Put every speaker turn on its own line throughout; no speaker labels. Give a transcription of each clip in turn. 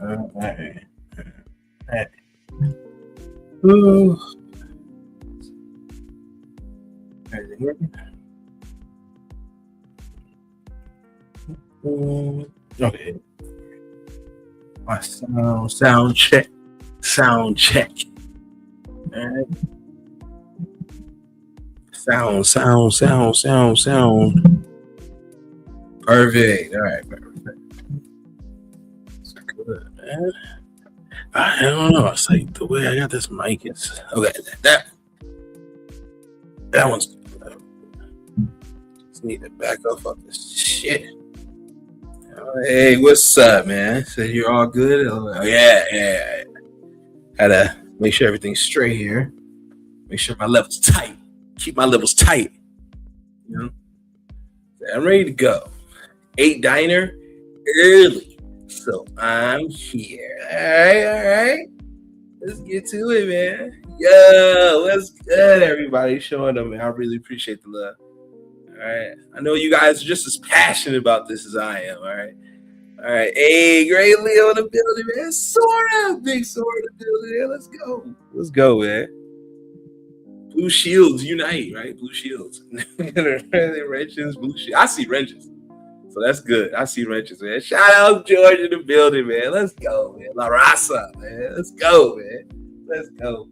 Alright. Ooh. Okay. My sound check. Sound check. Alright. Sound. Perfect. All right, perfect. That's good, man. I don't know. It's like the way I got this mic is okay. That one's good. Just need to back up this shit. Hey, what's up, man? Said you're all good. Oh, yeah. Had to make sure everything's straight here. Make sure my levels tight. Keep my levels tight. You know, I'm ready to go. 8 diner early, so I'm here. All right. Let's get to it, man. Yo, what's good, everybody? Showing up, man. I really appreciate the love. All right. I know you guys are just as passionate about this as I am. All right. Hey, great Leo in the building, man. Sora, big Sora in the building, man. Let's go, man. Blue Shields unite, right? Blue Shields. Wrenches, Blue Shields. I see wrenches. So that's good. I see wrenches, man. Shout out George in the building, man. Let's go, man. La Raza, man. Let's go, man. Let's go.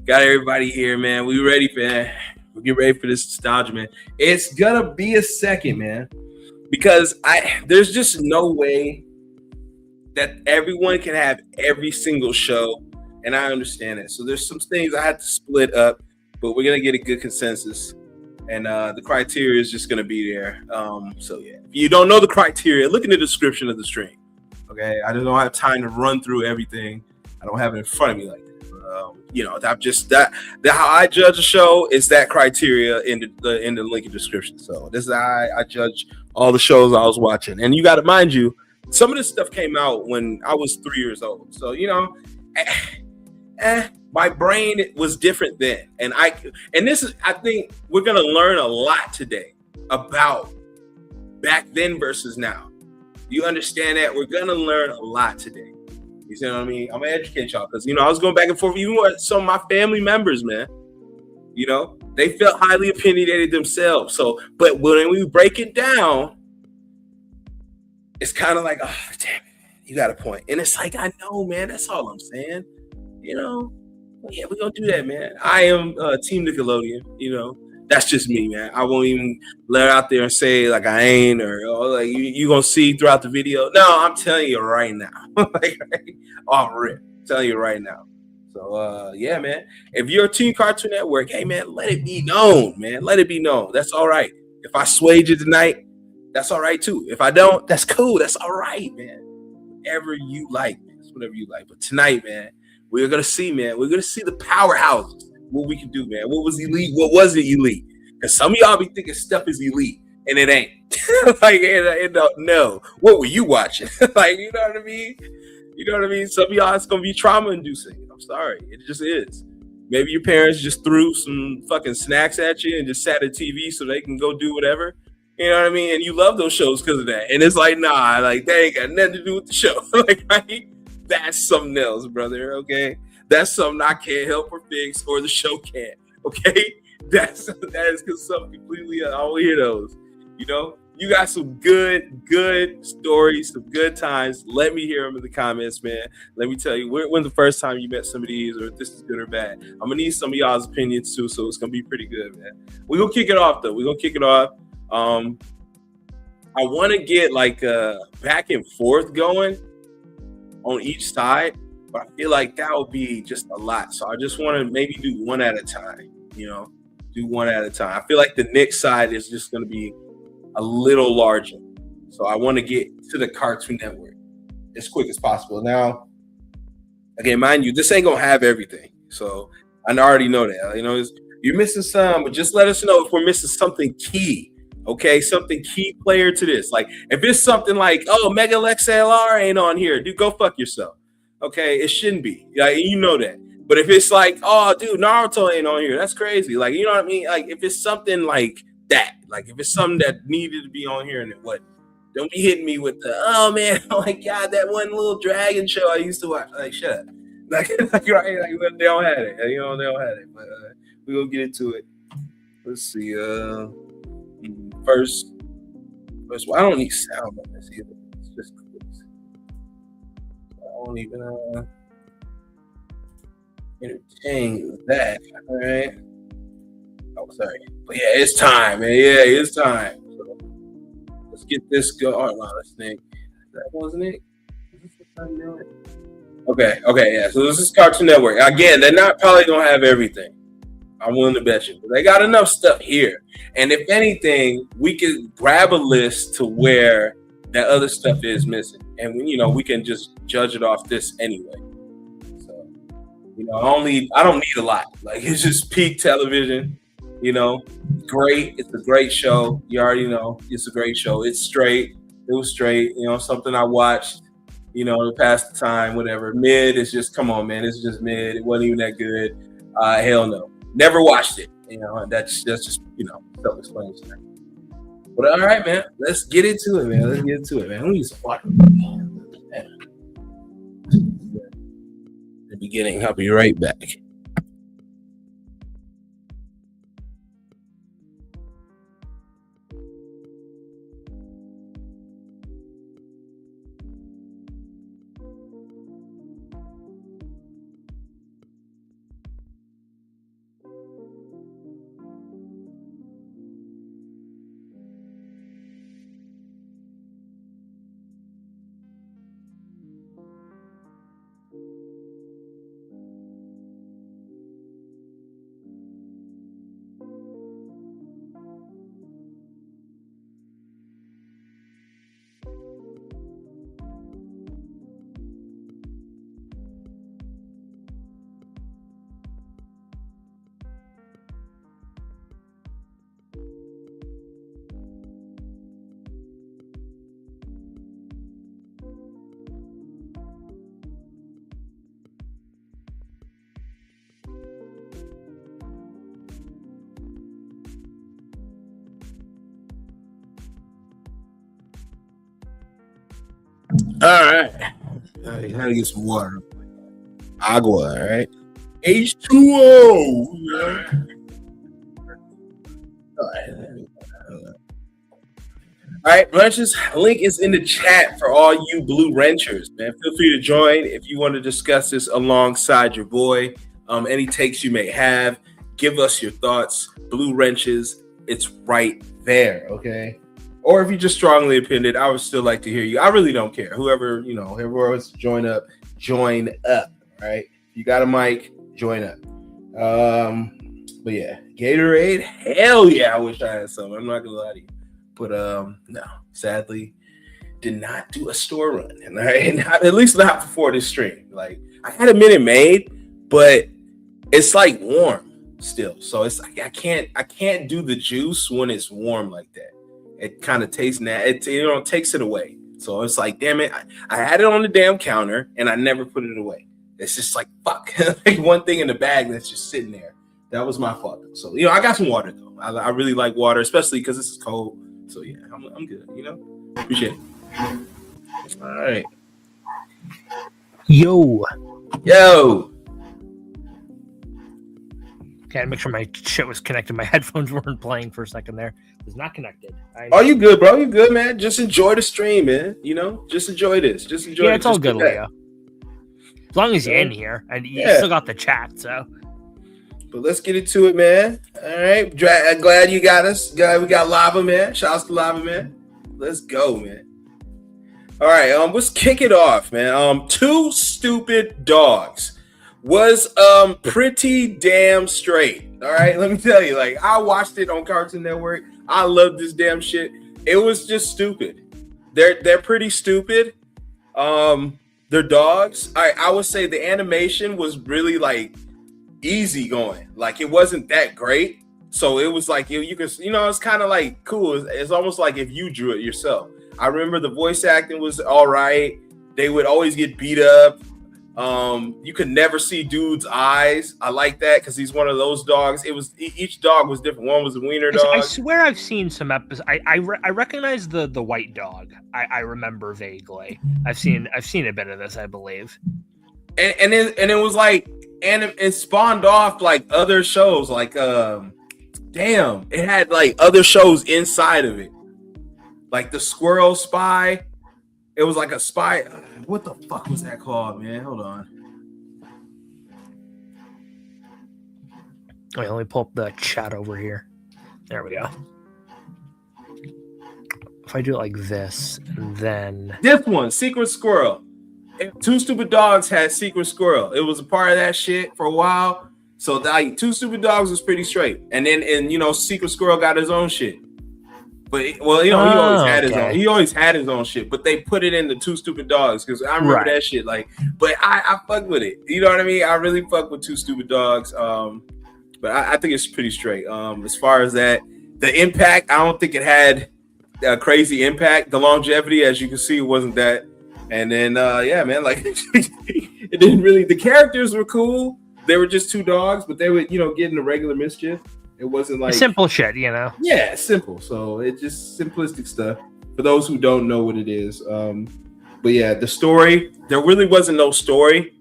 Got everybody here, man. We ready, man. We get ready for this nostalgia, man. It's gonna be a second, man, because there's just no way that everyone can have every single show, and I understand it. So there's some things I had to split up, but we're gonna get a good consensus, and the criteria is just gonna be there. So yeah, if you don't know the criteria, look in the description of the stream. Okay, I don't have time to run through everything. I don't have it in front of me like that. I'm just that how I judge a show is that criteria in the link in the description. So this is how I judge all the shows I was watching. And you got to mind you, some of this stuff came out when I was 3 years old. So my brain was different then. And I think we're gonna learn a lot today about back then versus now. You understand that? We're gonna learn a lot today. You see what I mean? I'm gonna educate y'all because I was going back and forth even with some of my family members, man. They felt highly opinionated themselves. So, but when we break it down, it's kind of like, oh damn it, you got a point. And it's like, I know, man. That's all I'm saying. Yeah, we're gonna do that, man. I am Team Nickelodeon. That's just me, man. I won't even let out there and say like I ain't or like you gonna see throughout the video. No, I'm telling you right now. Off rip. Telling you right now. So yeah, man. If you're a Team Cartoon Network, hey man, let it be known, man. Let it be known. That's all right. If I swayed you tonight, that's all right too. If I don't, that's cool. That's all right, man. Whatever you like, man. It's whatever you like. But tonight, man, we're gonna see, man. We're gonna see the powerhouses. What we can do, man. What was elite? What wasn't elite? Because some of y'all be thinking stuff is elite, and it ain't. No. What were you watching? You know what I mean? Some of y'all, it's going to be trauma-inducing. I'm sorry. It just is. Maybe your parents just threw some fucking snacks at you and just sat at TV so they can go do whatever. You know what I mean? And you love those shows because of that. And it's like, nah, they ain't got nothing to do with the show. Right? That's something else, brother, okay? That's something I can't help or fix, or the show can't. Okay, that is because something completely. I don't hear those. You got some good stories, some good times. Let me hear them in the comments, man. Let me tell you when the first time you met some of these, or if this is good or bad. I'm gonna need some of y'all's opinions too, so it's gonna be pretty good, man. We're gonna kick it off though. I want to get back and forth going on each side. But I feel like that would be just a lot. So I just want to maybe do one at a time, do one at a time. I feel like the Nick side is just going to be a little larger. So I want to get to the Cartoon Network as quick as possible. Now, again, mind you, this ain't going to have everything. So I already know that. You're missing some, but just let us know if we're missing something key. Okay, something key player to this. Like if it's something like, oh, Mega XLR ain't on here, dude, go fuck yourself. Okay, it shouldn't be. You know that. But if it's like, oh, dude, Naruto ain't on here, that's crazy. You know what I mean? Like, if it's something like that, like if it's something that needed to be on here and it wasn't, Don't be hitting me with the, oh man, oh my god, that one little dragon show I used to watch. Like, shut up. Like right, like they don't have it. They don't have it. But we gonna get into it. Let's see. First, well, I don't need sound on this either. It's just clicks. I won't even entertain that. All right. Oh, sorry. But yeah, it's time, man. Yeah, it's time. So, let's get this going. Oh, no, let's think. That wasn't it. Okay, yeah. So this is Cartoon Network. Again, they're not probably gonna have everything. I'm willing to bet you. But they got enough stuff here. And if anything, we could grab a list to where that other stuff is missing. And we can just judge it off this anyway. So, I don't need a lot. Like, it's just peak television, great. It's a great show. You already know it's a great show. It's straight. It was straight, something I watched, to pass the time, whatever. Mid is just, come on, man. It's just mid. It wasn't even that good. Hell no. Never watched it. That's just, self-explanatory. But all right, man. Let's get into it, man. Let me use some water. The beginning. I'll be right back. All right. I gotta get some water. Agua, all right? H2O. All right, Wrenches, link is in the chat for all you blue wrenchers, man. Feel free to join if you want to discuss this alongside your boy. Any takes you may have, give us your thoughts. Blue wrenches, it's right there, okay? Or if you're just strongly opinionated, I would still like to hear you. I really don't care. Whoever wants to join up, right? If you got a mic, join up. But yeah, Gatorade, hell yeah, I wish I had some. I'm not gonna lie to you. But no, sadly, did not do a store run. Right? At least not before this stream. Like, I had a Minute Maid, but it's like warm still. So it's like I can't do the juice when it's warm like that. It kind of tastes it takes it away. So it's like, damn it, I had it on the damn counter and I never put it away. It's just like, fuck. Like one thing in the bag that's just sitting there. That was my fault. So, I got some water though. I really like water, especially because this is cold. So yeah, I'm good, Appreciate it. All right.
Yo. Okay, I had to make sure my shit was connected. My headphones weren't playing for a second there. It was not connected.
Oh, you good, bro? You good, man? Just enjoy the stream, man. Just enjoy this. Just enjoy it.
Yeah, it's all good, Leo. As long as you're in here. And you still got the chat, so.
But let's get into it, man. All right. Glad you got us. Glad we got Lava, man. Shouts to Lava, man. Let's go, man. All right. Let's kick it off, man. Two Stupid Dogs was pretty damn straight. All right. Let me tell you, like, I watched it on Cartoon Network. I love this damn shit. It was just stupid. They're pretty stupid. They're dogs. I would say the animation was really like easy going. Like, it wasn't that great. So it was like, you could, it's kind of like cool. It's almost like if you drew it yourself. I remember the voice acting was all right. They would always get beat up. You could never see dude's eyes. I like that because he's one of those dogs. It was each dog was different. One was a wiener dog.
I swear I've seen some episodes. I recognize the white dog. I remember vaguely. I've seen a bit of this, I believe.
And it was like, and it spawned off like other shows. Like damn, it had like other shows inside of it, like the Squirrel Spy. It was like a spy. What the fuck was that called, man? Hold on.
Wait, let me pull up the chat over here. There we go. If I do it like this, and then
this one, Secret Squirrel. Two Stupid Dogs had Secret Squirrel. It was a part of that shit for a while. So like Two Stupid Dogs was pretty straight, and then Secret Squirrel got his own shit. But he always had his own. He always had his own shit. But they put it in the Two Stupid Dogs because I remember that shit. Like, but I fuck with it. You know what I mean? I really fuck with Two Stupid Dogs. But I think it's pretty straight. As far as that, the impact, I don't think it had a crazy impact. The longevity, as you can see, wasn't that. And then yeah, man, like it didn't really. The characters were cool. They were just two dogs, but they would get in the regular mischief. It wasn't like
simple shit,
Yeah, simple. So it's just simplistic stuff for those who don't know what it is. But yeah, the story, there really wasn't no story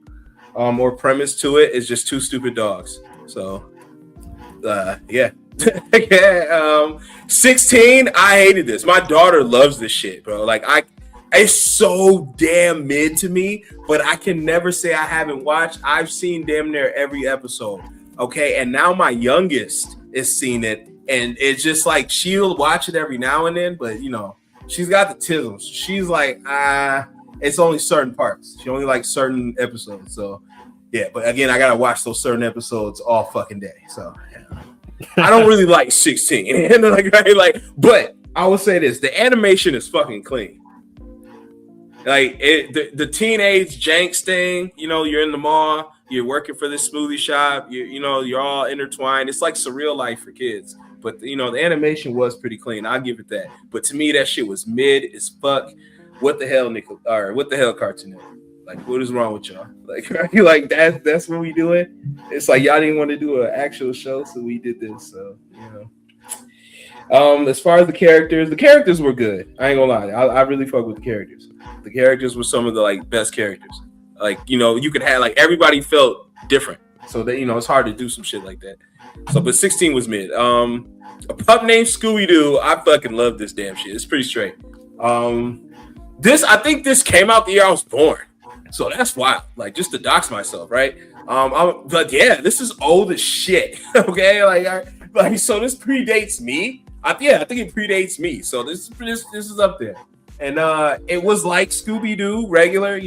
or premise to it. It's just two stupid dogs. So yeah. 16, I hated this. My daughter loves this shit, bro. Like it's so damn mid to me, but I can never say I haven't watched. I've seen damn near every episode. Okay, and now my youngest is seen it, and it's just like she'll watch it every now and then, but she's got the tisms. She's like, it's only certain parts. She only likes certain episodes. So yeah, but again, I gotta watch those certain episodes all fucking day. So yeah. I don't really like 16, but I will say this: the animation is fucking clean. Like the teenage janks thing, you're in the mall, you're working for this smoothie shop, you're all intertwined. It's like surreal life for kids. But the animation was pretty clean. I'll give it that. But to me, that shit was mid as fuck. What the hell, what the hell, Cartoon Network? Like, what is wrong with y'all? Like, are you like that's what we doing? It's like y'all didn't want to do an actual show, so we did this. So as far as the characters were good. I ain't gonna lie, I really fuck with the characters. The characters were some of the best characters. Like you could have everybody felt different. So that it's hard to do some shit like that. So, but 16 was mid. A pup named Scooby Doo. I fucking love this damn shit. It's pretty straight. I think this came out the year I was born. So that's wild. Like just to dox myself, right? But yeah, this is old as shit. Okay, so this predates me. I think it predates me. So this is up there. And it was like Scooby-Doo, regular,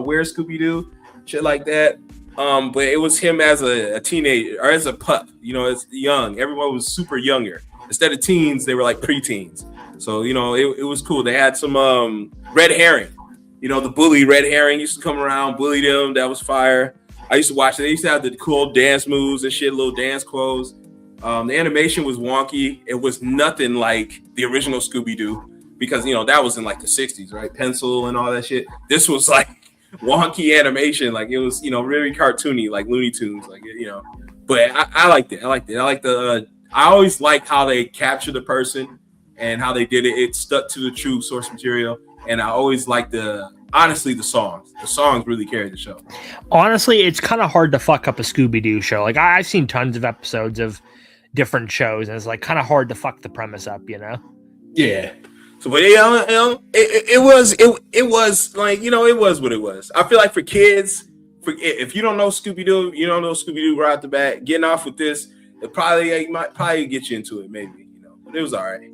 Where's Scooby-Doo, shit like that. But it was him as a teenager or as a pup, as young. Everyone was super younger. Instead of teens, they were like preteens. So, it was cool. They had some red herring. The bully red herring used to come around, bully them. That was fire. I used to watch it. They used to have the cool dance moves and shit, little dance clothes. The animation was wonky. It was nothing like the original Scooby-Doo because, that was in like the 60s, right? Pencil and all that shit. This was like wonky animation. Like it was, really cartoony, like Looney Tunes, But I liked it. I liked it. I always liked how they captured the person and how they did it. It stuck to the true source material. And I always liked the songs. The songs really carried the show.
Honestly, it's kind of hard to fuck up a Scooby-Doo show. Like I've seen tons of episodes of different shows, and it's like kind of hard to fuck the premise up,
Yeah. So, but it was like it was what it was. I feel like for kids, if you don't know Scooby-Doo, right off the bat. Getting off with this, it might get you into it, maybe. But it was all right.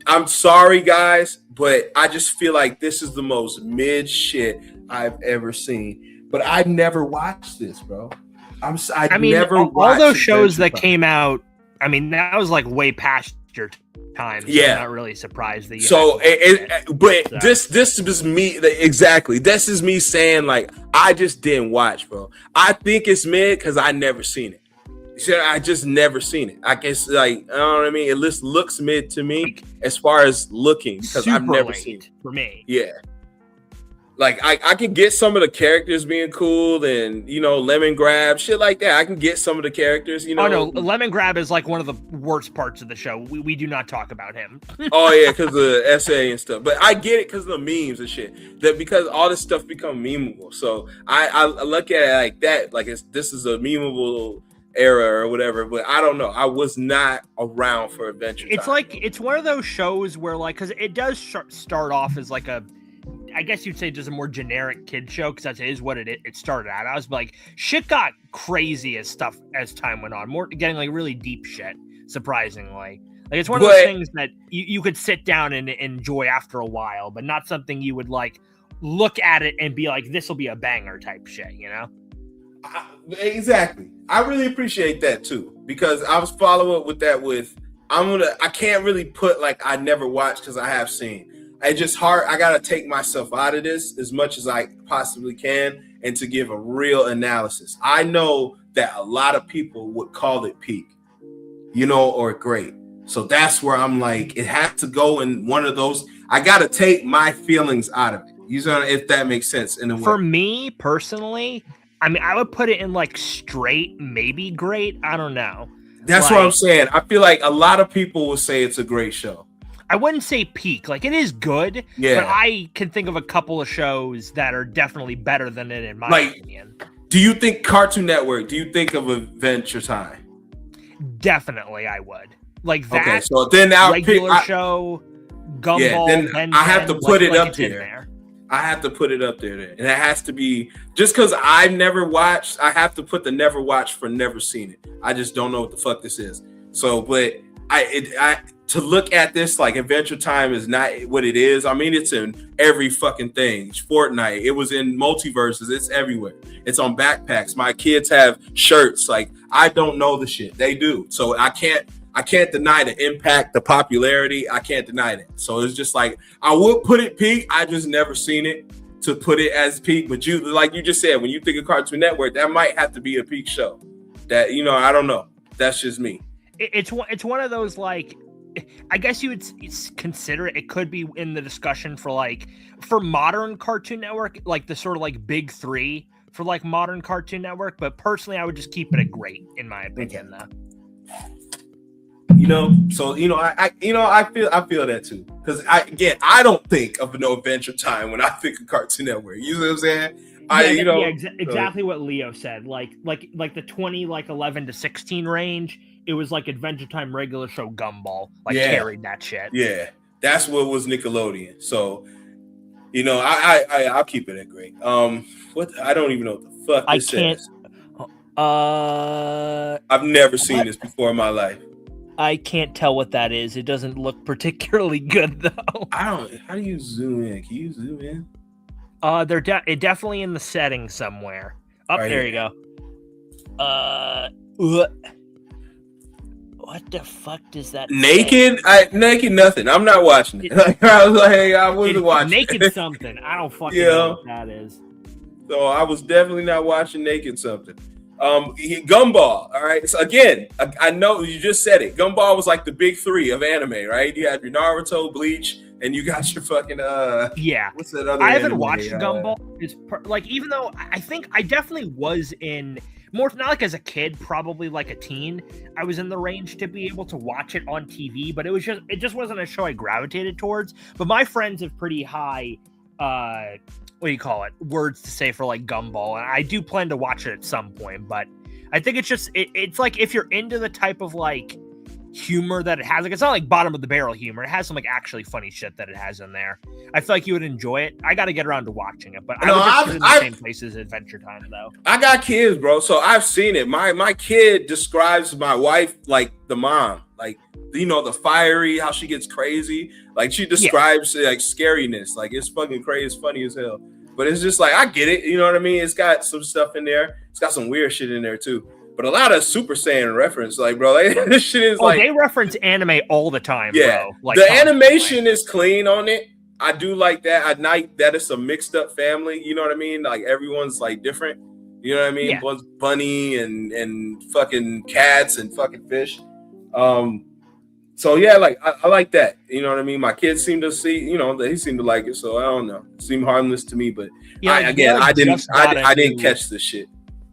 I'm sorry, guys, but I just feel like this is the most mid shit I've ever seen. But I never watched this, bro. I mean, never
all those shows that came out. I mean, that was like way past your time. So
yeah,
I'm not really surprised that you.
So, this was me exactly. This is me saying like I just didn't watch, bro. I think it's mid because I never seen it. See, I just never seen it. I guess you know what I mean. It just looks mid to me as far as looking because I've never seen it
for me.
Yeah. Like I can get some of the characters being cool and lemon grab shit like that. I can get some of the characters.
Oh no, Lemon Grab is like one of the worst parts of the show. We do not talk about him.
Oh yeah, because of the essay and stuff. But I get it because of the memes and shit. That because all this stuff become memeable. So I look at it like that. Like this is a memeable era or whatever. But I don't know. I was not around for Adventure Time.
It's like it's one of those shows where like because it does start off as like a. I guess you'd say just a more generic kid show because that is what it started out. I was like, shit got crazy as time went on, more getting like really deep shit. Surprisingly, like it's one of those things that you could sit down and enjoy after a while, but not something you would like look at it and be like, this will be a banger type shit,
Exactly. I really appreciate that too because I was follow up with that with I can't really put like I never watched because I have seen. It's just hard. I got to take myself out of this as much as I possibly can and to give a real analysis. I know that a lot of people would call it peak, or great. So that's where I'm like, it has to go in one of those. I got to take my feelings out of it. If that makes sense.
For me personally, I mean, I would put it in like straight, maybe great. I don't know.
That's what I'm saying. I feel like a lot of people will say it's a great show.
I wouldn't say peak. Like, it is good, but I can think of a couple of shows that are definitely better than it, in my opinion.
Do you think Cartoon Network, do you think of Adventure Time?
Definitely, I would. Like that
okay, so then I'll
regular show, Gumball,
then I have to put it up there. I have to put it up there. And it has to be, just because I've never watched, I have to put the never watched for never seen it. I just don't know what the fuck this is. So, but to look at this like Adventure Time is not what it is. I mean, it's in every fucking thing. It's Fortnite. It was in multiverses. It's everywhere. It's on backpacks. My kids have shirts. Like, I don't know the shit. They do. So I can't deny the impact, the popularity. I can't deny that. So it's just like, I would put it peak. I just never seen it to put it as peak. But like you just said, when you think of Cartoon Network, that might have to be a peak show. That, I don't know. That's just me.
It's one of those, like, I guess you would consider it could be in the discussion for modern Cartoon Network, like the sort of like big three for like modern Cartoon Network. But personally, I would just keep it at great, in my opinion, though.
So I feel that too, because I don't think of no Adventure Time when I think of Cartoon Network. You know what I'm saying?
Exactly what Leo said. Like the 11 to 16 range. It was like Adventure Time regular show Gumball, carried that shit.
Yeah, that's what was Nickelodeon. So, I'll keep it at great. What I don't even know what the fuck this is. I've never seen this before in my life.
I can't tell what that is. It doesn't look particularly good though.
How do you zoom in? Can you zoom in?
They're definitely in the settings somewhere. There here. You go. What the fuck does that
naked? Naked nothing. I'm not watching it. I was like, I wasn't watching
naked something. I don't fucking know what that is.
So I was definitely not watching naked something. Gumball. All right. So again, I know you just said it. Gumball was like the big three of anime, right? You had your Naruto, Bleach, and you got your fucking What's that other?
I haven't watched Gumball. It's even though I think I definitely was in. More not like as a kid, probably like a teen. I was in the range to be able to watch it on TV, but it just wasn't a show I gravitated towards. But my friends have pretty high, words to say for like Gumball, and I do plan to watch it at some point. But I think it's like if you're into the type of like humor that it has, like it's not like bottom of the barrel humor. It has some like actually funny shit that it has in there. I feel like you would enjoy it. I got to get around to watching it, but I would just put it in the same place as Adventure Time though.
I got kids, bro, so I've seen it. My kid describes my wife like the mom, like the fiery, how she gets crazy. Like she describes like scariness, like it's fucking crazy, it's funny as hell. But it's just like I get it, you know what I mean? It's got some stuff in there. It's got some weird shit in there too. But a lot of Super Saiyan reference, like, bro, this shit is like...
they reference anime all the time,
yeah.
Bro. Like,
the animation is clean on it. I do like that. I like that it's a mixed up family, you know what I mean? Like, everyone's, like, different. You know what I mean?
Yeah.
One's bunny and fucking cats and fucking fish. So So yeah, like I like that. You know what I mean? My kids seem to see, they seem to like it. So I don't know. It seemed harmless to me, but
Yeah,
I didn't catch the shit.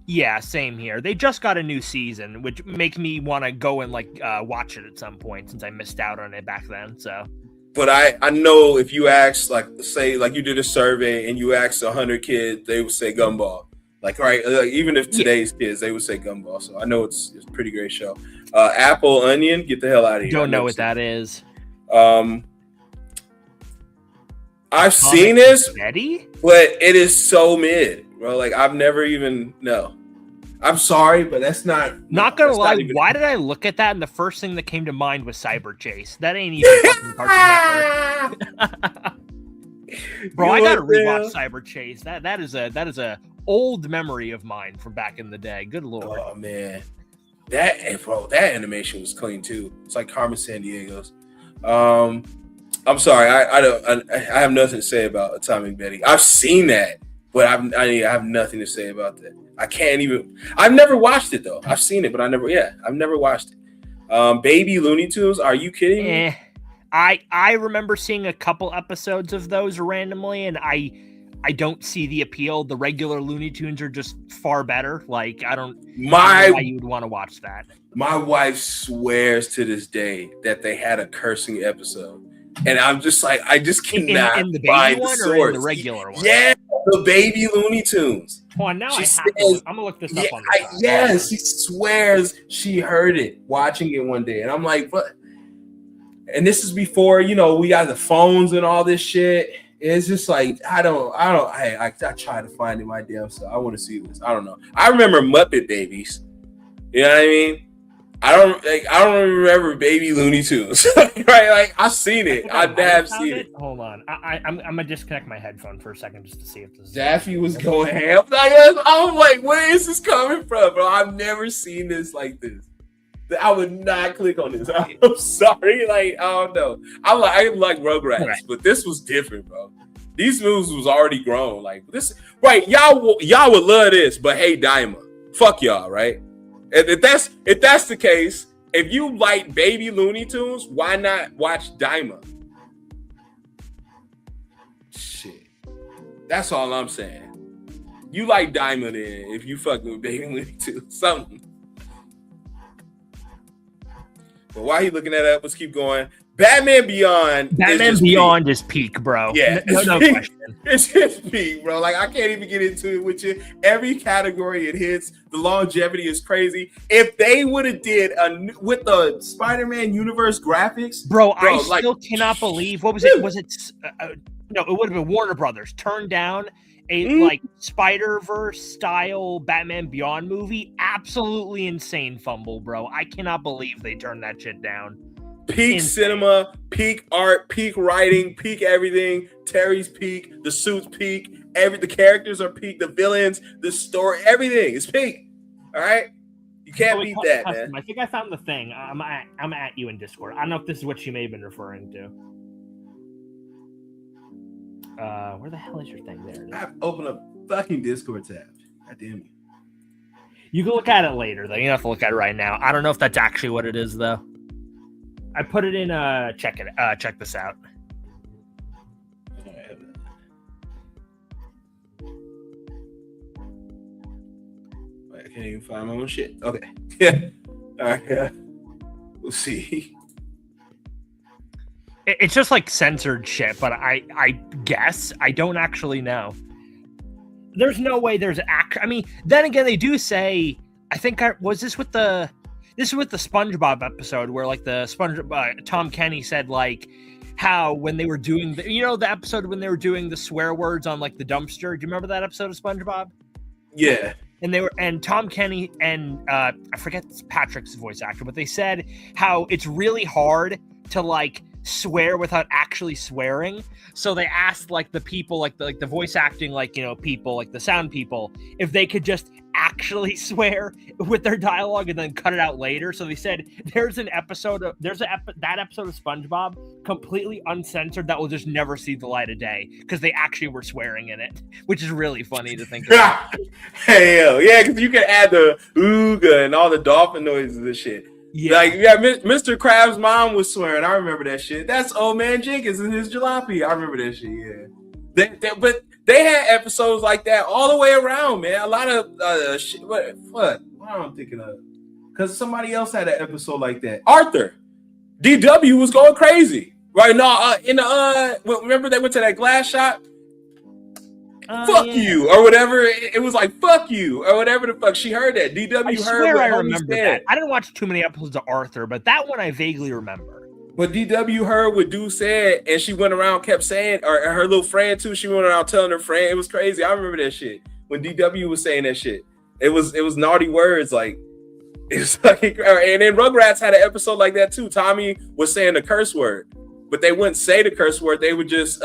Yeah, same here. They just got a new season, which make me want to go and watch it at some point since I missed out on it back then. So,
but I know if you ask, like, say, like you did a survey and you asked 100 kids, they would say Gumball. Like, right, even if today's kids, they would say Gumball. So I know it's a pretty great show. Apple Onion, get the hell out of here.
Don't know what that is.
I've seen this, Betty? But it is so mid, bro. Like, I've never even I'm sorry, but that's not.
Not gonna lie. Why did I look at that and the first thing that came to mind was Cyber Chase? That ain't even fucking Cartoon Network. Bro, I gotta rewatch Cyber Chase. That is a old memory of mine from back in the day. Good lord.
Oh man, that animation was clean too. It's like Carmen Sandiego's. I'm sorry, I have nothing to say about Atomic Betty. I've seen that, but I have nothing to say about that. I can't even. I've never watched it though. I've seen it, but I've never watched it. Baby Looney Tunes, are you kidding me?
I remember seeing a couple episodes of those randomly, and I don't see the appeal. The regular Looney Tunes are just far better. Like, I don't know why you would want to watch that.
My wife swears to this day that they had a cursing episode. And I'm just like, I just cannot
in the
find
baby one
the source.
Or in the regular one?
Yeah, the Baby Looney Tunes.
Oh, now I'm gonna look this up on the side.
Yeah, she swears she heard it watching it one day, and I'm like, but. And this is before we got the phones and all this shit. It's just like I try to find it my damn self. I want to see this. I don't know. I remember Muppet Babies. You know what I mean? I don't remember Baby Looney Tunes, right? Like, I've seen it. I have seen it.
Hold on, I'm gonna disconnect my headphone for a second just to see if this.
Daffy was going ham. I'm like, where is this coming from, bro? I've never seen this like this. I would not click on this. I'm sorry, like I don't know. I like Rugrats, right. But this was different, bro. These moves was already grown. Like this, right? Y'all would love this, but hey, Daima, fuck y'all, right? If that's the case, if you like Baby Looney Tunes, why not watch Daima? Shit. That's all I'm saying. You like Daima then if you fucking with Baby Looney Tunes. Something. But while he looking that up, let's keep going. Batman Beyond.
Batman Beyond is peak, bro.
Yeah,
no question.
It's just peak, bro. Like, I can't even get into it with you. Every category it hits, the longevity is crazy. If they would have did with the Spider-Man universe graphics,
bro, I still cannot believe. What was it? Was it? No, it would have been Warner Brothers turned down a Spider-Verse style Batman Beyond movie. Absolutely insane fumble, bro. I cannot believe they turned that shit down.
Peak cinema, peak art, peak writing, peak everything. Terry's peak, the suits peak, the characters are peak, the villains, the story, everything is peak. All right, you can't beat that, man.
I think I found the thing. I'm at you in Discord. I don't know if this is what you may have been referring to. Where the hell is your thing there?
I've opened a fucking Discord tab. God damn you.
You can look at it later, though. You don't have to look at it right now. I don't know if that's actually what it is, though. I put it in. Check this out.
I can't even find my own shit. Okay. Yeah. All right. Yeah. We'll see.
It's just like censored shit, but I guess I don't actually know. There's no way there's I mean, then again, they do say. I think was this with the. This is with the SpongeBob episode where like the Tom Kenny said like how when they were doing the episode when they were doing the swear words on like the dumpster. Do you remember that episode of SpongeBob?
Yeah.
And Tom Kenny and I forget Patrick's voice actor, but they said how it's really hard to like swear without actually swearing. So they asked like the people like the voice acting people like the sound people if they could just actually swear with their dialogue and then cut it out later. So they said there's that episode of SpongeBob completely uncensored that will just never see the light of day because they actually were swearing in it, which is really funny to think about.
Hell yeah, because you can add the ooga and all the dolphin noises and shit.
Yeah.
Like, yeah, Mr. Krabs' mom was swearing. I remember that shit. That's Old Man Jenkins and his jalopy. I remember that shit, yeah. But they had episodes like that all the way around, man. A lot of shit. What am I thinking of? Because somebody else had an episode like that. Arthur. DW was going crazy. Right now, remember they went to that glass shop? Fuck you, or whatever. It was like, fuck you, or whatever the fuck. She heard that. DW
I
heard
swear
what
I
homie
remember
said.
that. I didn't watch too many episodes of Arthur, but that one I vaguely remember.
But DW heard what dude said, and she went around, kept saying, or her little friend too. She went around telling her friend. It was crazy. I remember that shit when DW was saying that shit. It was naughty words, like it's like. And then Rugrats had an episode like that too. Tommy was saying the curse word, but they wouldn't say the curse word. They would just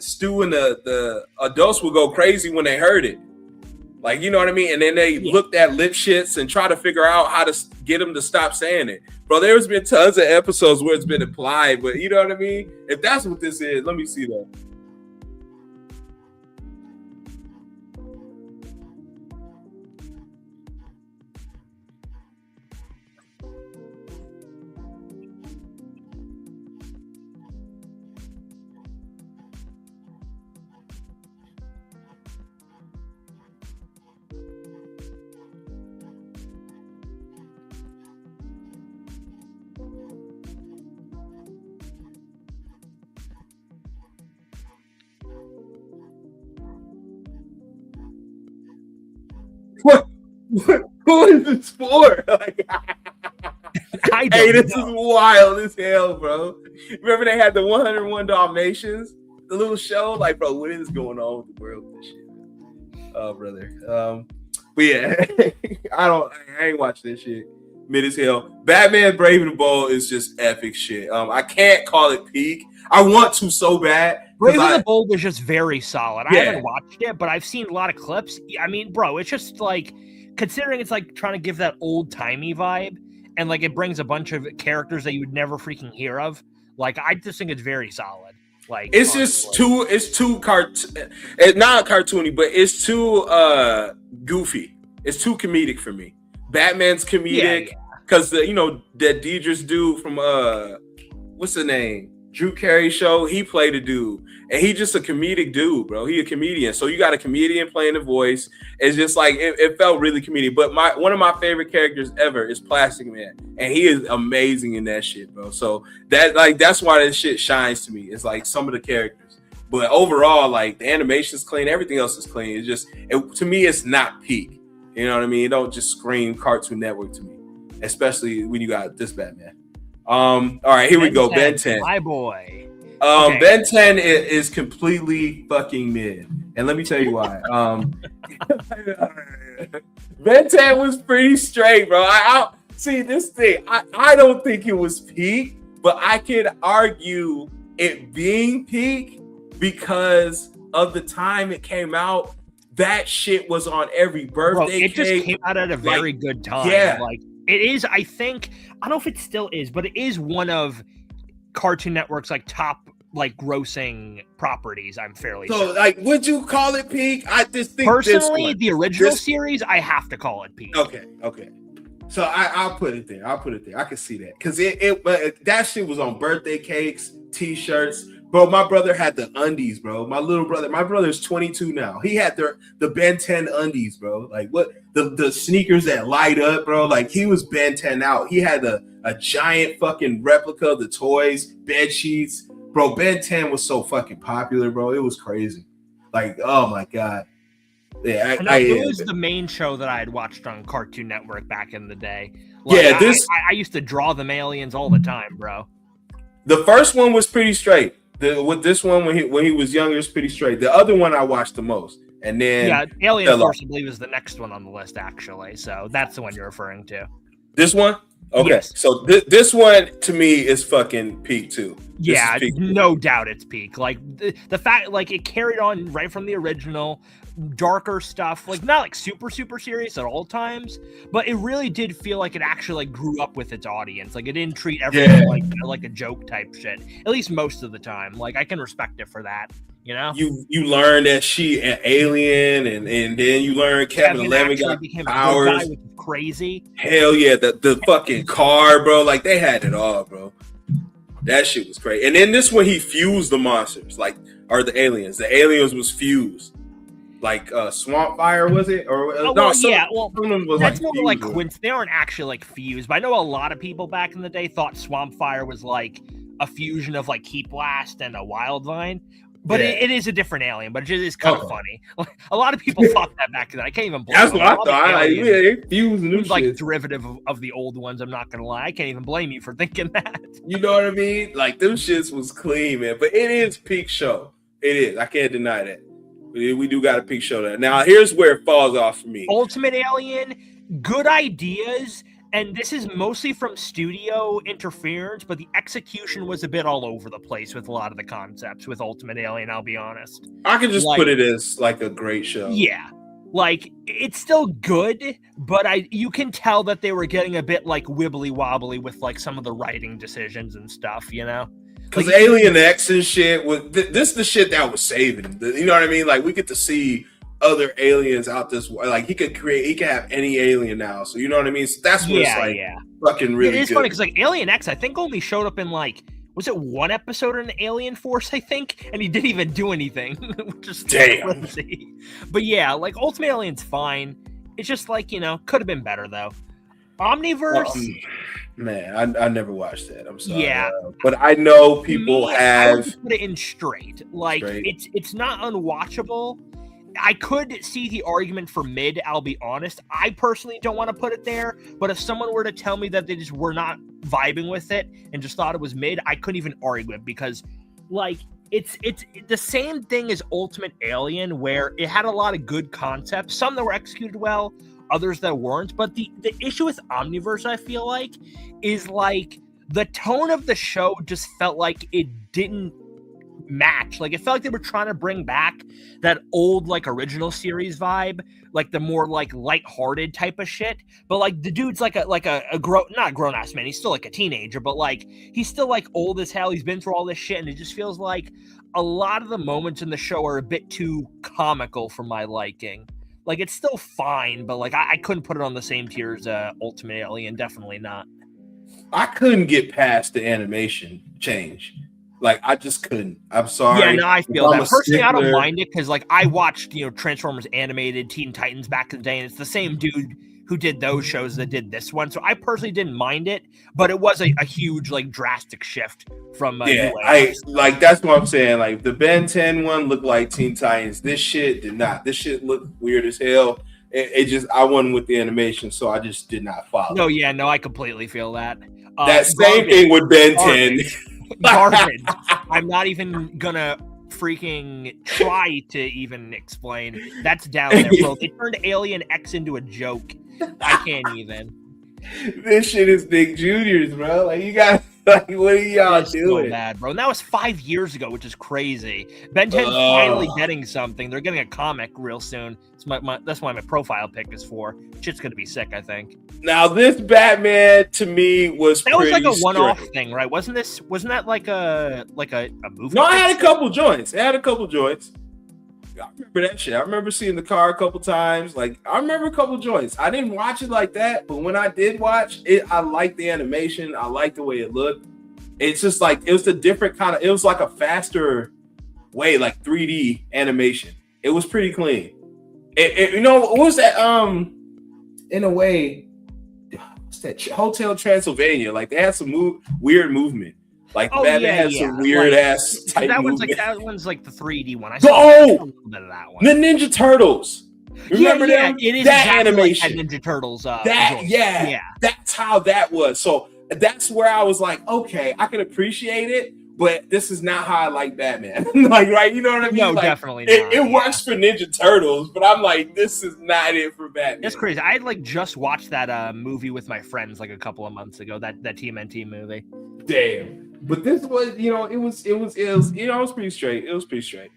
Stu and the adults would go crazy when they heard it. Like, you know what I mean? And then they looked at lip shits and try to figure out how to get them to stop saying it. Bro, there's been tons of episodes where it's been applied, but you know what I mean? If that's what this is, let me see that. What? Who is this for? Like, hey, this is wild as hell, bro. Remember they had the 101 Dalmatians, the little show? Like, bro, what is going on with the world with this shit? Oh, brother. But yeah, I ain't watched this shit. Mid as hell. Batman Brave and the Bold is just epic shit. I can't call it peak. I want to so bad.
Brave and the Bold is just very solid. I haven't watched it, but I've seen a lot of clips. I mean, bro, it's just like, considering it's like trying to give that old-timey vibe, and like it brings a bunch of characters that you would never freaking hear of. Like, I just think it's very solid. Like,
it's just too, it's not cartoony, but it's too goofy. It's too comedic for me. Batman's comedic because that Deidre's dude from what's the name? Drew Carey show, he played a dude, and he just a comedic dude, bro. He a comedian, so you got a comedian playing the voice. It's just like it felt really comedic. But one of my favorite characters ever is Plastic Man, and he is amazing in that shit, bro. So that's why this shit shines to me. It's like some of the characters, but overall, like the animation's clean, everything else is clean. It's just to me, it's not peak. You know what I mean? It don't just scream Cartoon Network to me, especially when you got this Batman. All right, here we go. Ben 10.
My boy.
Okay. Ben 10 is completely fucking mid. And let me tell you why. Ben 10 was pretty straight, bro. I see this thing. I don't think it was peak, but I could argue it being peak because of the time it came out. That shit was on every birthday
cake. It just came out at a very good time.
Yeah.
Like, it is, I think, I don't know if it still is, but it is one of Cartoon Network's like top like grossing properties. I'm fairly sure.
Like, would you call it peak? I just think
personally, the original series, I have to call it peak.
Okay. So I'll put it there. I can see that because that shit was on birthday cakes, t-shirts. Bro, my brother had the undies, bro. My brother's 22 now. He had the Ben 10 undies, bro. Like what the sneakers that light up, bro. Like he was Ben 10 out. He had a giant fucking replica of the toys, bed sheets. Bro, Ben 10 was so fucking popular, bro. It was crazy. Like, oh my God. Yeah,
it was the main show that I had watched on Cartoon Network back in the day.
Like, yeah,
I used to draw them aliens all the time, bro.
The first one was pretty straight. With this one, when he was younger, it's pretty straight. The other one I watched the most, and then
Alien Force, I believe, is the next one on the list, actually. So that's the one you're referring to.
This one, okay. Yes. So this one to me is fucking peak too.
Yeah, no doubt it's peak. Like the fact, like it carried on right from the original. Darker stuff, like not like super serious at all times, but it really did feel like it actually like grew up with its audience. Like it didn't treat everything like a joke type shit, at least most of the time. Like I can respect it for that. You know,
you learn that she an alien, and then you learn Kevin Lemon got
became
powers.
a good guy, which is crazy.
Hell yeah, the fucking car, bro. Like they had it all, bro. That shit was crazy. And then this one, he fused the monsters, or the aliens. The aliens was fused. Like swamp fire, was it? Or
that's
like
more like coincidence. They aren't actually like fused, but I know a lot of people back in the day thought swamp fire was like a fusion of like Heat Blast and a Wildvine. But it is a different alien, but it is kind of funny. Like, a lot of people thought that back then. I can't even blame
That's what I thought. They fused new
like shit. Derivative of the old ones. I'm not gonna lie. I can't even blame you for thinking that.
You know what I mean? Like them shits was clean, man. But it is peak show. It is. I can't deny that. We do got a peak show there. Now here's where it falls off for me.
Ultimate Alien, good ideas. And this is mostly from studio interference, but the execution was a bit all over the place with a lot of the concepts with Ultimate Alien, I'll be honest.
I could just put it as like a great show.
Yeah. Like, it's still good, but you can tell that they were getting a bit like wibbly wobbly with like some of the writing decisions and stuff, you know?
Because like, Alien X and shit, this is the shit that was saving. You know what I mean? Like, we get to see other aliens out this way. Like he could have any alien now. So you know what I mean? So that's what it's like fucking really good.
It's funny because like Alien X, I think only showed up in like, was it one episode in Alien Force, I think? And he didn't even do anything. Which is crazy. But yeah, like Ultimate Alien's fine. It's just like, you know, could have been better though. Omniverse.
Man, I never watched that. I'm sorry.
Yeah.
But I know people have
I would put it in straight. Like it's not unwatchable. I could see the argument for mid, I'll be honest. I personally don't want to put it there, but if someone were to tell me that they just were not vibing with it and just thought it was mid, I couldn't even argue it because, like, it's the same thing as Ultimate Alien, where it had a lot of good concepts, some that were executed well, others that weren't. But the issue with Omniverse, I feel like, is like the tone of the show just felt like it didn't match. Like it felt like they were trying to bring back that old like original series vibe, like the more like lighthearted type of shit. But like the dude's like a not grown ass man. He's still like a teenager, but like he's still like old as hell. He's been through all this shit, and it just feels like a lot of the moments in the show are a bit too comical for my liking. Like it's still fine, but like I couldn't put it on the same tier as Ultimate Alien. Definitely not.
I couldn't get past the animation change. Like, I just couldn't. I'm sorry.
Yeah, no, I feel that. Personally, I don't mind it because, like, I watched, you know, Transformers Animated, Teen Titans back in the day, and it's the same dude who did those shows that did this one. So I personally didn't mind it, but it was a huge, like, drastic shift from
that's what I'm saying. Like, the Ben 10 one looked like Teen Titans. This shit did not. This shit looked weird as hell. It just, I wasn't with the animation, so I just did not follow.
No, yeah, no, I completely feel that.
That same thing with Ben 10.
Garbage. I'm not even gonna freaking try to even explain. That's down there, bro. They turned Alien X into a joke. I can't even.
This shit is Nick Jr.'s, bro. Like you got, like, what are y'all doing?
So bad, bro. And that was 5 years ago, which is crazy. Ben 10's finally getting something. They're getting a comic real soon. That's why my profile pic is for. Shit's gonna be sick, I think. Now this Batman to me was like a one-off thing, right? Wasn't that like a movie?
No, I had a couple joints. I remember that shit. I remember seeing the car a couple times. Like I remember a couple joints. I didn't watch it like that, but when I did watch it, I liked the animation. I liked the way it looked. It's just like it was a different kind of. It was like a faster way, like 3D animation. It was pretty clean. You know, what was that? In a way, what's that? Hotel Transylvania. Like they had some weird movement. Like Batman had some weird ass type movement.
That one's like the 3D one. I
saw a little bit of that one. The Ninja Turtles. Remember them?
It is
that
exactly
animation.
Like Ninja Turtles.
That's how that was. So that's where I was like, okay, I can appreciate it. But this is not how I like Batman. Like, right? You know what I mean?
No,
like,
definitely not.
It works for Ninja Turtles, but I'm like, this is not it for Batman.
That's crazy. I like just watched that movie with my friends like a couple of months ago. That TMNT movie.
Damn. But this was, you know, it was pretty straight. It was pretty straight.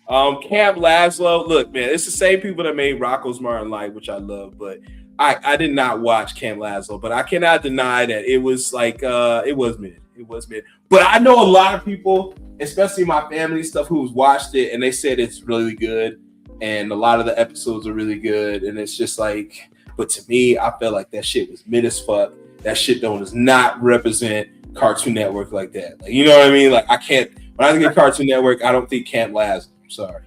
Camp Lazlo. Look, man, it's the same people that made Rocco's Modern Life, which I love, but I did not watch Camp Lazlo, but I cannot deny that it was like it was mid. It was mid. But I know a lot of people, especially my family stuff, who's watched it, and they said it's really good. And a lot of the episodes are really good. And it's just like, but to me, I felt like that shit was mid as fuck. That shit does not represent Cartoon Network like that. Like, you know what I mean? Like, I can't, when I think of Cartoon Network, I don't think Camp Lazlo. I'm sorry.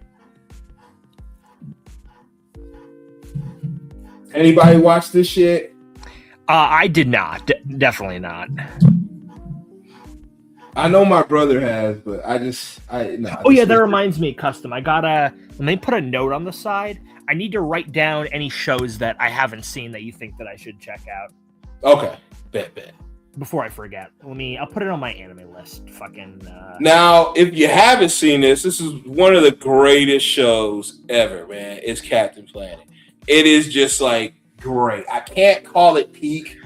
Anybody watch this shit?
I did not. Definitely not.
I know my brother has, but
that reminds me, Custom. Let me put a note on the side. I need to write down any shows that I haven't seen that you think that I should check out.
Okay. Bet.
Before I forget, I'll put it on my anime list.
Now, if you haven't seen this is one of the greatest shows ever, man. It's Captain Planet. It is just like great. I can't call it peak,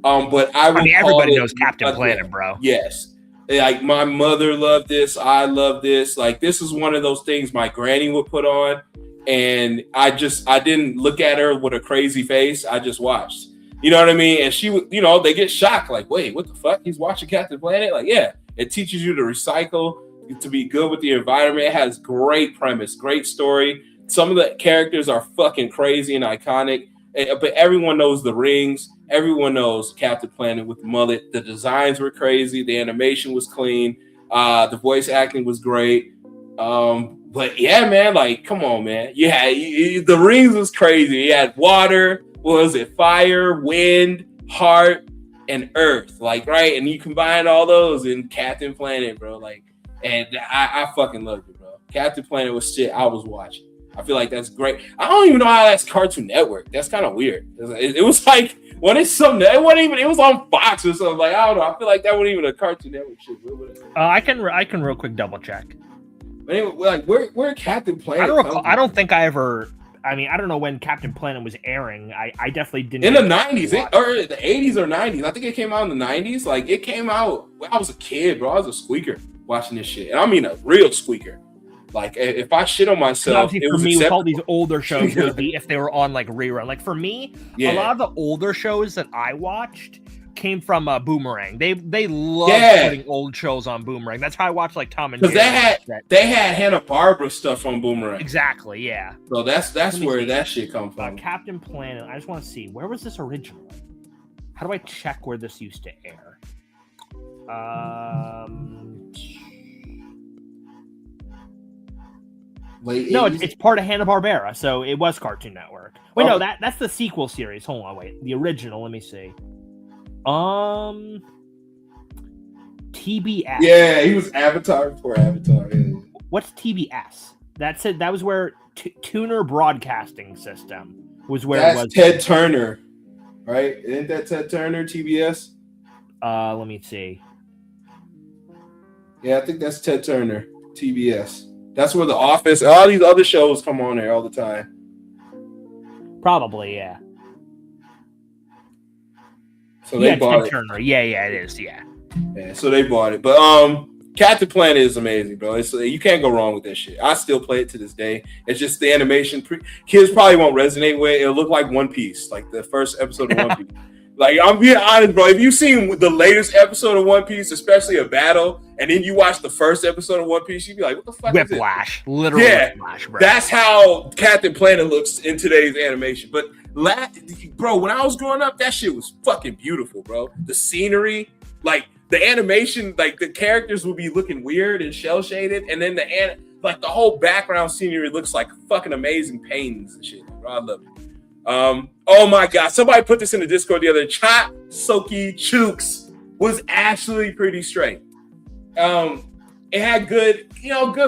but
everybody knows Captain Planet, bro.
Yes. Like, my mother loved this. I love this. Like, this is one of those things my granny would put on, and I didn't look at her with a crazy face. I just watched. You know what I mean? And she would, they get shocked. Like, wait, what the fuck? He's watching Captain Planet? Like, yeah. It teaches you to recycle, to be good with the environment. It has great premise, great story. Some of the characters are fucking crazy and iconic. But everyone knows the rings. Everyone knows Captain Planet with the mullet. The designs were crazy. The animation was clean. The voice acting was great. But yeah, man, like, come on, man. Yeah, the rings was crazy. You had water. What was it? Fire, wind, heart, and earth. Like, right? And you combine all those in Captain Planet, bro. Like, and I fucking loved it, bro. Captain Planet was shit I was watching. I feel like that's great. I don't even know how that's Cartoon Network. That's kind of weird. It was like, when it's something, it was on Fox or something. Like, I don't know. I feel like that wasn't even a Cartoon Network shit.
I can real quick double check.
But anyway, like, where Captain Planet?
I don't think I ever. I don't know when Captain Planet was airing. I definitely didn't.
In the 90s, or the 80s or 90s. I think it came out in the 90s. Like, it came out when I was a kid, bro. I was a squeaker watching this shit. And I mean a real squeaker. Like, if I shit on myself,
it was for me, with all these older shows, would be if they were on, like, rerun. Like, for me, a lot of the older shows that I watched came from Boomerang. They love putting old shows on Boomerang. That's how I watched, like, Tom and Jerry.
Because they had Hanna-Barbera stuff on Boomerang.
Exactly, yeah.
So that's where that shit comes from.
Captain Planet, I just want to see, where was this originally? How do I check where this used to air? No, it's part of Hanna-Barbera, so it was Cartoon Network. Wait, no, that's the sequel series. Hold on, wait. The original, let me see. TBS.
Yeah, he was Avatar before Avatar. Yeah.
What's TBS? That's it. That was where Tuner Broadcasting System was where
that's
it was.
Ted Turner, right? Isn't that Ted Turner, TBS?
Let me see.
Yeah, I think that's Ted Turner, TBS. That's where The Office, all these other shows come on there all the time.
Probably, yeah.
So they bought it.
Turner. Yeah, it is. Yeah.
Yeah. So they bought it, but Captain Planet is amazing, bro. You can't go wrong with that shit. I still play it to this day. It's just the animation. Kids probably won't resonate with it. It'll look like One Piece, like the first episode of One Piece. Like, I'm being honest, bro. If you've seen the latest episode of One Piece, especially a battle, and then you watch the first episode of One Piece, you'd be like, what the fuck
Whiplash.
is this?
Literally Whiplash, bro.
That's how Captain Planet looks in today's animation. But, bro, when I was growing up, that shit was fucking beautiful, bro. The scenery, like, the animation, like, the characters would be looking weird and shell-shaded, and then the whole background scenery looks like fucking amazing paintings and shit, bro. I love it. Oh my god, somebody put this in the Discord the other day. Chop Soki Chooks was actually pretty straight. It had good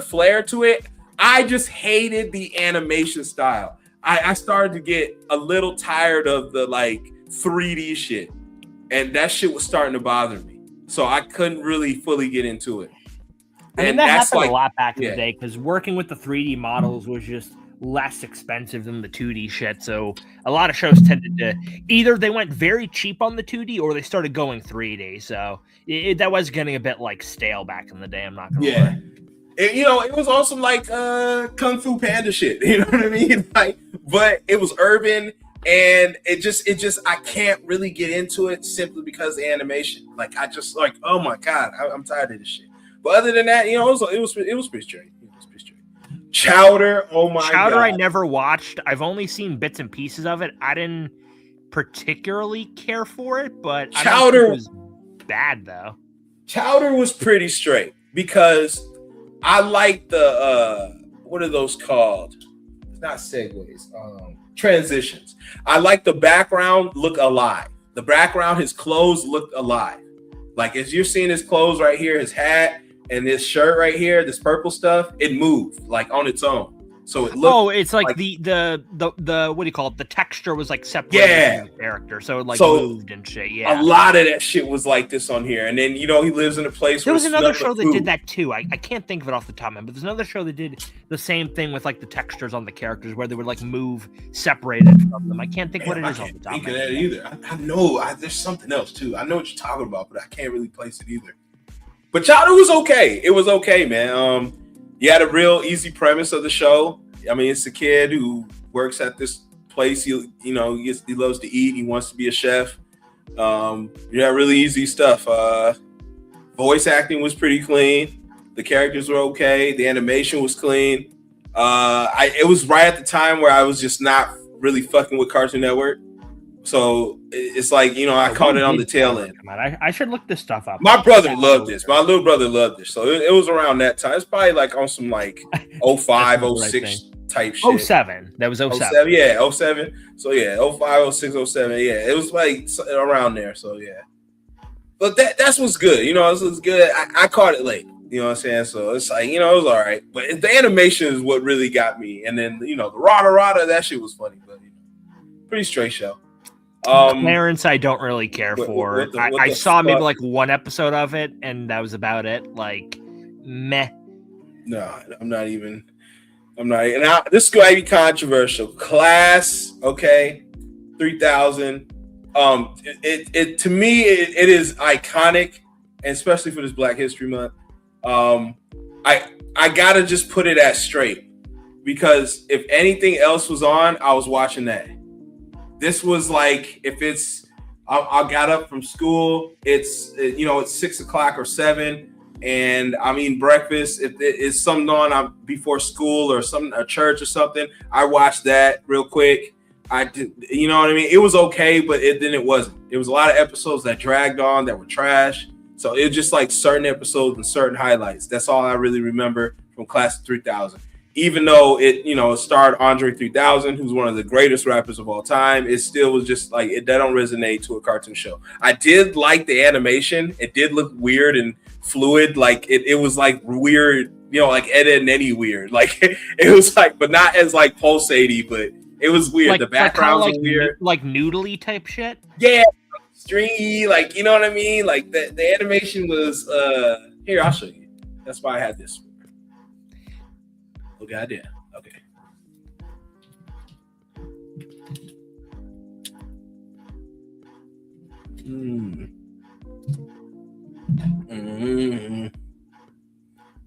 flair to it. I just hated the animation style. I started to get a little tired of the like 3D shit, and that shit was starting to bother me. So I couldn't really fully get into it.
And that happened a lot back in the day because working with the 3D models was just less expensive than the 2D shit. So a lot of shows tended to either they went very cheap on the 2D or they started going 3D. So that was getting a bit like stale back in the day. I'm not gonna lie.
It was awesome, like Kung Fu Panda shit. You know what I mean? Like, but it was urban And it just I can't really get into it simply because of the animation. Like I just like, oh my god, I'm tired of this shit. But other than that, it was pretty straight. It was pretty straight. Chowder, oh my god.
Chowder I never watched. I've only seen bits and pieces of it. I didn't particularly care for it, but
Chowder
was bad though.
Chowder was pretty straight because I like the what are those called? It's not segues. Transitions. I like the background look alive. The background, his clothes looked alive. Like as you're seeing his clothes right here, his hat and this shirt right here, this purple stuff, it moved like on its own. So it looked.
Oh, it's like the what do you call it? The texture was like separated from the character, so it moved and shit. Yeah,
a lot of that shit was like this on here, and then he lives in a place.
There was another show that did that too. I can't think of it off the top of my head, but there's another show that did the same thing with like the textures on the characters, where they would like move separated from them. I can't think what it is off the top.
I can't think of that either. I know there's something else too. I know what you're talking about, but I can't really place it either. But Chowder was okay. It was okay, man. You had a real easy premise of the show. I mean, it's a kid who works at this place. He loves to eat. He wants to be a chef. Really easy stuff. Voice acting was pretty clean. The characters were okay. The animation was clean. It was right at the time where I was just not really fucking with Cartoon Network. So it's like, I caught it on the tail end.
I should look this stuff up.
My brother loved this. My little brother loved this. So it was around that time. It's probably like on some like 05, 06 type shit.
07. That was 07.
07. Yeah, 07. So yeah, 05, 06, 07. Yeah, it was like around there. So yeah. But that's what's good. This was good. I caught it late. You know what I'm saying? So it's like, it was all right. But the animation is what really got me. And then, the rada, that shit was funny. But pretty straight show.
Clarence, I don't really care for. I saw maybe like one episode of it, and that was about it. Like, meh.
No, I'm not even. This is going to be controversial. Class, okay, 3000. It to me, it is iconic, and especially for this Black History Month. I gotta just put it at straight, because if anything else was on, I was watching that. This was like, if it's, I got up from school, it's 6:00 or 7, and I'm eating breakfast. If it's something on before school or a church or something, I watched that real quick. I did, you know what I mean? It was okay, but it wasn't. It was a lot of episodes that dragged on that were trash. So it was just like certain episodes and certain highlights. That's all I really remember from Class of 3000. Even though it starred Andre 3000, who's one of the greatest rappers of all time, it still was just like, that don't resonate to a cartoon show. I did like the animation. It did look weird and fluid. Like it was like weird, like Ed, Edd n Eddy weird. Like it was like, but not as like pulsatey, but it was weird.
Like,
the backgrounds were weird.
Like noodly type shit?
Yeah, stringy, like, you know what I mean? Like the animation was, here, I'll show you. That's why I had this. Okay, I did. Okay.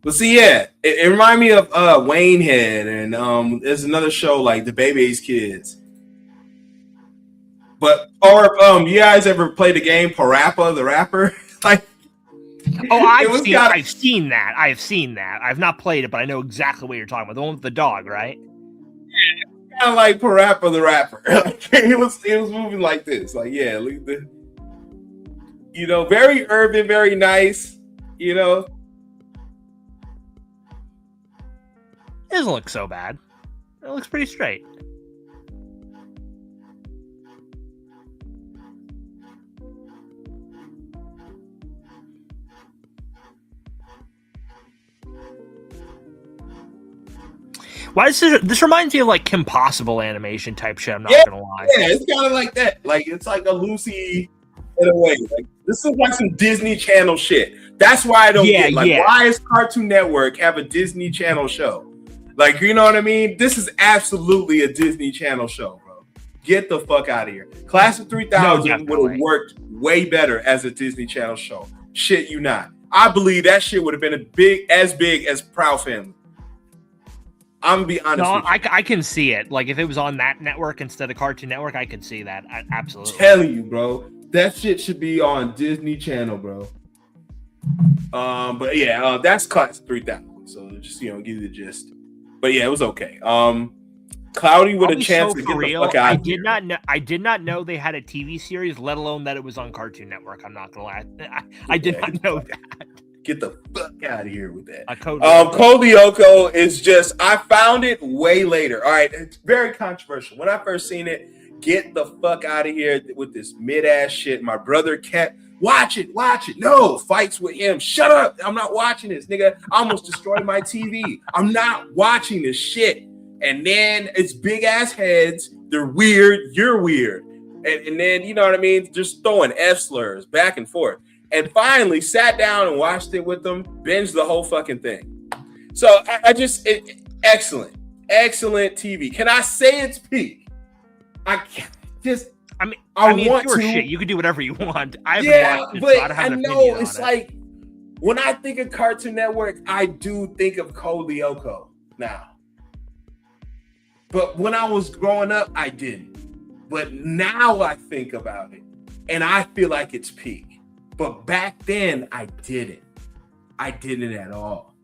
But see, yeah, it reminded me of Wayne Head, and there's another show like The Baby's Kids. You guys ever played the game Parappa the Rapper? Like,
I've seen that. I've not played it, but I know exactly what you're talking about. The one with the dog, right?
Yeah, kind of like Parappa the Rapper. it was moving like this. Like, yeah, look at the, very urban, very nice. It
doesn't look so bad. It looks pretty straight. Why this reminds me of like Kim Possible animation type shit. I'm not gonna lie.
Yeah, it's kind of like that. Like it's like a Lucy in a way. Like this is like some Disney Channel shit. That's why I don't get. Like, why does Cartoon Network have a Disney Channel show? Like, you know what I mean? This is absolutely a Disney Channel show, bro. Get the fuck out of here. Class of 3000 would have worked way better as a Disney Channel show. Shit, you not. I believe that shit would have been as big as Proud Family. I'm gonna be honest
No,
with you.
I can see it. Like if it was on that network instead of Cartoon Network, I could see that. Absolutely.
I'm telling you, bro. That shit should be on Disney Channel, bro. But yeah, that's Class 3000. So just give you the gist. But yeah, it was okay. Cloudy with a chance to get the fuck out of here.
I did not know they had a TV series, let alone that it was on Cartoon Network. I'm not gonna lie. I did not know that.
Get the fuck out of here with that.
Code
Lyoko is just, I found it way later. All right, it's very controversial. When I first seen it, get the fuck out of here with this mid-ass shit. My brother kept, watch it. No, fights with him. Shut up. I'm not watching this, nigga. I almost destroyed my TV. I'm not watching this shit. And then it's big-ass heads. They're weird. You're weird. And then, you know what I mean? Just throwing F-slurs back and forth. And finally sat down and watched it with them, binged the whole fucking thing. So excellent TV. Can I say it's peak? I can't just. I mean,
want to. Shit, you can do whatever you want. I
know it's like when I think of Cartoon Network, I do think of Code Lyoko now. But when I was growing up, I didn't. But now I think about it, and I feel like it's peak. But back then, I didn't. I didn't at all.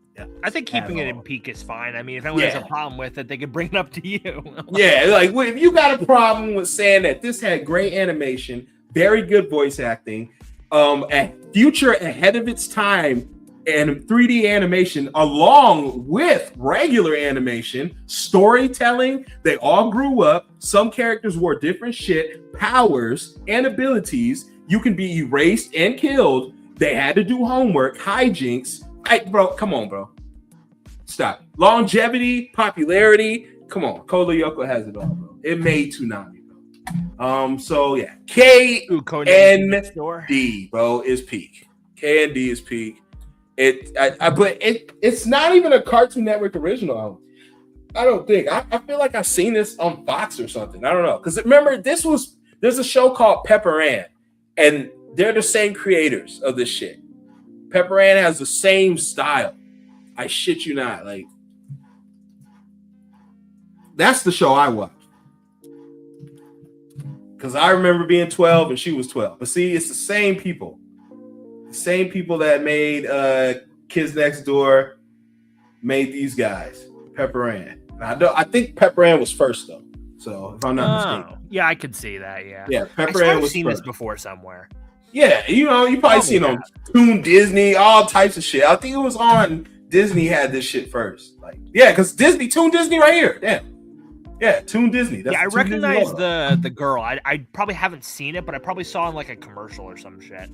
I think keeping it in peak is fine. I mean, if anyone has a problem with it, they can bring it up to you.
Yeah, like if you got a problem with saying that this had great animation, very good voice acting, a future ahead of its time, and 3D animation, along with regular animation, storytelling, they all grew up. Some characters wore different shit, powers, and abilities. You can be erased and killed. They had to do homework, hijinks. Bro, come on, bro. Stop. Longevity, popularity. Come on. Code Lyoko has it all, bro. It made Toonami, bro. So yeah. KND, bro, is peak. KND is peak. But it's not even a Cartoon Network original. I don't think. I feel like I've seen this on Fox or something. I don't know. Because remember, there's a show called Pepper Ann. And they're the same creators of this shit. Pepper Ann has the same style. I shit you not. Like, that's the show I watched. Because I remember being 12 and she was 12. But see, it's the same people. The same people that made Kids Next Door made these guys. Pepper Ann. I think Pepper Ann was first, though. So if I'm not mistaken.
Yeah, I could see that. Yeah.
Yeah, Pepper Ann was
seen
first.
This before somewhere.
Yeah, you probably seen on Toon Disney, all types of shit. I think it was on Disney had this shit first. Like, yeah, because Toon Disney right here. Damn. Yeah, Toon Disney.
That's I recognize the girl. I probably haven't seen it, but I probably saw in like a commercial or some shit.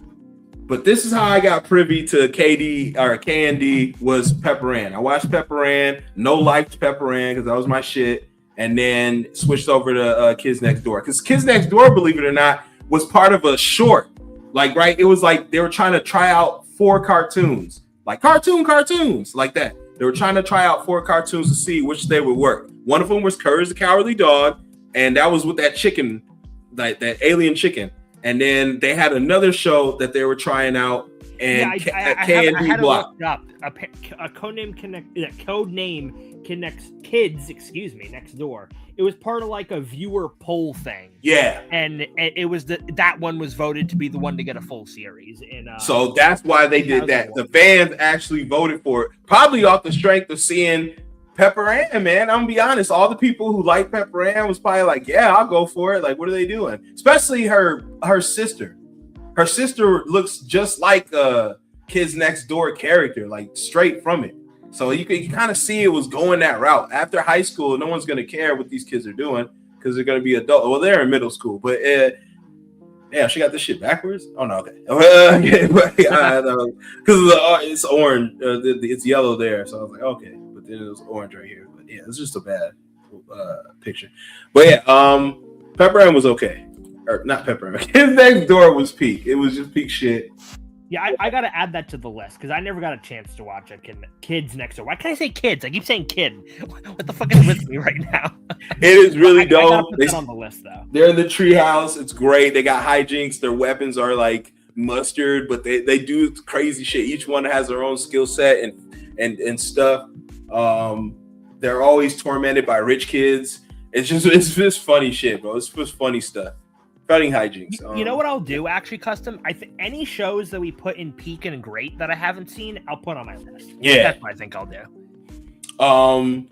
But this is how I got privy to KND was Pepper Ann. I watched Pepper Ann, liked Pepper Ann because that was my shit. And then switched over to Kids Next Door. Because Kids Next Door, believe it or not, was part of a short. Like, right? It was like they were trying to try out 4 cartoons. Like cartoons, like that. They were trying to try out 4 cartoons to see which they would work. One of them was Courage the Cowardly Dog. And that was with that chicken, like that alien chicken. And then they had another show that they were trying out. And
I had to look up a code name connects kids. Next door. It was part of like a viewer poll thing.
Yeah,
and it was that one was voted to be the one to get a full series. And
so that's why they did that. The fans actually voted for it, probably off the strength of seeing Pepper Ann. Man, I'm gonna be honest. All the people who like Pepper Ann was probably like, "Yeah, I'll go for it." Like, what are they doing? Especially her sister. Her sister looks just like a Kids Next Door character, like straight from it. So you kind of see it was going that route. After high school, no one's going to care what these kids are doing because they're going to be adult. Well, they're in middle school, but yeah, she got this shit backwards. Oh no, okay. Because it's orange, it's yellow there. So I was like, okay, but then it was orange right here. But yeah, it's just a bad picture. But yeah, Pepper Ann was okay. Or not Pepper Ann. Kids Next Door was peak. It was just peak shit.
Yeah, I got to add that to the list because I never got a chance to watch Kids Next Door. Why can't I say kids? I keep saying kid. What the fuck is with me right now?
It is really dope.
I gotta put that on the list though.
They're in the treehouse. It's great. They got hijinks. Their weapons are like mustard, but they do crazy shit. Each one has their own skill set and stuff. they're always tormented by rich kids. It's just funny shit, bro. It's just funny stuff. Funny hijinks.
You know what I'll do, actually, Custom? Any shows that we put in peak and great that I haven't seen, I'll put on my list.
Yeah.
That's what I think I'll do.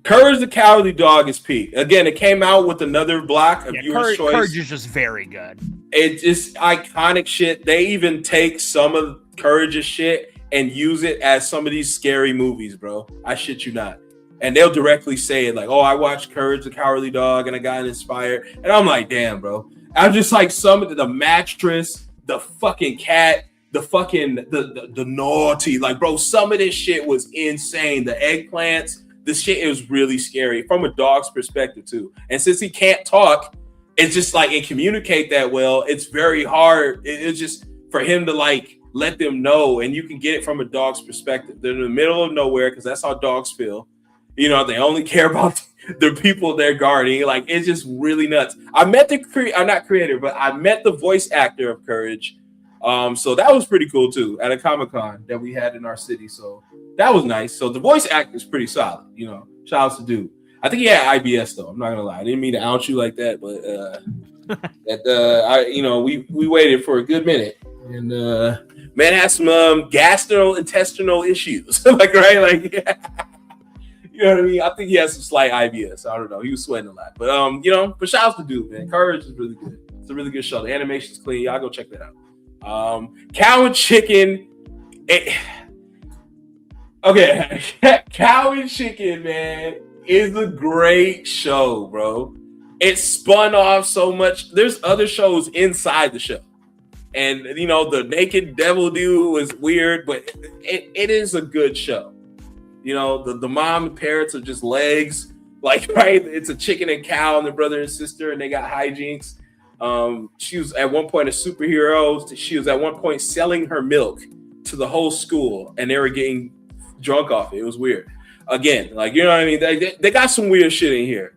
Courage the Cowardly Dog is peak. Again, it came out with another block of viewer's choice.
Courage is just very good.
It's just iconic shit. They even take some of Courage's shit and use it as some of these scary movies, bro. I shit you not. And they'll directly say it like, oh, I watched Courage the Cowardly Dog and I got inspired. And I'm like, damn, bro. I'm just like some of the mattress, the fucking cat, the fucking the naughty. Like, bro, some of this shit was insane. The eggplants, the shit, it was really scary from a dog's perspective too. And since he can't talk, it's just like it communicate that well. It's very hard. It's just for him to like let them know, and you can get it from a dog's perspective. They're in the middle of nowhere because that's how dogs feel. You know, they only care about the people they're guarding. Like, it's just really nuts. I met I'm not creator, but I met the voice actor of Courage. So that was pretty cool too at a Comic-Con that we had in our city. So that was nice. So the voice actor is pretty solid. You know, shout out to dude. I think he had IBS though. I'm not gonna lie. I didn't mean to out you like that, but we waited for a good minute, and man had some gastrointestinal issues. Like, right, like. Yeah. You know what I mean? I think he has some slight IBS. I don't know. He was sweating a lot. But but shout out to dude, man. Courage is really good. It's a really good show. The animation's clean. Y'all go check that out. Cow and Chicken. Okay. Cow and Chicken, man, is a great show, bro. It spun off so much. There's other shows inside the show. And the naked devil dude was weird, but it is a good show. You know, the mom and parents are just legs. Like, right? It's a chicken and cow and the brother and sister, and they got hijinks. She was at one point a superhero. She was at one point selling her milk to the whole school, and they were getting drunk off it. It was weird. Again, like, you know what I mean? They got some weird shit in here.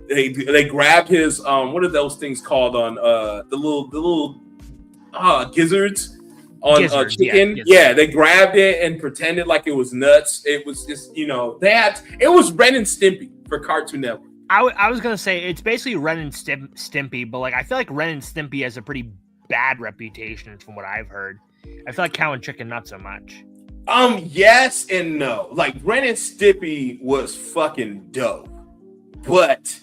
They grabbed his what are those things called on the little gizzards. On chicken, yeah, they grabbed it and pretended like it was nuts. It was just, it was Ren and Stimpy for Cartoon Network.
I was gonna say it's basically Ren and Stimpy, but like I feel like Ren and Stimpy has a pretty bad reputation from what I've heard. I feel like Cow and Chicken not so much.
Yes and no. Like Ren and Stimpy was fucking dope, but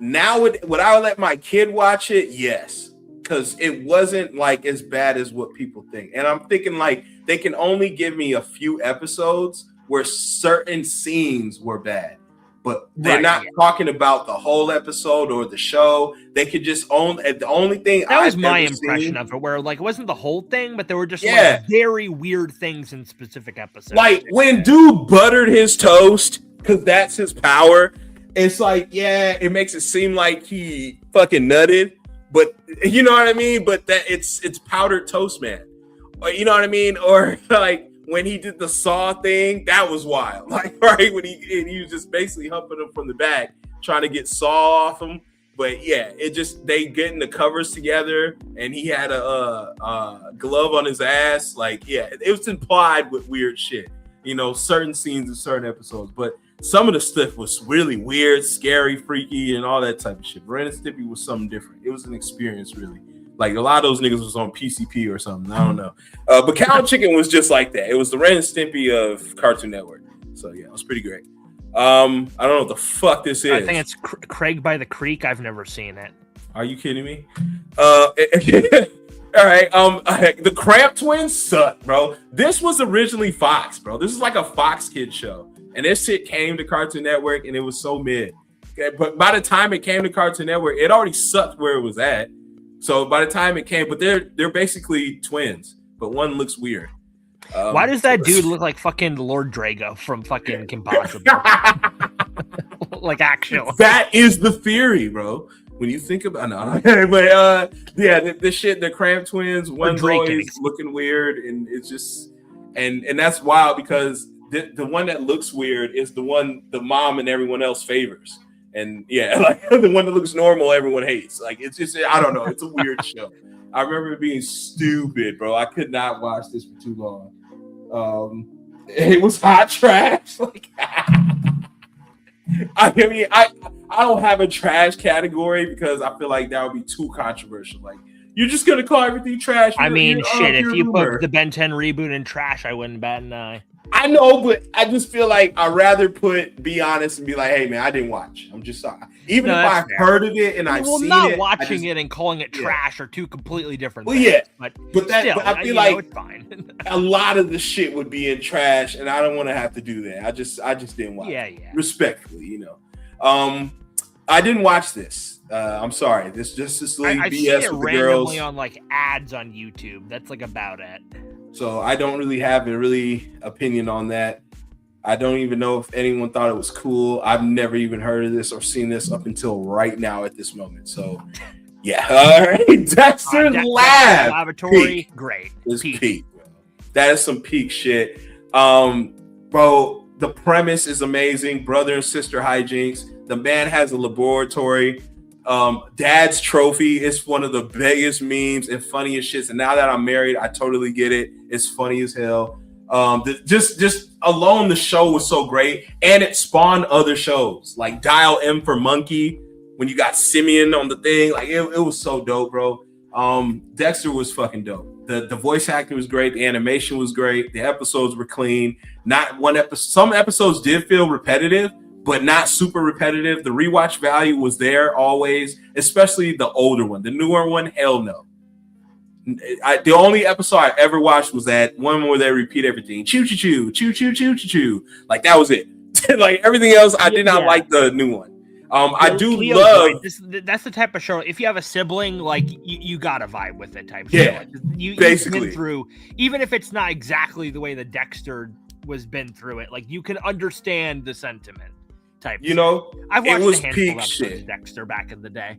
now would I let my kid watch it? Yes. Because it wasn't like as bad as what people think. And I'm thinking like they can only give me a few episodes where certain scenes were bad. But they're not talking about the whole episode or the show. They could just own the only thing
that was my impression of it, where like it wasn't the whole thing, but there were just like very weird things in specific episodes.
Like when dude buttered his toast, because that's his power. It's like, yeah, it makes it seem like he fucking nutted. But you know what I mean? But that it's powdered toast, man. Or, you know what I mean? Or like when he did the saw thing, that was wild. Like, right, when he was just basically humping him from the back, trying to get saw off him. But yeah, they getting the covers together, and he had a glove on his ass. Like, yeah, it was implied with weird shit. Certain scenes in certain episodes, but some of the stuff was really weird, scary, freaky, and all that type of shit. Ren and Stimpy was something different. It was an experience, really. Like, a lot of those niggas was on PCP or something. I don't know. But Cow and Chicken was just like that. It was the Ren and Stimpy of Cartoon Network. So, yeah, it was pretty great. I don't know what the fuck this is.
I think it's Craig by the Creek. I've never seen it.
Are you kidding me? All right. The Cramp Twins suck, bro. This was originally Fox, bro. This is like a Fox Kids show. And this shit came to Cartoon Network, and it was so mid. Okay, but by the time it came to Cartoon Network, it already sucked where it was at. So by the time it came, but they're basically twins, but one looks weird.
Why does that dude look like fucking Lord Drago from fucking Kim Possible? Like, actual.
That is the theory, bro. When you think about but the shit, the Cramp Twins, one's always looking weird, and it's just and that's wild because the one that looks weird is the one the mom and everyone else favors. And yeah, like the one that looks normal, everyone hates. Like, it's just, I don't know. It's a weird show. I remember it being stupid, bro. I could not watch this for too long. It was hot trash. Like, I mean, I don't have a trash category because I feel like that would be too controversial. Like, you're just gonna call everything trash.
I mean, shit. If you
rumor.
put the Ben 10 reboot in trash, I wouldn't bat an eye.
I know, but I just feel like I'd rather be honest and be like, hey man, I didn't watch. I'm just sorry. Even if I've heard of it and I've seen it.
Well, not watching it and calling it trash are two completely different things.
Well, yeah.
But
I feel like
it's fine.
a lot of the shit would be in trash, and I don't want to have to do that. I just didn't watch it. Respectfully, I didn't watch this. I'm sorry. This BS
I've
with
seen it
the
randomly
girls
on like ads on YouTube. That's like about it.
So I don't really have a opinion on that. I don't even know if anyone thought it was cool. I've never even heard of this or seen this up until right now at this moment. So yeah. All right. Dexter's Lab.
Laboratory. Peak. Great.
It's peak. That is some peak shit. Bro, the premise is amazing. Brother and sister hijinks. The man has a laboratory. Dad's trophy is one of the biggest memes and funniest shits. And now that I'm married, I totally get it. It's funny as hell. Just alone, the show was so great, and it spawned other shows like Dial M for Monkey. When you got Simeon on the thing, like it was so dope, bro. Dexter was fucking dope. The voice acting was great. The animation was great. The episodes were clean. Not one episode. Some episodes did feel repetitive, but not super repetitive. The rewatch value was there always, especially the older one. The newer one, hell no. The only episode I ever watched was that one where they repeat everything. Choo choo choo, choo choo choo choo choo. Like that was it. Like everything else, I did not like the new one. I do love
that's the type of show. If you have a sibling, like you gotta vibe with it type.
Yeah,
show. You've been through, even if it's not exactly the way the Dexter was been through it. Like you can understand the sentiment type. I've watched a handful of episodes of Dexter back in the day.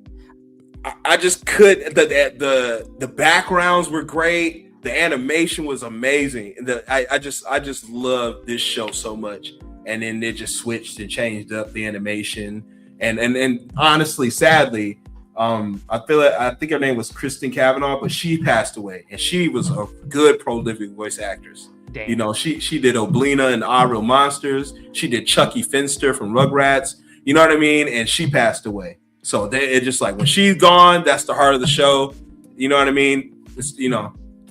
I just could. The backgrounds were great. The animation was amazing. I just love this show so much. And then it just switched and changed up the animation. And honestly, sadly, I think her name was Kristen Cavanaugh, but she passed away, and she was a good prolific voice actress. Damn. She did Oblina in Our Real Monsters. She did Chucky Finster from Rugrats. You know what I mean? And she passed away. So it just like when she's gone, that's the heart of the show. You know what I mean? It's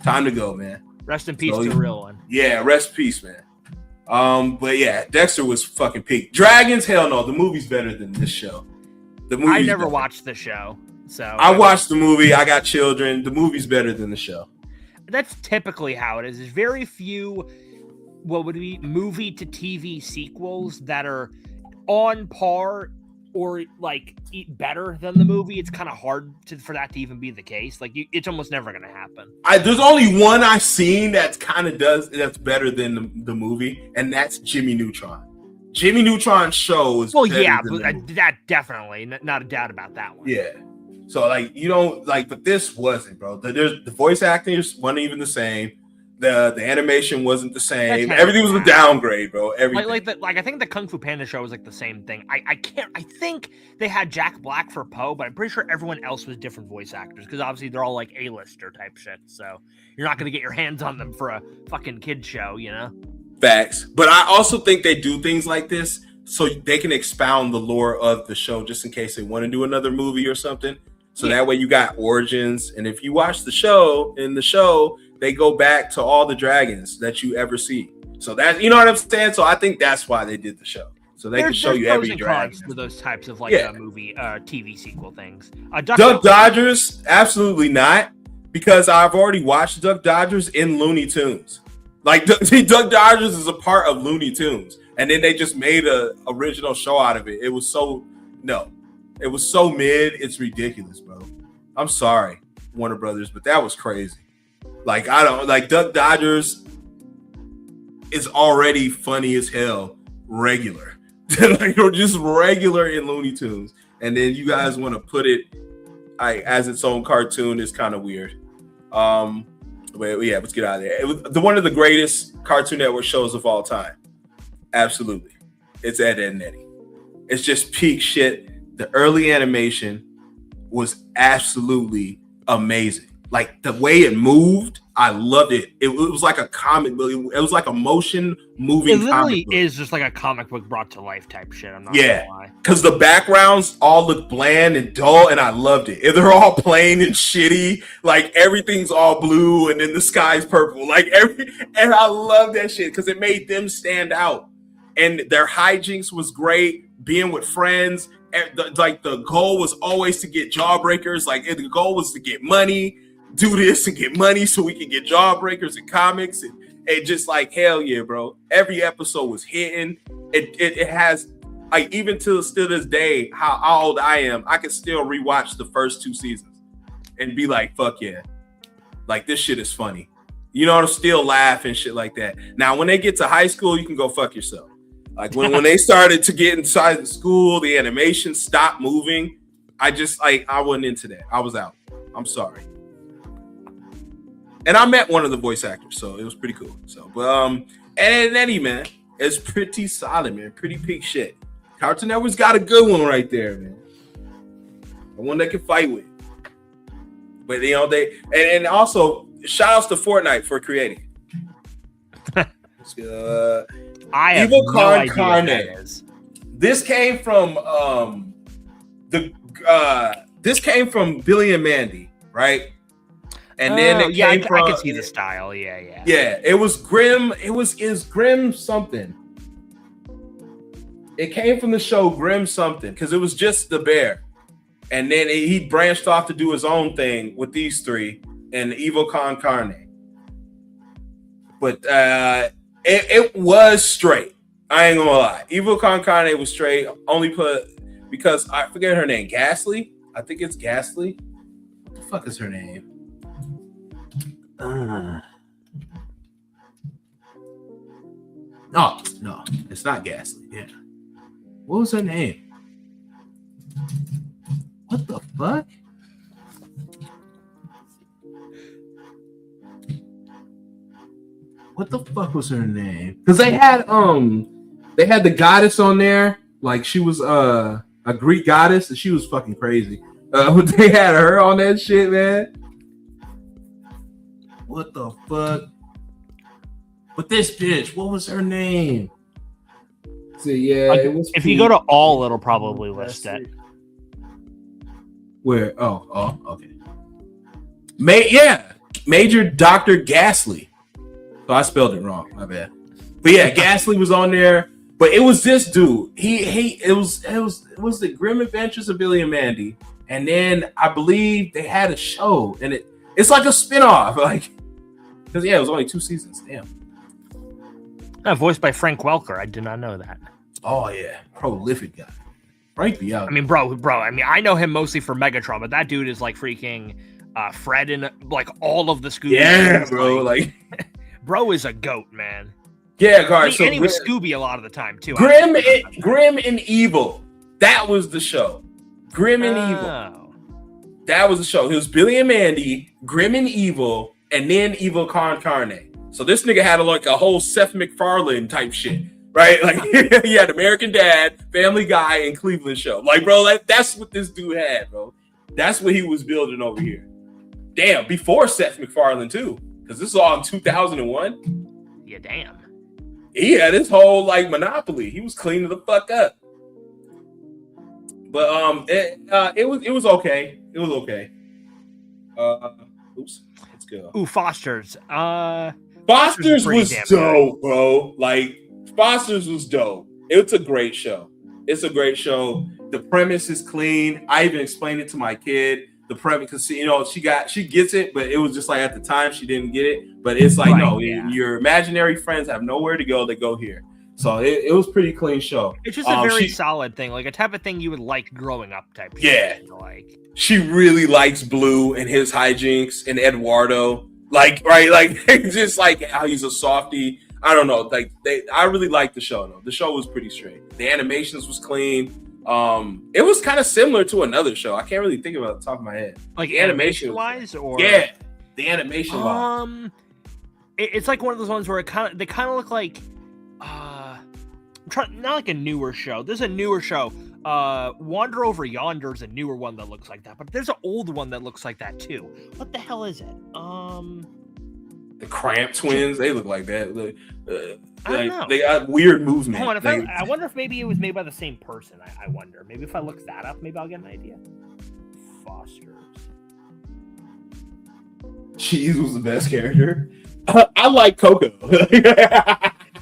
time to go, man.
Rest in peace to the real one.
Yeah, rest in peace, man. But yeah, Dexter was fucking peak. Dragons, hell no. The movie's better than this show.
I never watched the show, so
I watched the movie. I got children. The movie's better than the show.
That's typically how it is. There's very few, what would be movie to TV sequels that are on par or like better than the movie. It's kind of hard for that to even be the case. Like it's almost never going to happen.
There's only one I've seen that's better than the movie, and that's Jimmy Neutron. Jimmy Neutron's show is
that definitely not a doubt about that one.
Yeah. So like but this wasn't, bro. The voice acting wasn't even the same. The animation wasn't the same. Everything was a downgrade, bro. Everything.
I think the Kung Fu Panda show was like the same thing. I think they had Jack Black for Poe, but I'm pretty sure everyone else was different voice actors because obviously they're all like A-lister type shit. So you're not gonna get your hands on them for a fucking kid show,
Facts. But I also think they do things like this so they can expound the lore of the show just in case they want to do another movie or something. So that way you got origins. And if you watch the show, they go back to all the dragons that you ever see. So that, you know what I'm saying? So I think that's why they did the show. So they can show you every dragon.
For those types of movie, TV sequel things.
Duck Dodgers, absolutely not. Because I've already watched Duck Dodgers in Looney Tunes. Like Duck Dodgers is a part of Looney Tunes. And then they just made a original show out of it. It was so mid. It's ridiculous, bro. I'm sorry, Warner Brothers, but that was crazy. Like, I don't like Duck Dodgers is already funny as hell, regular. Like, just regular in Looney Tunes. And then you guys want to put it as its own cartoon is kind of weird. But yeah, let's get out of there. It was one of the greatest Cartoon Network shows of all time. Absolutely. It's Ed, Edd n Eddy. It's just peak shit. The early animation was absolutely amazing. Like the way it moved, I loved it. It was like a comic book. It was like a motion moving.
It literally is just like a comic book brought to life type shit. I'm not
yeah,
gonna lie.
because the backgrounds all look bland and dull, and I loved it. And they're all plain and shitty. Like everything's all blue, and then the sky's purple. And I love that shit because it made them stand out. And their hijinks was great. Being with friends, the goal was always to get jawbreakers. Like the goal was to get money, do this and get money so we can get jawbreakers and comics. And just like hell yeah, bro. Every episode was hitting. It has like even to still this day, how old I am, I can still rewatch the first 2 seasons and be like, fuck yeah. Like this shit is funny. You know, to still laugh and shit like that. Now, when they get to high school, you can go fuck yourself. Like when they started to get inside the school, the animation stopped moving. I wasn't into that. I was out. I'm sorry. And I met one of the voice actors, so it was pretty cool. So, but and Eddie, man, it's pretty solid, man. Pretty peak shit. Cartoon Network's got a good one right there, man. The one they can fight with. But you know and also shout outs to Fortnite for creating it.
I have
Evil
no idea
Carne.
what that is.
This came from this came from Billy and Mandy, right? And then it came from
I can see the style. Yeah.
Yeah, it was Grim. It was Grim something. It came from the show Grim something because it was just the bear, and then he branched off to do his own thing with these 3 and Evil Carne. But it was straight. I ain't gonna lie. Evil Carne was straight. Only because I forget her name. Ghastly? I think it's Ghastly. What the fuck is her name? No, it's not Ghastly. Yeah. What was her name? What the fuck? What the fuck was her name? Because they had the goddess on there, like she was a Greek goddess, and she was fucking crazy. They had her on that shit, man. What the fuck? But this bitch, what was her name? So yeah, it was.
If you go to all, it'll probably list it.
Where? Oh, okay. Major Dr. Ghastly. So I spelled it wrong. My bad. But yeah, Ghastly was on there. But it was this dude. It was the Grim Adventures of Billy and Mandy, and then I believe they had a show, and it's like a spinoff, like because it was only 2 seasons. Damn.
Voiced by Frank Welker. I did not know that.
Oh yeah, prolific guy. Frank be out.
I mean, bro. I mean, I know him mostly for Megatron, but that dude is like freaking Fred in like all of the Scooby.
Yeah, bro. Like,
bro is a goat, man.
Yeah, guys.
And he was Scooby a lot of the time too.
Grim and Evil. That was the show. Grim and Evil. That was the show. It was Billy and Mandy, Grim and Evil, and then Evil Carne. So this nigga had like a whole Seth MacFarlane type shit, right? Like he had American Dad, Family Guy, and Cleveland Show. Like, bro, that's what this dude had, bro. That's what he was building over here. Damn, before Seth MacFarlane too, because this is all in 2001.
Yeah, damn.
He had his whole like monopoly. He was cleaning the fuck up. But it was okay. It was okay. Oops. Let's go.
Ooh, Foster's.
Foster's was dope, bro. Like Foster's was dope. It's a great show. It's a great show. The premise is clean. I even explained it to my kid. The premise, because you know she gets it, but it was just like at the time she didn't get it. But it's like your imaginary friends have nowhere to go. They go here. So it was pretty clean show.
It's just a very solid thing, like a type of thing you would like growing up type.
Yeah,
like
she really likes Blue and his hijinks and Eduardo. Like right, like just like how he's a softie. I don't know. Like I really liked the show though. The show was pretty straight. The animations was clean. It was kind of similar to another show. I can't really think about it off the top of my head.
Like the animation wise, or
the animation wise.
It's like one of those ones where they kind of look like not like a newer show. There's a newer show. Wander Over Yonder is a newer one that looks like that, but there's an old one that looks like that too. What the hell is it?
The Cramp twins, they look like that.
I don't know.
They got weird movement.
Hold on, I wonder if maybe it was made by the same person. I wonder. Maybe if I look that up, maybe I'll get an idea. Fosters.
Cheese was the best character. I like Coco.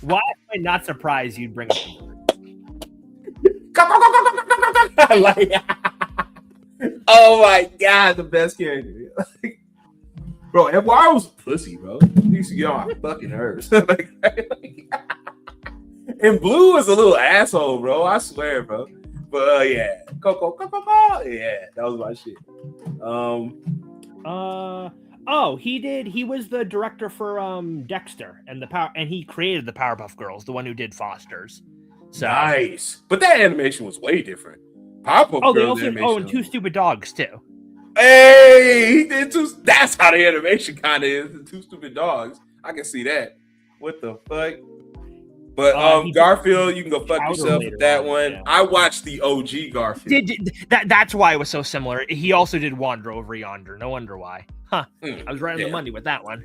Why am I not surprised you'd bring up the word?
Like, oh my god, the best character. Bro, Eduardo was a pussy, bro. He used to get on my fucking nerves. And Blue was a little asshole, bro. I swear, bro. But yeah, Coco, yeah, that was my shit.
He was the director for Dexter and he created the Powerpuff Girls, the one who did Foster's. So
nice, but that animation was way different. Powerpuff Girls animation.
And Two Stupid Dogs too.
Hey, he did too. That's how the animation kind of is. The Two Stupid Dogs. I can see that. What the fuck? But Garfield, you can go fuck yourself with that one. Yeah. I watched the OG Garfield.
That's why it was so similar. He also did Wander Over Yonder. No wonder why. Huh. I was right on the money with that one.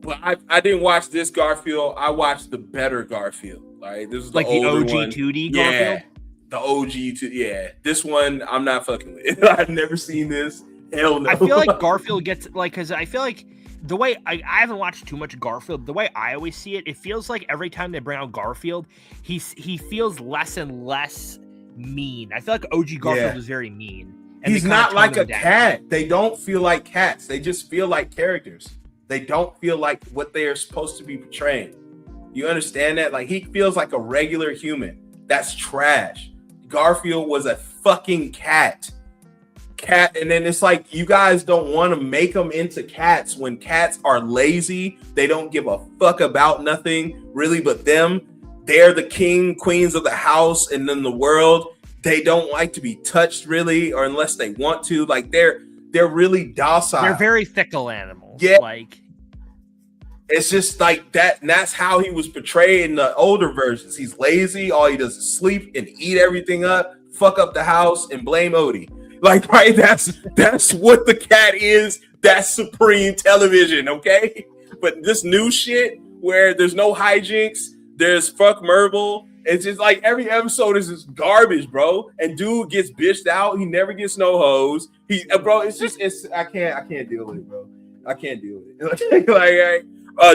Well, I didn't watch this Garfield. I watched the better Garfield. Right? This is
like the OG one. 2D Garfield?
Yeah, the OG 2D. Yeah. This one, I'm not fucking with. I've never seen this. Hell no.
I feel like Garfield gets, like, because I feel like the way I haven't watched too much Garfield, the way I always see it, it feels like every time they bring out Garfield, he feels less and less mean. I feel like OG Garfield is very mean.
And he's not like a cat. They don't feel like cats. They just feel like characters. They don't feel like what they are supposed to be portraying. You understand that? Like, he feels like a regular human. That's trash. Garfield was a fucking cat. And then it's like, you guys don't want to make them into cats when cats are lazy. They don't give a fuck about nothing really but them. They're the queens of the house and then the world. They don't like to be touched really, or unless they want to. Like, they're really docile.
They're very fickle animals.
Yeah.
Like,
it's just like that, and that's how he was portrayed in the older versions. He's lazy. All he does is sleep and eat everything up, fuck up the house, and blame Odie. Like, right? That's what the cat is. That's Supreme Television, okay? But this new shit where there's no hijinks, there's fuck Merble. It's just like every episode is just garbage, bro. And dude gets bitched out. He never gets no hoes. Bro, I can't deal with it, bro. I can't deal with it.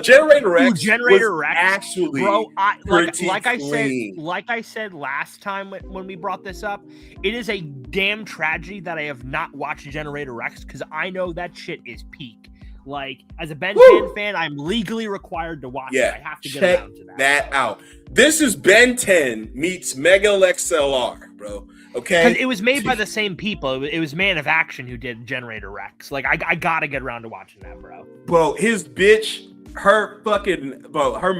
Generator Rex.
Generator Rex,
actually,
bro. Like I said last time when we brought this up, it is a damn tragedy that I have not watched Generator Rex because I know that shit is peak. Like, as a Ben 10 fan, I'm legally required to watch it. I have to get around to
that out. This is Ben 10 meets Mega XLR, bro. Okay,
because it was made by the same people. It was Man of Action who did Generator Rex. Like, I gotta get around to watching that, bro.
Bro, his bitch. Her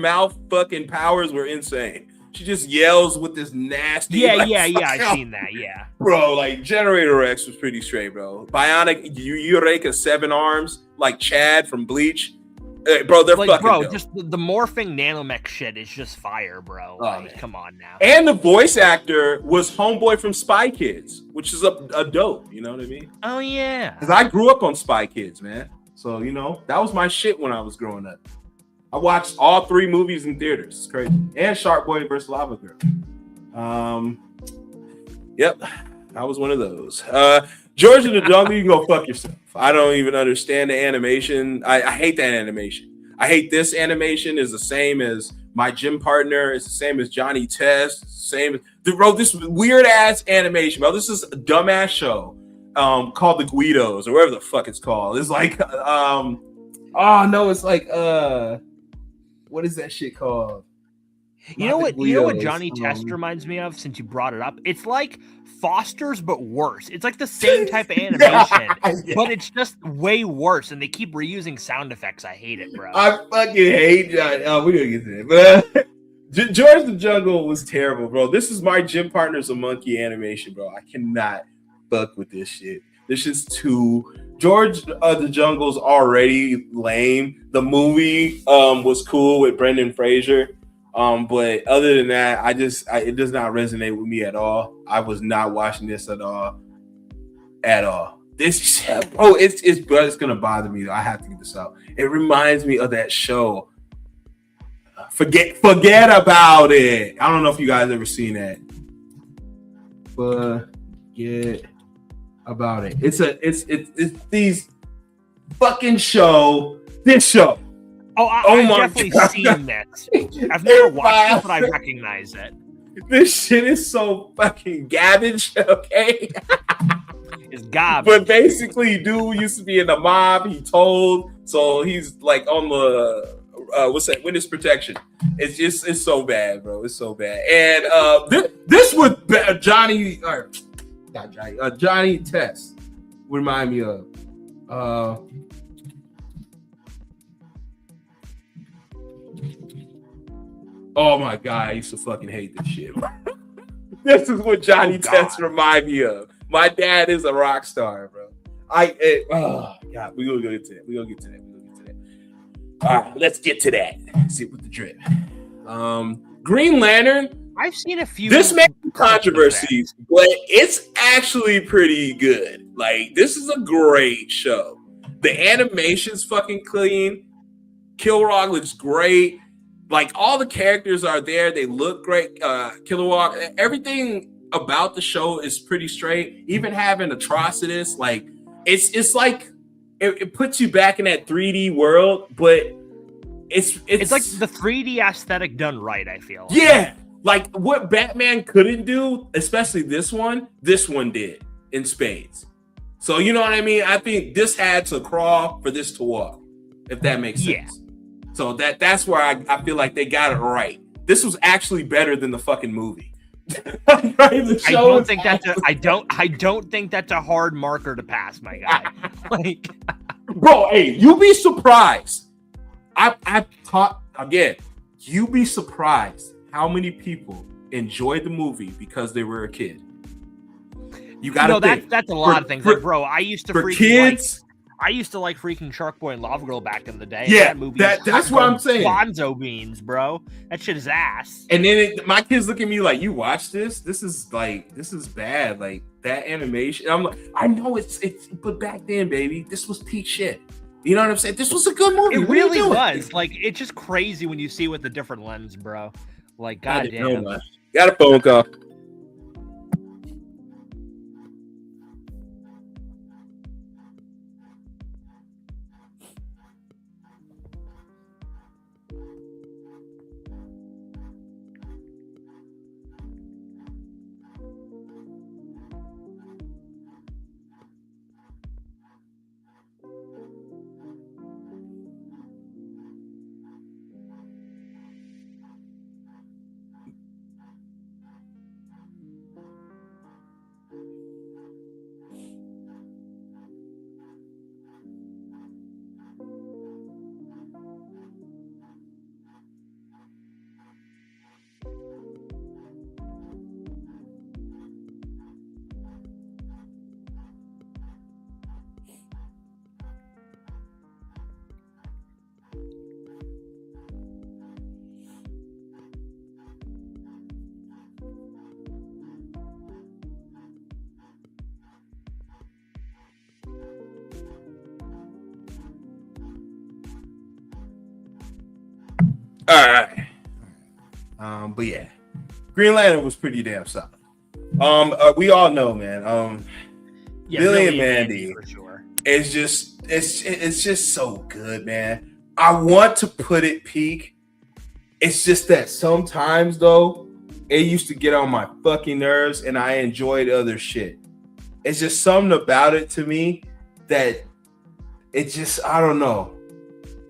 mouth fucking powers were insane. She just yells with this nasty.
Yeah, I've seen that. Yeah,
bro, like Generator X was pretty straight, bro. Bionic Eureka 7 arms, like Chad from Bleach. Bro, they're fucking dope.
Just the morphing nanomech shit is just fire, bro. Like, come on now.
And the voice actor was homeboy from Spy Kids, which is a dope. You know what I mean?
Oh yeah.
Because I grew up on Spy Kids, man. So, you know, that was my shit when I was growing up. I watched all 3 movies in theaters. It's crazy. And Shark Boy vs. Lava Girl. Yep. I was one of those. George in the Jungle, you can go fuck yourself. I don't even understand the animation. I hate that animation. I hate this animation. Is the same as my gym partner. It's the same as Johnny Test. Same as, bro, this weird ass animation, bro. This is a dumbass show. Called the Guidos or whatever the fuck it's called. It's like it's like what is that shit called?
You know what Johnny Test reminds me of, since you brought it up? It's like Foster's but worse. It's like the same type of animation, but it's just way worse, and they keep reusing sound effects. I hate it, bro.
I fucking hate Johnny. Oh, we're gonna get to that. But George the Jungle was terrible, bro. This is my gym partner's a monkey animation, bro. I cannot fuck with this shit. This is too. George the Jungle's already lame. The movie was cool with Brendan Fraser, but other than that, it does not resonate with me at all. I was not watching this at all. This bro, it's gonna bother me. I have to get this out. It reminds me of that show. Forget about it. I don't know if you guys ever seen that. Forget about it. It's these fucking show. This show.
I've definitely seen this. I've never watched it, but I recognize it.
This shit is so fucking garbage, okay?
It's garbage.
But basically, dude used to be in the mob. He told, so he's like on the what's that? Witness protection. It's so bad, bro. It's so bad. And this was Johnny, or not Johnny, Johnny Test would remind me of. Oh my god, I used to fucking hate this shit. This is what Johnny Test remind me of. My dad is a rock star, bro. Oh god, we're gonna get to that. We're gonna get to that. All right, let's get to that. Sit with the drip. Green Lantern.
I've seen a few.
This makes controversies, but it's actually pretty good. Like, this is a great show. The animation's fucking clean. Kilrock looks great. Like, all the characters are there. They look great. Kilrock, everything about the show is pretty straight. Even having Atrocitus, like, it's like it puts you back in that 3D world, but it's
like the 3D aesthetic done right, I feel.
Yeah. Like what Batman couldn't do, especially this one did in spades. So you know what I mean? I think this had to crawl for this to walk, if that makes sense. Yeah. So that's where I feel like they got it right. This was actually better than the fucking movie. Right?
I don't think that's a hard marker to pass, my guy. Like,
bro, hey, you'd be surprised. I've taught again. You'd be surprised how many people enjoyed the movie because they were a kid. You gotta think.
That's a lot of things. Like, bro, I used to like freaking Shark Boy and Lava Girl back in the day.
Yeah,
that movie
that's what I'm saying.
Bonzo beans, bro. That shit is ass.
And then my kids look at me like, "You watch this? This is bad. Like that animation." I'm like, "I know it's but back then, baby, this was peak shit." You know what I'm saying? This was a good movie.
It really was. Like, it's just crazy when you see it with a different lens, bro. Like, goddamn.
Got a phone call. All right. But yeah, Green Lantern was pretty damn solid. We all know, man. Billy and Mandy
for sure.
It's just so good, man. I want to put it peak. It's just that sometimes though, it used to get on my fucking nerves, and I enjoyed other shit. It's just something about it to me that it just, I don't know.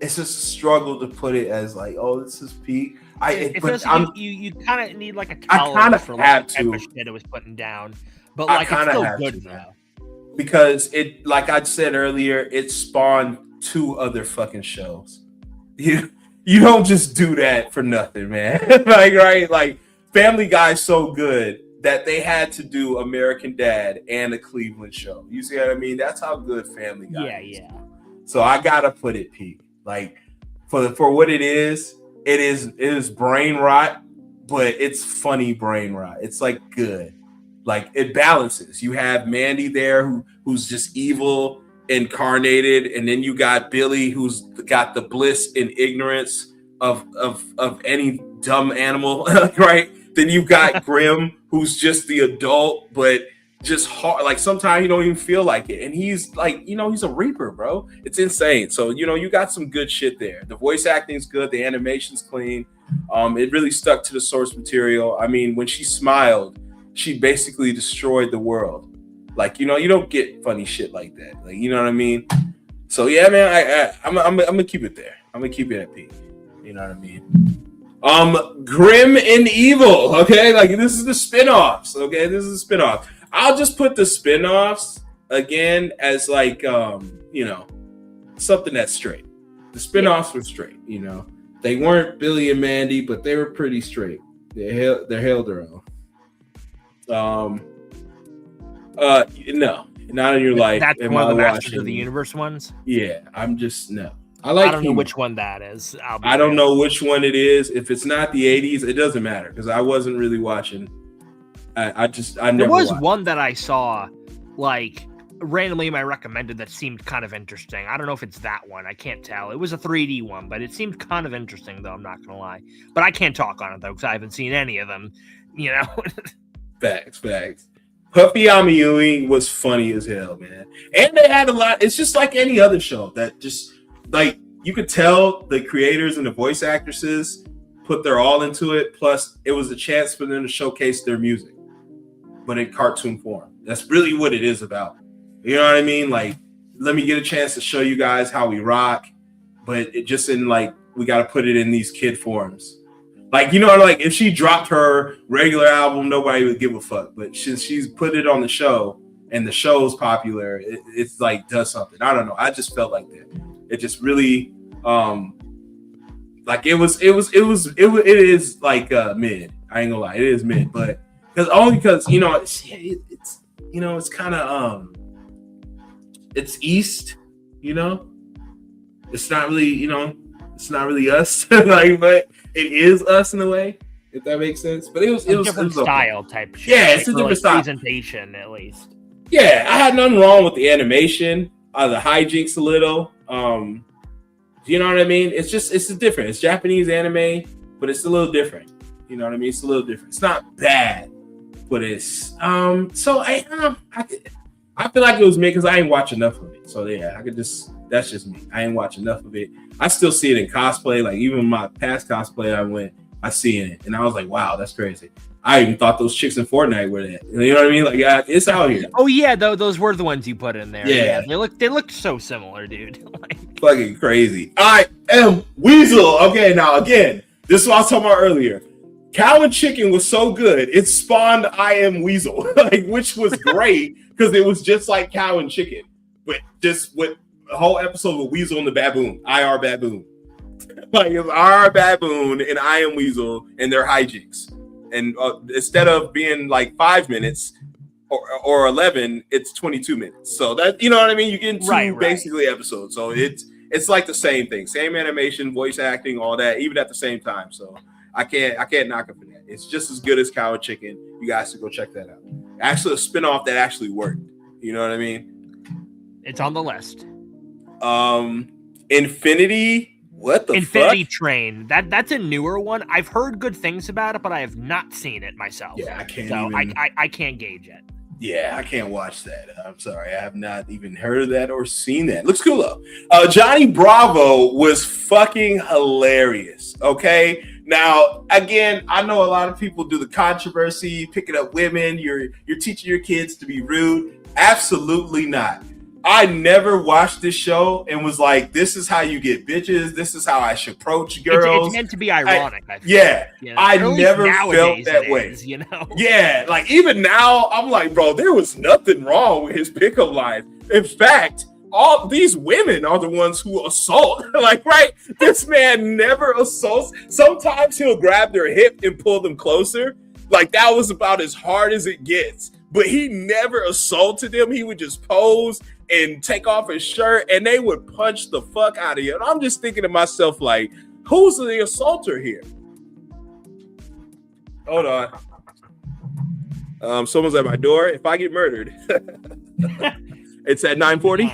It's just a struggle to put it as like, oh, this is peak.
You kind of need like a
tolerance for like
the type of shit it was putting down, but like it's still good though.
Because it, like I said earlier, it spawned 2 other fucking shows. You don't just do that for nothing, man. Like Family Guy's so good that they had to do American Dad and a Cleveland show. You see what I mean? That's how good Family Guy is. Yeah. So I gotta put it peak. Like for what it is brain rot, but it's funny brain rot. It's like good. Like it balances. You have Mandy there who's just evil incarnated, and then you got Billy who's got the bliss and ignorance of any dumb animal, right? Then you've got Grim who's just the adult, but just hard. Like sometimes you don't even feel like it, and he's like, he's a reaper, bro. It's insane. So you got some good shit there. The voice acting's good, the animation's clean. It really stuck to the source material. I mean, when she smiled, she basically destroyed the world. Like, you don't get funny shit like that. Like, you know what I mean? So yeah, man, I'm gonna keep it there. I'm gonna keep it at peak. You know what I mean? Grim and Evil. Okay, like this is the spinoffs. Okay, this is a spinoff. I'll just put the spinoffs again as like something that's straight. The spinoffs were straight. They weren't Billy and Mandy, but they were pretty straight. They held their own. No, not in your life.
That's one of the Masters of the Universe ones.
Yeah, I'm just no.
I don't know which one that is.
I don't know which one it is. If it's not the 80s, it doesn't matter because I wasn't really watching. I never.
There was
watched.
One that I saw, like randomly in my recommended that seemed kind of interesting. I don't know if it's that one. I can't tell. It was a 3D one, but it seemed kind of interesting though. I'm not gonna lie, but I can't talk on it though because I haven't seen any of them.
Facts. Puffy Amiyui was funny as hell, man. And they had a lot. It's just like any other show that just like you could tell the creators and the voice actresses put their all into it. Plus, it was a chance for them to showcase their music, but in cartoon form. That's really what it is about. You know what I mean? Like, let me get a chance to show you guys how we rock, but it just in like we got to put it in these kid forms. Like, like if she dropped her regular album, nobody would give a fuck. But since she's put it on the show and the show's popular, it's like does something. I don't know. I just felt like that. It just really, like it is like mid. I ain't gonna lie, it is mid, but because it's kind of it's East. It's not really it's not really us. Like, but it is us in a way, if that makes sense. But it was
different style
okay.
type shit.
Yeah, it's a different style.
Presentation, at least.
Yeah, I had nothing wrong with the animation, the hijinks a little. You know what I mean? It's different. It's Japanese anime, but it's a little different. You know what I mean? It's a little different. It's not bad, but it's So I feel like it was me because I ain't watch enough of it. So yeah, that's just me. I ain't watch enough of it. I still see it in cosplay. Like even my past cosplay I see it, and I was like, wow, that's crazy. I even thought those chicks in Fortnite were that. You know what I mean? Like, it's out here.
Oh yeah, those were the ones you put in there.
Yeah.
They look so similar, dude.
Fucking crazy. I am Weasel. Okay, now again, this is what I was talking about earlier. Cow and Chicken was so good, it spawned I Am Weasel, like, which was great because it was just like Cow and Chicken, but just with a whole episode with Weasel and the Baboon, IR Baboon. Like, it was IR Baboon and I Am Weasel and their hijinks. And instead of being like 5 minutes or 11, it's 22 minutes. So that, you know what I mean? You get two basically episodes. So it's like the same thing, same animation, voice acting, all that, even at the same time. So I can't knock it for that. It's just as good as Cow and Chicken. You guys should go check that out. Actually, a spinoff that actually worked. You know what I mean?
It's on the list.
Infinity. What the
Infinity
fuck?
Train. That's a newer one. I've heard good things about it, but I have not seen it myself.
Yeah, I can't.
So I can't gauge it.
Yeah, I can't watch that. I'm sorry, I have not even heard of that or seen that. Looks cool though. Johnny Bravo was fucking hilarious. Okay. Now, again, I know a lot of people do the controversy, picking up women. You're teaching your kids to be rude. Absolutely not. I never watched this show and was like, this is how you get bitches. This is how I should approach girls.
It's meant to be ironic.
I never felt that way. Yeah, like even now, I'm like, bro, there was nothing wrong with his pickup line. In fact, all these women are the ones who assault. Like, right? This man never assaults. Sometimes he'll grab their hip and pull them closer. Like, that was about as hard as it gets. But he never assaulted them. He would just pose and take off his shirt, and they would punch the fuck out of you. And I'm just thinking to myself, like, who's the assaulter here? Hold on. Someone's at my door. If I get murdered, it's at 9:40.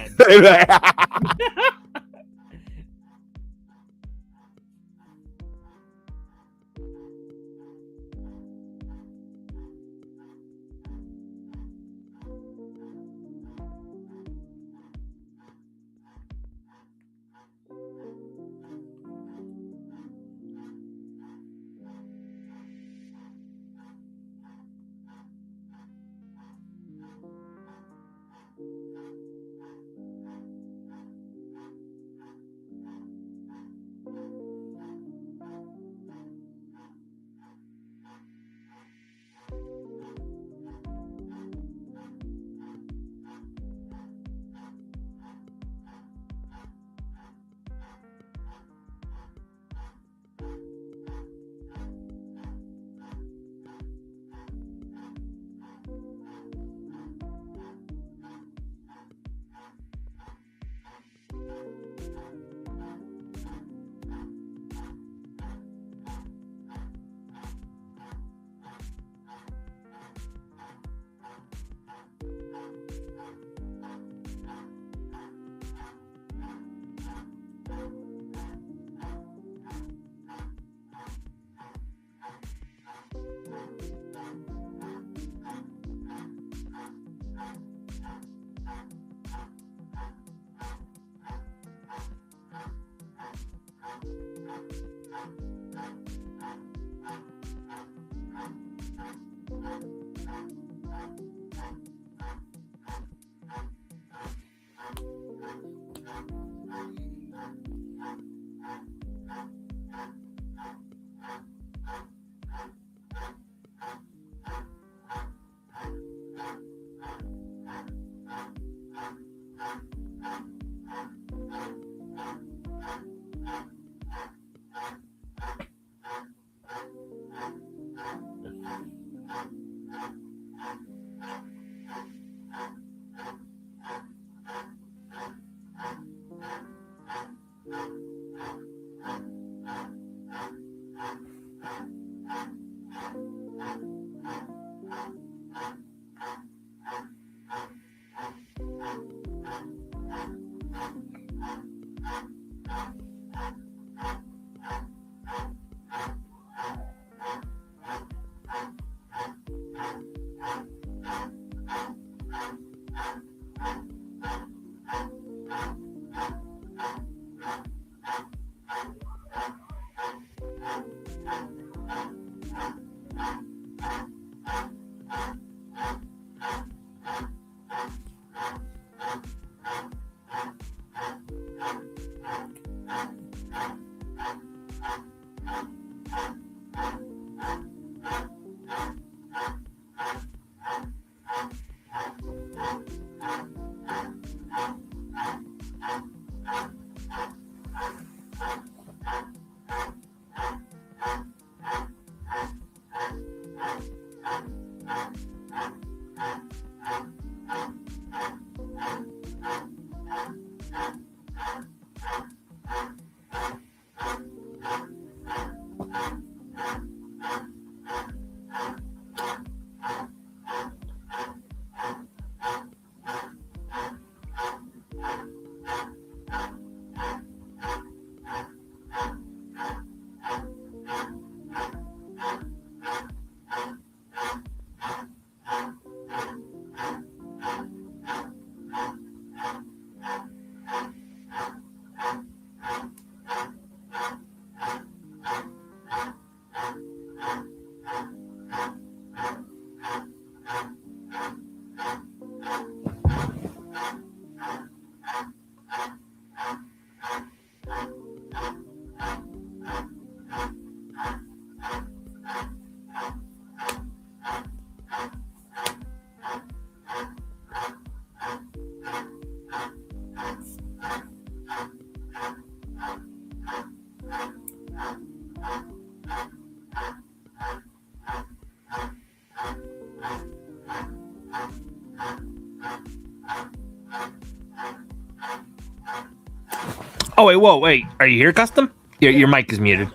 Oh, wait. Are you here, Custom? Your mic is muted.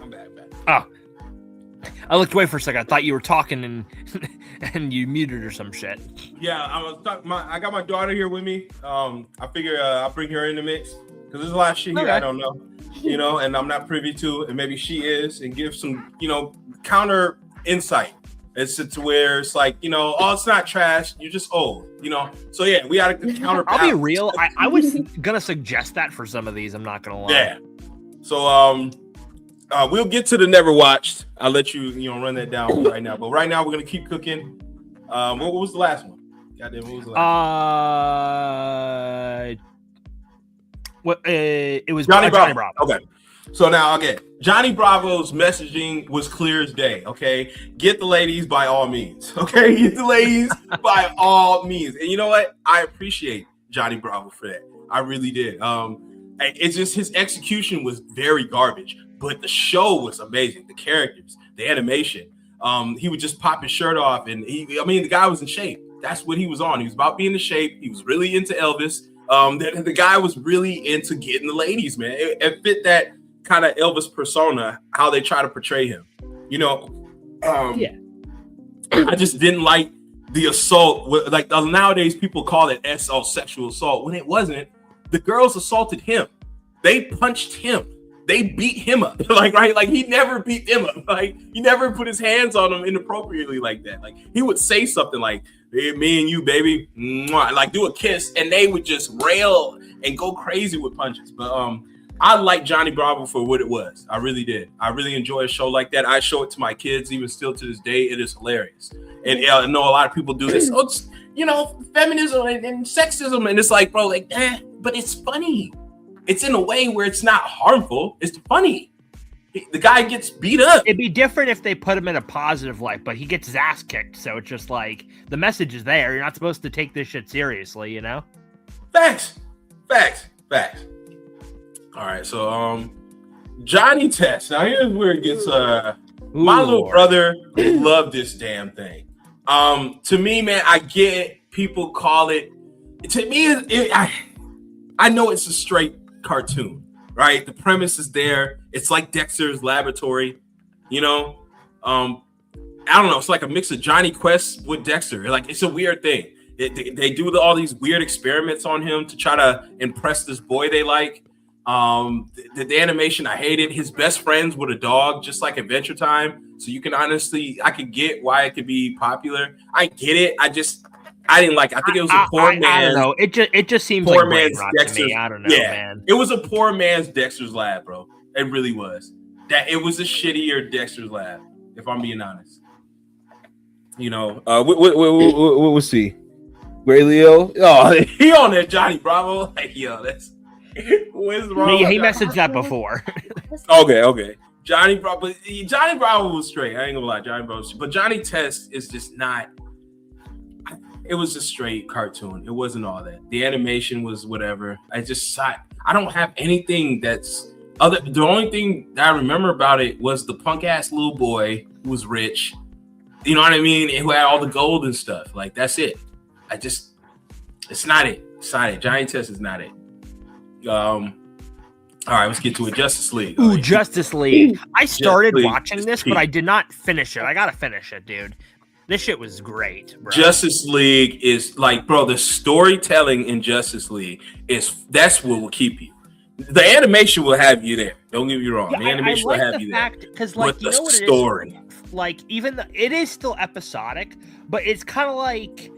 I'm back.
Oh. I looked away for a second. I thought you were talking and and you muted or some shit.
Yeah, I got my daughter here with me. I figure I'll bring her in the mix because there's a lot of shit here I don't know, and I'm not privy to, and maybe she is, and give some, counter insight. It's to where it's like, oh, it's not trash. You're just old, So yeah, we got to counter.
I'll be real. I was gonna suggest that for some of these. I'm not gonna lie.
Yeah. So we'll get to the never watched. I'll let you run that down right now. But right now we're gonna keep cooking. What was the last one? Goddamn, what was the last one?
It was
Johnny Bravo.
Johnny Bravo.
Okay. So now, Johnny Bravo's messaging was clear as day. Okay, get the ladies by all means. Okay, get the ladies by all means. And you know what? I appreciate Johnny Bravo for that. I really did. It's just his execution was very garbage, but the show was amazing. The characters, the animation. He would just pop his shirt off, and the guy was in shape. That's what he was on. He was about being in shape. He was really into Elvis. The guy was really into getting the ladies, man. It fit that kind of Elvis persona, how they try to portray him. I just didn't like the assault. Like nowadays, people call it sexual assault when it wasn't. The girls assaulted him. They punched him. They beat him up. Like he never beat them up. Like he never put his hands on them inappropriately like that. Like he would say something like, hey, me and you, baby, mwah, like do a kiss, and they would just rail and go crazy with punches. But I like Johnny Bravo for what it was. I really did. I really enjoy a show like that. I show it to my kids, even still to this day. It is hilarious. And I know a lot of people do this. Oh, it's, feminism and sexism. And it's like, bro, but it's funny. It's in a way where it's not harmful. It's funny. The guy gets beat up.
It'd be different if they put him in a positive light, but he gets his ass kicked. So it's just like the message is there. You're not supposed to take this shit seriously,
Facts. All right, so Johnny Test. Now here's where it gets. My little brother loved this damn thing. To me, man, I get people call it. To me, I know it's a straight cartoon, right? The premise is there. It's like Dexter's Laboratory, I don't know. It's like a mix of Johnny Quest with Dexter. Like it's a weird thing. They do all these weird experiments on him to try to impress this boy they like. The animation I hated. His best friends with a dog, just like Adventure Time. So you can I could get why it could be popular. I get it. I didn't like. I think it was a poor man. I don't know.
It just seems
poor
like
man's
Dexter's. To me. I don't know, man.
It was a poor man's Dexter's Lab, bro. It really was. That it was a shittier Dexter's Lab, if I'm being honest. What was he? Ray Leo? Oh, he on there, Johnny Bravo. Like, yo, that's what's wrong.
He messaged that before.
Okay. Johnny Bravo was straight. I ain't gonna lie, Johnny Bravo. But Johnny Test is just not. It was a straight cartoon. It wasn't all that. The animation was whatever. I don't have anything that's other. The only thing that I remember about it was the punk ass little boy who was rich. You know what I mean? And who had all the gold and stuff. Like that's it. It's not it. It's not it. Johnny Test is not it. All right, let's get to it. Justice League.
Ooh, Justice League. I started watching this, but I did not finish it. I gotta finish it, dude. This shit was great, bro.
Justice League is like, bro, the storytelling in Justice League that's what will keep you. The animation will have you there. Don't get me wrong.
Yeah,
the animation will have you there.
Because, like, you know what
story.
It is? Like, it is still episodic, but it's kind of like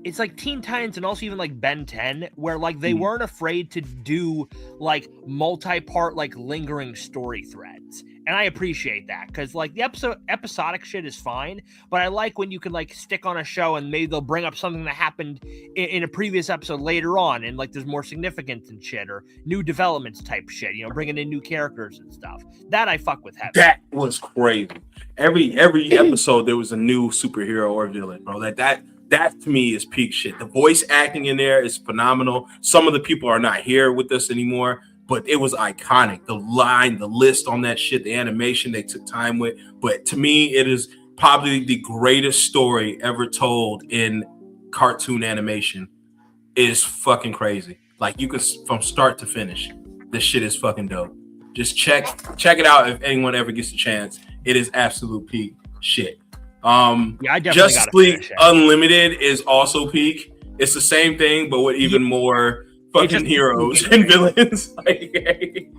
it's like Teen Titans and also even like Ben 10, where like they weren't afraid to do like multi-part, like lingering story threads. And I appreciate that because like the episodic shit is fine, but I like when you can like stick on a show and maybe they'll bring up something that happened in a previous episode later on, and like there's more significance and shit or new developments type shit, bringing in new characters and stuff. That I fuck with heavy.
That was crazy. Every episode there was a new superhero or villain, bro. That to me is peak shit. The voice acting in there is phenomenal. Some of the people are not here with us anymore, but it was iconic. The line, the list on that shit, the animation they took time with. But to me, it is probably the greatest story ever told in cartoon animation. It is fucking crazy. Like you could from start to finish. This shit is fucking dope. Just check it out if anyone ever gets a chance. It is absolute peak shit.
I definitely
Justice
gotta
League
finish it.
Unlimited is also peak. It's the same thing, but with even more fucking heroes and villains. Like,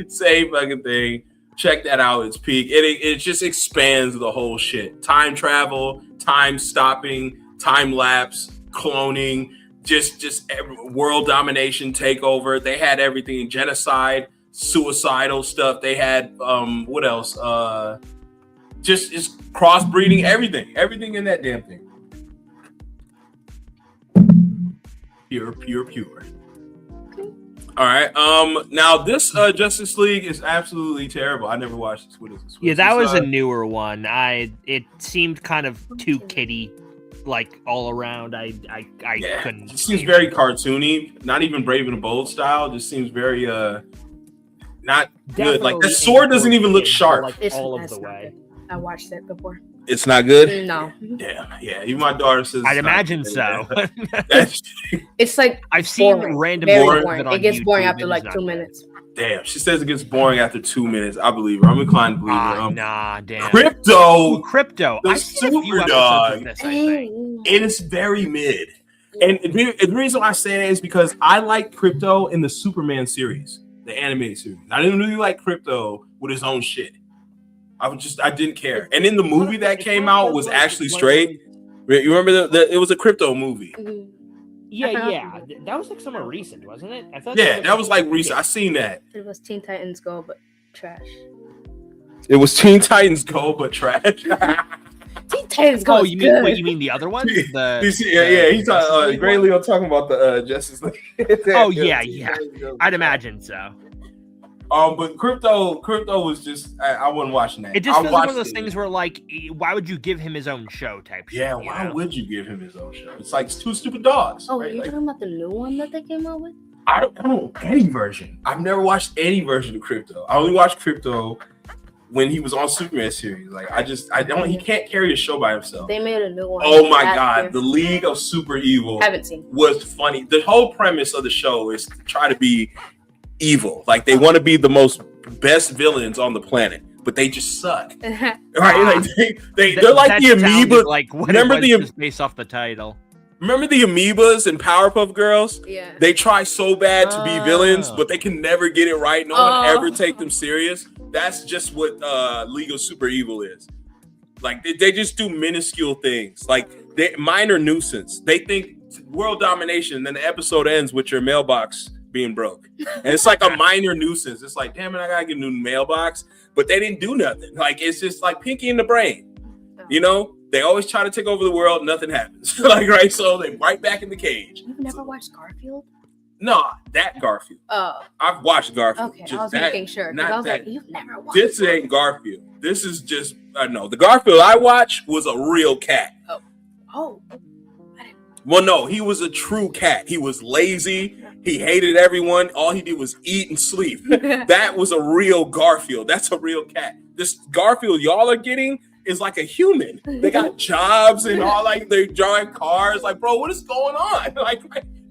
same fucking thing. Check that out. It's peak. It just expands the whole shit. Time travel, time stopping, time lapse, cloning, just world domination, takeover. They had everything. Genocide, suicidal stuff. They had what else? Just crossbreeding, everything in that damn thing. Pure. All right. Now this Justice League is absolutely terrible. I never watched this. What is this?
Yeah, that was a newer one. It seemed kind of too kiddie, like all around. I couldn't.
It seems very cartoony. Not even Brave and the Bold style. Just seems very not good. Like the sword doesn't even look sharp.
Like, all of the way.
I watched it before.
It's not good?
No.
Damn. Yeah. Even my daughter says
I'd imagine so.
It's like
I've seen
boring.
random
Very
boring.
boring. It gets boring after like 2 minutes.
Damn. She says it gets boring after 2 minutes. I believe her. I'm inclined to believe her.
Nah, damn.
Crypto.
The
I've seen a few episodes of
this, I think.
It is very mid. And the reason why I say that is because I like Crypto in the Superman series, the animated series. I didn't really like Crypto with his own shit. I didn't care. And in the movie that came out was actually straight. You remember it was a Crypto movie.
Yeah. That was like somewhere recent, wasn't it? I thought
that was like recent. I seen that.
It was Teen Titans Go, but trash.
It was Teen Titans Go, but trash.
Teen Titans Go.
Oh, you mean the other one? He's
talking. Gray Leo talking about the Justice League.
yeah. I'd imagine so.
But crypto was just I wasn't watching that.
It just feels like one of those things where, like, why would you give him his own show type shit?
Yeah, why would you give him his own show? It's like two stupid dogs.
Oh,
right?
you're talking about the new one that they came out with?
I don't know any version. I've never watched any version of Crypto. I only watched Crypto when he was on Superman series. Like I don't. He can't carry a show by himself.
They made a new one.
Oh my god, the League of Super Evil.
Haven't seen.
Was funny. The whole premise of the show is to try to be evil. Like they want to be the best villains on the planet, but they just suck. Right? Like they're like the amoeba.
Like
remember
just based off the title.
Remember the amoebas in Powerpuff Girls?
Yeah.
They try so bad to be villains, but they can never get it right. No one ever take them serious. That's just what League of Super Evil is. Like they just do minuscule things. Like they minor nuisance. They think world domination, and then the episode ends with your mailbox being broke. And it's like a minor nuisance. It's like, damn it, I gotta get a new mailbox. But they didn't do nothing. Like it's just like Pinky in the Brain. You know? They always try to take over the world, nothing happens. Like, right? So they right back in the cage.
You've never watched Garfield?
No, that Garfield.
Oh.
I've watched Garfield.
Okay, I was making sure.
Not
I was
that.
like, you've never watched
This ain't Garfield. This is just, no. The Garfield I watched was a real cat.
Oh.
Well, no, he was a true cat. He was lazy. He hated everyone. All he did was eat and sleep. That was a real Garfield. That's a real cat. This Garfield y'all are getting is like a human. They got jobs and all, like they're drawing cars. Like, bro, what is going on? Like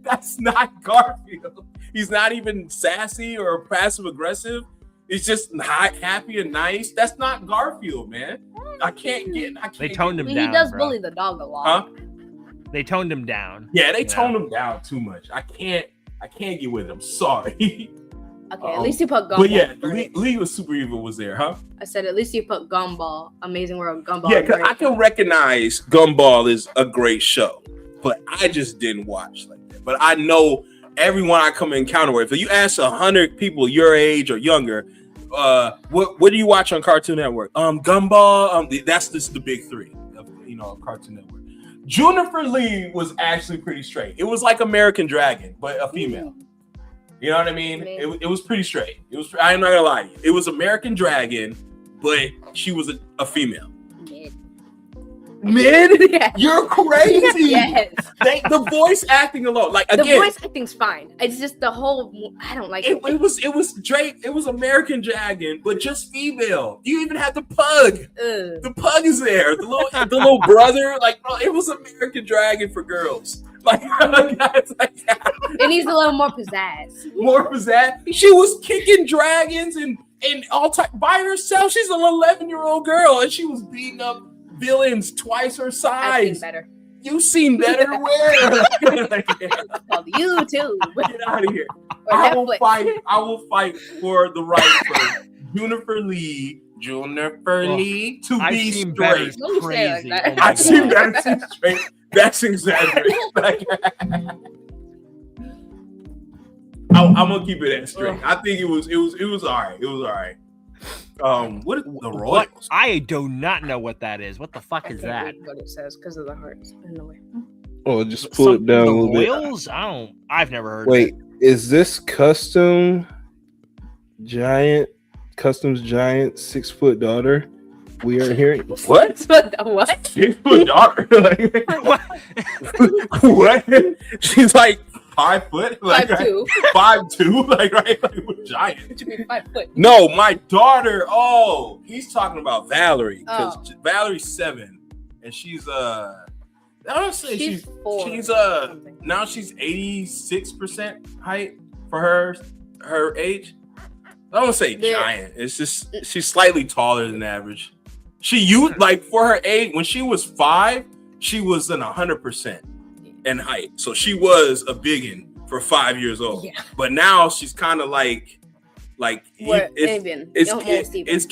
that's not Garfield. He's not even sassy or passive aggressive. He's just not happy and nice. That's not Garfield, man.
They toned him down.
He does
bro.
bully the dog a lot.
Huh?
They toned him down.
Yeah, they toned him down too much. I can't get with him. Sorry.
Okay, at least you put Gumball.
But yeah, League of Super Evil was there, huh?
I said at least you put Gumball. Amazing World Gumball.
Yeah, because I can recognize Gumball is a great show, but I just didn't watch like that. But I know everyone I come encounter with. If you ask 100 people your age or younger, what do you watch on Cartoon Network? Gumball. That's just the big three of Cartoon Network. Juniper Lee was actually pretty straight. It was like American Dragon, but a female. You know what I mean? It was pretty straight. I'm not gonna lie to you. It was American Dragon, but she was a female. Mid?
Yes.
You're crazy.
Yes.
The voice acting alone, like again,
the voice acting's fine. It's just the whole. I don't like it.
It was Drake. It was American Dragon, but just female. You even had the pug. The pug is there. The little brother. Like, bro, it was American Dragon for girls. Like,
it needs a little more pizzazz.
More pizzazz. She was kicking dragons and all type by herself. She's an 11-year-old girl, and she was beating up villains twice her
I've seen
size.
better.
You seen better where? Like,
It's called YouTube.
get out of here.
Or
I will
Netflix.
fight for the right for Juniper Lee to
I've
be
seen better.
straight.
Don't say it like
Crazy.
that.
Oh my
I've seen
God.
better to straight. That's exaggerated. Like, I'm gonna keep it at straight. I think it was all right. It was all right. What is the
What?
Royals?
I do not know what that is. What the fuck is that?
Read what it says because of the hearts in the way.
Oh, just pull it down a
The
little bit.
Royals? I've never heard
Wait,
of it.
is this customs giant 6-foot daughter? We are hearing
What?
What?
6-foot daughter? Like, what? She's like 5 foot, like
5'2".
5'2", like right, like we're giant.
What you mean 5 foot?
No, my daughter. Oh, he's talking about Valerie because
Oh.
Valerie's 7, and she's I don't say
She's 4.
she's now she's 86% height for her age. I don't say
Yeah.
giant. It's just she's slightly taller than average. She used like for her age when she was 5, she was in 100% in height. So she was a biggin for 5 years old.
Yeah.
But now she's kind of like
What?
it's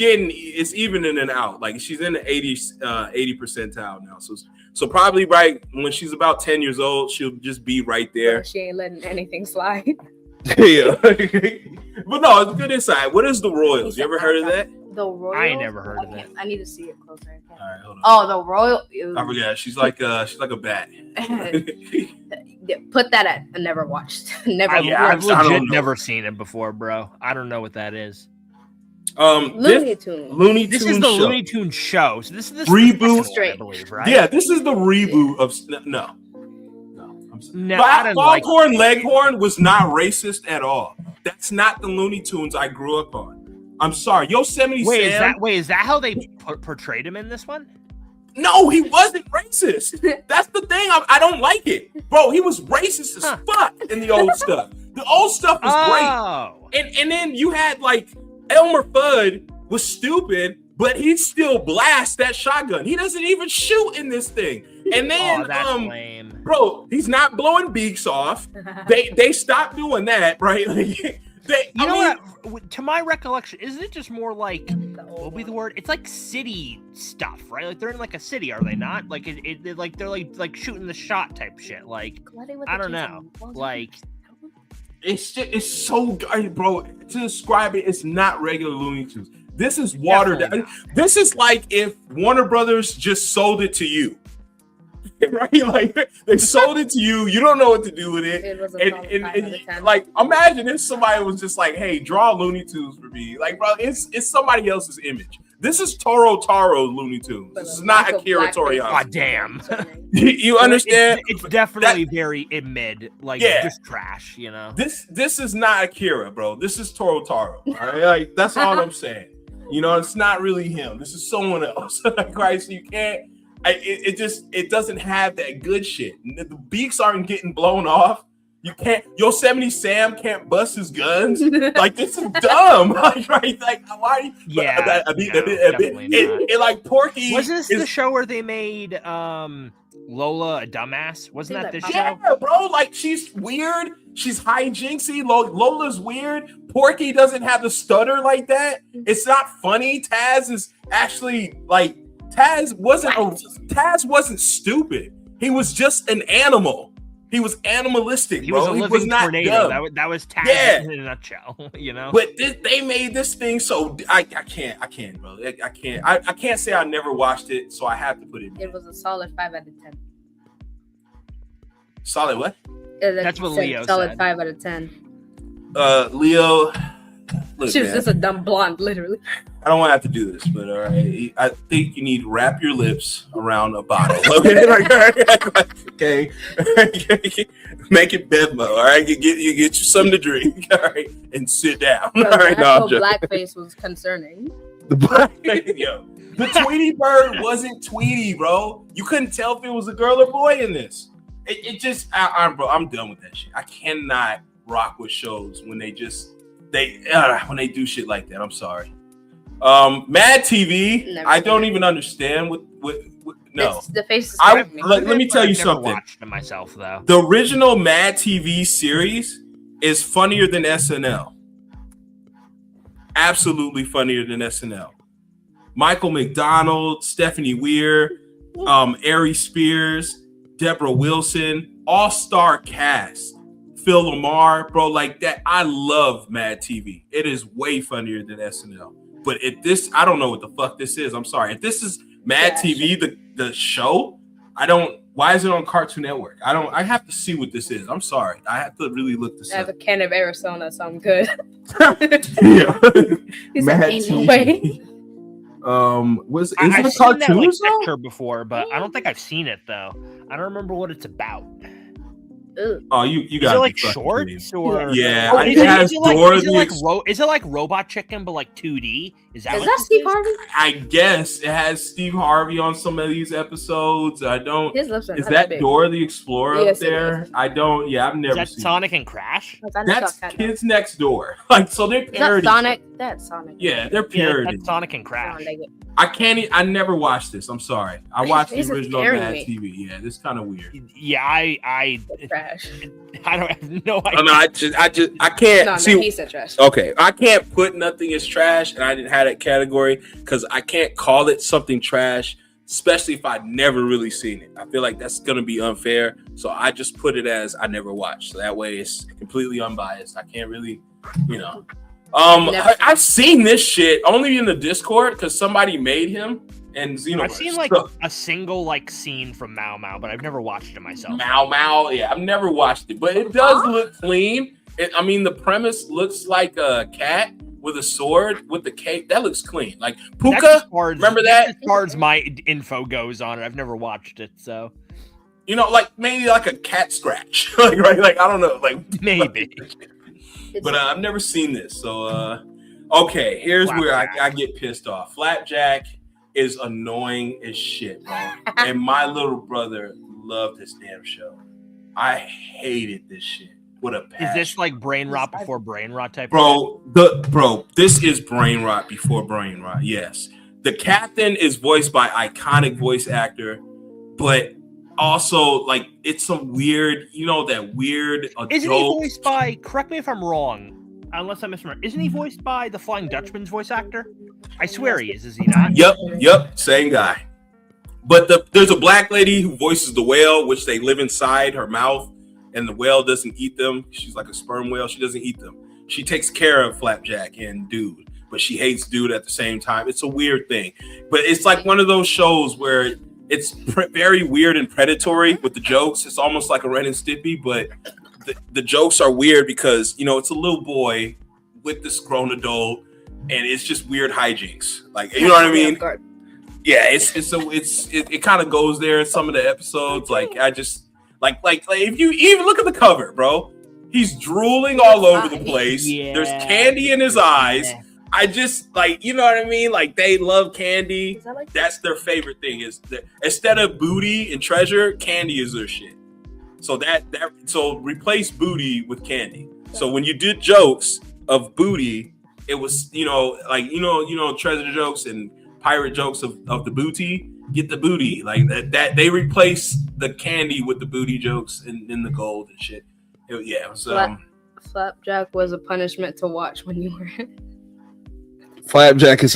even in and out. Like she's in the 80 percentile now. So probably right when she's about 10 years old, she'll just be right there.
She ain't letting anything slide.
Yeah. But no, it's good insight. What is the Royals? You ever heard of that?
The Royal.
I ain't never heard of that.
I need to see it closer.
All right, hold on.
Oh, the Royal.
I forget. She's like a bat.
Put that at. I never watched. Never.
I've
I don't
legit
know.
never seen it before, bro. I don't know what that is.
Looney Tunes.
This is the Looney Tunes show. So this is the
Reboot.
second one, I believe, right?
Yeah, this is the reboot of no. I'm sorry.
No, I didn't like.
Foghorn Leghorn was not racist at all. That's not the Looney Tunes I grew up on. I'm sorry, Yosemite Sam.
Is that how they portrayed him in this one?
No, he wasn't racist. That's the thing. I don't like it, bro. He was racist as fuck in the old stuff. The old stuff was great, and then you had like Elmer Fudd was stupid, but he still blasts that shotgun. He doesn't even shoot in this thing. And then,
that's lame.
bro, he's not blowing beaks off. They stopped doing that, right? Like,
You know what? To my recollection, isn't it just more like what would be the word? It's like city stuff, right? Like they're in like a city, are they not? Like it like they're like shooting the shot type shit. Like I don't know. Like
it's so bro. To describe it, it's not regular Looney Tunes. This is watered down. This is like if Warner Brothers just sold it to you. Right, like they sold it to you. You don't know what to do with it.
It was a
and like, imagine if somebody was just like, "Hey, draw Looney Tunes for me." Like, bro, it's somebody else's image. This is Toro Looney Tunes. This is not Akira Toriyama.
God damn.
You understand?
It's definitely very mid, like just trash. You know.
This is not Akira, bro. This is Toro. All right, like that's all I'm saying. You know, it's not really him. This is someone else. Like, right? So you can't. It doesn't have that good shit. The beaks aren't getting blown off. You can't. Yosemite Sam can't bust his guns. Like this is dumb. Like, right? Like why?
Yeah.
It like Porky.
Was this the show where they made Lola a dumbass? Wasn't that this show?
Yeah, bro. Like she's weird. She's hijinksy. Lola's weird. Porky doesn't have the stutter like that. It's not funny. Taz is actually like. Taz wasn't stupid. He was just an animal. He was animalistic,
He
bro.
was a living
not
tornado.
dumb.
That was Taz in a nutshell. You know.
But they made this thing so I can't, bro. I can't say I never watched it, so I have to put it.
It was a solid 5 out of 10.
Solid what?
That's what Leo
solid
said.
5 out of 10.
Leo. Look,
She was
man,
just a dumb blonde, literally.
I don't want to have to do this, but all right. I think you need to wrap your lips around a bottle. Okay, okay. Make it Bevmo. All right, you get you something to drink. All right, and sit down.
Bro,
All right, no,
blackface was concerning.
the blackface, yo. The Tweety Bird wasn't Tweety, bro. You couldn't tell if it was a girl or boy in this. It just, bro. I'm done with that shit. I cannot rock with shows when they when they do shit like that. I'm sorry. Mad TV. I don't even understand No.
It's the face is
let me tell you
I've never
something.
Watched it myself though.
The original Mad TV series is funnier than SNL. Absolutely funnier than SNL. Michael McDonald, Stephanie Weir, Ari Spears, Deborah Wilson, all-star cast. Phil Lamar, bro, like that. I love Mad TV. It is way funnier than SNL. But I don't know what the fuck this is. I'm sorry. If this is Mad TV, the show, why is it on Cartoon Network? I have to see what this is. I'm sorry. I have to really look this
I have
up.
a can of Arizona, so I'm good.
Yeah.
He's
Mad
like, ain't no
TV.
way.
Is
I've
it a
seen that
cartoon?
picture before, but I don't think I've seen it though. I don't remember what it's about.
Ugh.
Oh, you
Is
got
it like shorts or?
Yeah,
Oh,
it
is
has
it like
Dora
is it like Robot Chicken but like 2D? Is that
Is
what
that
this
Steve
is?
Harvey?
I guess it has Steve Harvey on some of these episodes. I don't.
His lips are
Is
not
that
big.
Dora the Explorer
Yes,
up
it
there? I don't. Yeah, I've
Is
never
that
seen.
Sonic and Crash?
Like, I just
That's
saw Cat
Kids Next Door. Like, so they're
Is that
parodies.
Sonic? That's Sonic.
Yeah, they're
Yeah,
parodies.
that's Sonic and
I
Crash.
don't like it.
I can't. I never watched this. I'm sorry. I watched the
This is
original
scaring
Mad
me.
TV. Yeah, this kind of weird.
Yeah, I
Trash.
don't have no idea.
Oh, no, I can't
No,
see.
he said trash.
Okay, I can't put nothing as trash, and I didn't have that category because I can't call it something trash, especially if I've never really seen it. I feel like that's gonna be unfair, so I just put it as I never watched. So that way, it's completely unbiased. I can't really, I've seen this shit only in the Discord because somebody made him and Xenoverse.
I've seen like
So,
a single like scene from Mao Mao, but I've never watched it myself.
Mao. Yeah, I've never watched it, but it does look clean. The premise looks like a cat with a sword with the cape. That looks clean. Like Puka, remember that?
As far as my info goes on it, I've never watched it, so
Like maybe like a cat scratch. Like I don't know, like
maybe.
But I've never seen this. So okay, here's where I get pissed off. Flapjack is annoying as shit, bro. And my little brother loved this damn show. I hated this shit. What a passion.
Is this like brain rot before brain rot type?
Bro, this is brain rot before brain rot. Yes. The captain is voiced by iconic voice actor, but also like it's some weird, that weird adult.
Isn't he voiced by, correct me if I'm wrong, unless I misremember, isn't he voiced by the Flying Dutchman's voice actor? I swear he is he not?
Yep, same guy. But there's a black lady who voices the whale, which they live inside her mouth, and the whale doesn't eat them. She's like a sperm whale. She doesn't eat them. She takes care of Flapjack and Dude, but she hates Dude at the same time. It's a weird thing. But it's like one of those shows where it's very weird and predatory with the jokes. It's almost like a Ren and Stimpy, but the jokes are weird because, it's a little boy with this grown adult, and it's just weird hijinks. Like, you know what I mean? Yeah, it kind of goes there in some of the episodes. Like, I just like if you even look at the cover, bro, he's drooling all over the place.
Yeah.
There's candy in his eyes. Yeah. I just like, you know what I mean? Like, they love candy. That's their favorite thing. Is that instead of booty and treasure, candy is their shit. So so replace booty with candy. So when you did jokes of booty, it was treasure jokes and pirate jokes of the booty. Get the booty like that. They replace the candy with the booty jokes and the gold and shit.
Flapjack was a punishment to watch when you were.
Flapjack is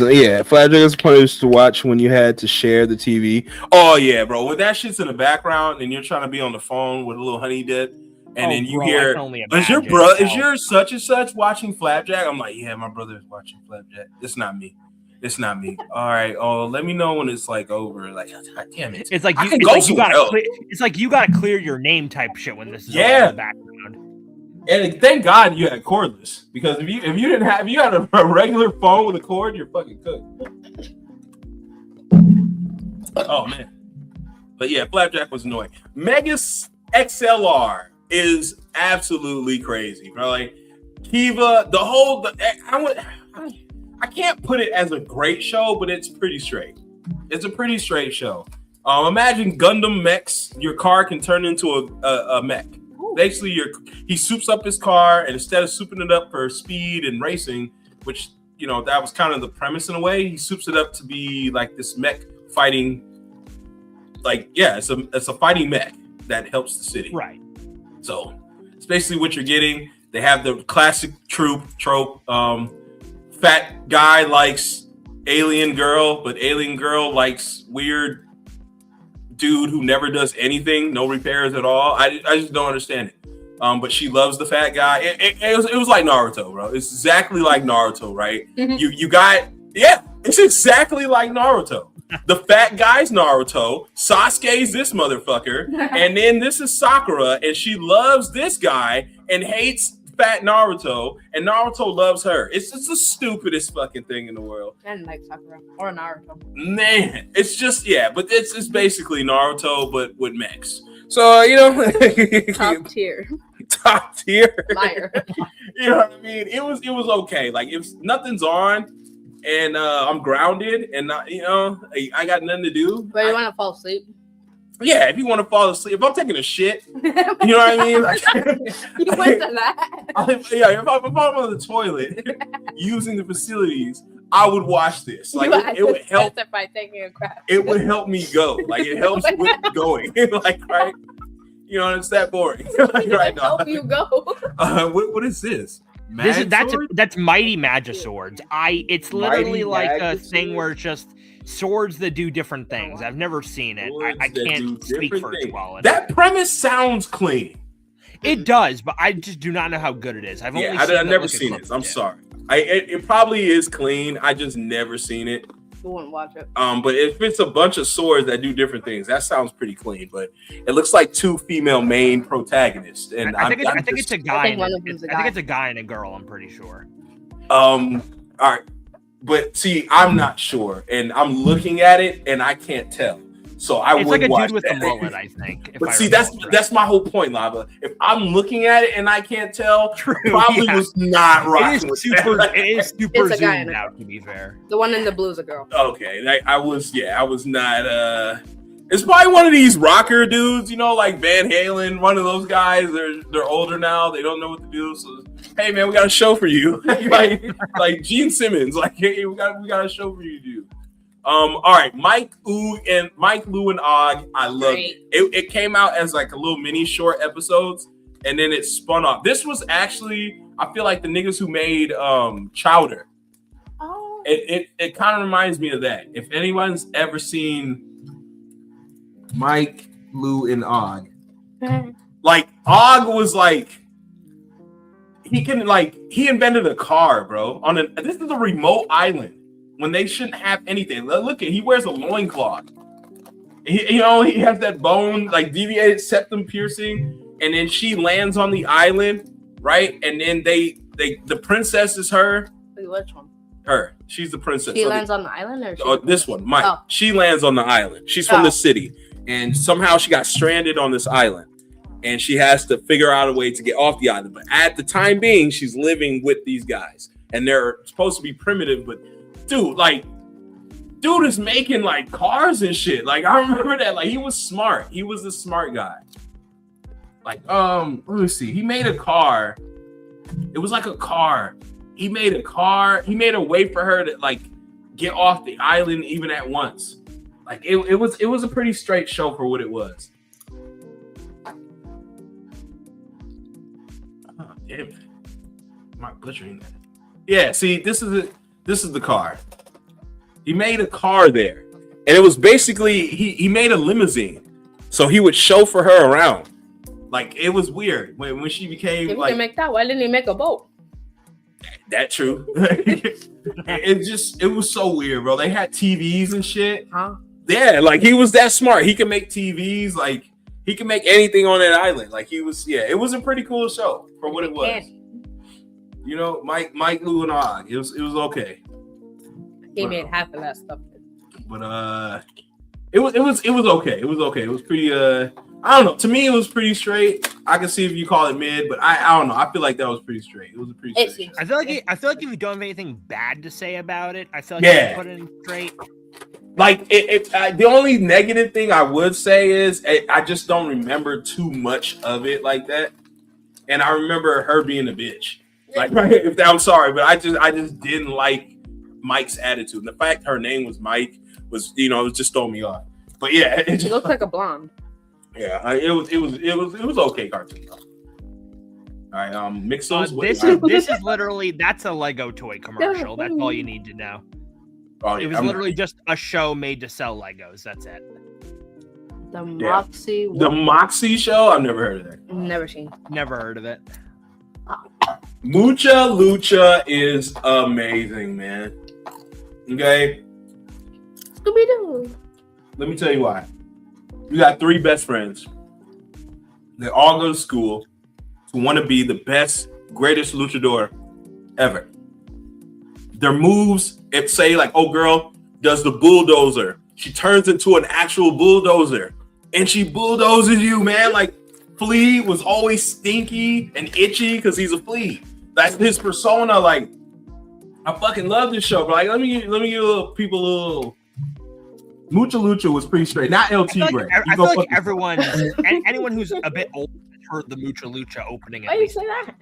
punished to watch when you had to share the TV.
Oh yeah, bro. When that shit's in the background and you're trying to be on the phone with a little honey dip, and then you hear, is your such and such watching Flapjack? I'm like, yeah, my brother is watching Flapjack. It's not me. All right. Oh, let me know when it's like over. Like, God damn it.
It's like you gotta clear your name type shit when this is all in the background.
And thank God you had cordless, because if you had a regular phone with a cord, you're fucking cooked. Oh man. But yeah, Flapjack was annoying. Megas XLR is absolutely crazy, bro. Like Kiva, I can't put it as a great show, but it's pretty straight. It's a pretty straight show. Imagine Gundam mechs. Your car can turn into a mech. Basically, he soups up his car, and instead of souping it up for speed and racing, which that was kind of the premise in a way, he soups it up to be like this mech fighting like, yeah, it's a fighting mech that helps the city.
Right.
So it's basically what you're getting. They have the classic trope. Fat guy likes alien girl, but alien girl likes weird dude who never does anything, no repairs at all. I just don't understand it. But she loves the fat guy. It was like Naruto, bro. It's exactly like Naruto, right? You got, yeah, it's exactly like Naruto. The fat guy's Naruto, Sasuke's this motherfucker, and then this is Sakura, and she loves this guy and hates fat Naruto, and Naruto loves her. It's just the stupidest fucking thing in the world.
I didn't like Sakura or Naruto.
Man, it's just, yeah, but it's basically Naruto, but with mechs. So, you know,
Top tier.
Top tier.
Liar.
You know what I mean? It was okay. Like, if nothing's on and I'm grounded and you know, I got nothing to do.
But you want to fall asleep?
Yeah, if you want to fall asleep, if I'm taking a shit, you know what I mean? Like,
You went to that.
yeah, if I'm on the toilet using the facilities, I would watch this. Like, it would help.
By taking a crap.
It would help me go. Like, it helps with going. Like, right? You know, it's that boring. Like, right now.
Help you go.
What is this?
That's Mighty Magiswords. It's literally
Mighty
like a
Magiswords?
thing where it's just swords that do different things. I've never seen it. I can't speak for its quality.
That premise sounds clean.
It does, but I just do not know how good it is. I've
never seen it. I'm sorry. It probably is clean. I just never seen it.
You wouldn't watch it.
But if it's a bunch of swords that do different things, that sounds pretty clean. But it looks like two female main protagonists, and
I think it's a guy.
I think
it's a guy and a girl. I'm pretty sure.
All right, but see, I'm not sure, and I'm looking at it, and I can't tell. So
It's like a dude with a mullet, I think.
But see, that's my whole point, Lava. If I'm looking at it and I can't tell, probably was not right.
It is super
It's a guy
zoomed out, to be fair.
The one in the blue is a girl.
Okay, I was not. It's probably one of these rocker dudes, you know, like Van Halen. One of those guys. They're older now. They don't know what to do. So, hey man, we got a show for you. like Gene Simmons. Like, hey, we got a show for you to do. All right, Mike, Lou, and Og. I loved it. It came out as like a little mini short episodes, and then it spun off. This was actually, I feel like the niggas who made Chowder.
Oh.
It kind of reminds me of that. If anyone's ever seen Mike, Lou, and Og, like Og was like he invented a car, bro. This is a remote island. When they shouldn't have anything. Look at, he wears a loincloth. He has that bone, like deviated septum piercing, and then she lands on the island, right? And then the princess is her.
Wait, which one?
Her. She's the princess.
She lands on the island,
or this one, Mike. Oh. She lands on the island. She's from the city, and somehow she got stranded on this island, and she has to figure out a way to get off the island. But at the time being, she's living with these guys, and they're supposed to be primitive, but dude is making like cars and shit. Like, I remember that. Like, he was smart. He was a smart guy. Like, let me see. He made a car. It was like a car. He made a car. He made a way for her to like get off the island even at once. Like, it was a pretty straight show for what it was. Oh, damn it. Am I butchering that? Yeah, see, this is the car. He made a car there. And it was basically, he made a limousine. So he would chauffeur her around. Like, it was weird. When she became
if
like...
If he can make that, why didn't he make a boat?
That true. It was so weird, bro. They had TVs and shit.
Huh?
Yeah, like, he was that smart. He could make TVs. Like, he could make anything on that island. Like, it was a pretty cool show for what it was. You know, Mike, Lou, and Og. It was okay.
He made half of that stuff.
But it was okay. It was okay. It was pretty I don't know. To me, it was pretty straight. I can see if you call it mid, but I don't know. I feel like that was pretty straight. It was a pretty straight.
I feel like if you don't have anything bad to say about it, I feel like you can put it in straight.
Like the only negative thing I would say is I just don't remember too much of it like that, and I remember her being a bitch. Like, right? I'm sorry, but I just didn't like Mike's attitude. And the fact her name was Mike was, it was just throwing me off. But yeah,
She looks like a blonde.
yeah, it was okay cartoon. Though. All right, Mixos.
This is literally that's a Lego toy commercial. That's all you need to know.
Oh, yeah,
It was literally just a show made to sell Legos. That's it.
The Moxie.
The Moxie show. I've never heard of that.
Never seen.
Never heard of it.
Mucha Lucha is amazing, man. Okay,
Scooby Doo.
let me tell you why. You got 3 best friends. They all go to school to want to be the best, greatest luchador ever. Their moves, if say like, oh girl does the bulldozer, she turns into an actual bulldozer and she bulldozes you, man. Like Flea was always stinky and itchy because he's a flea. That's his persona. Like, I fucking love this show, but like, let me give people a little. Mucha Lucha was pretty straight. Not LT Gray.
I feel like everyone, anyone who's a bit old, has heard the Mucha Lucha opening.
Why you say that?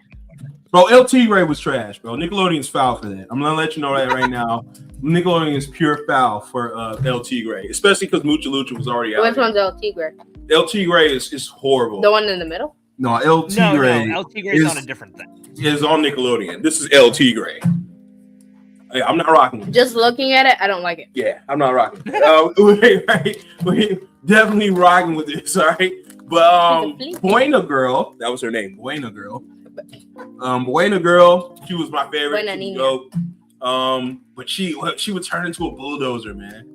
Bro, LT Gray was trash, bro. Nickelodeon's foul for that. I'm gonna let you know that right now. Nickelodeon is pure foul for LT Gray, especially because Mucha Lucha was already out.
Which one's LT Gray?
LT Gray is horrible.
The one in the middle?
No, LT Gray.
No, LT Gray is on a different thing.
Is on Nickelodeon. This is LT Gray. Hey, I'm not rocking with it.
Just looking at it, I don't like it.
Yeah, I'm not rocking with it. We're definitely rocking with this, all right? But Buena Girl, that was her name, Buena Girl. Buena Girl, she was my favorite. But she would turn into a bulldozer, man.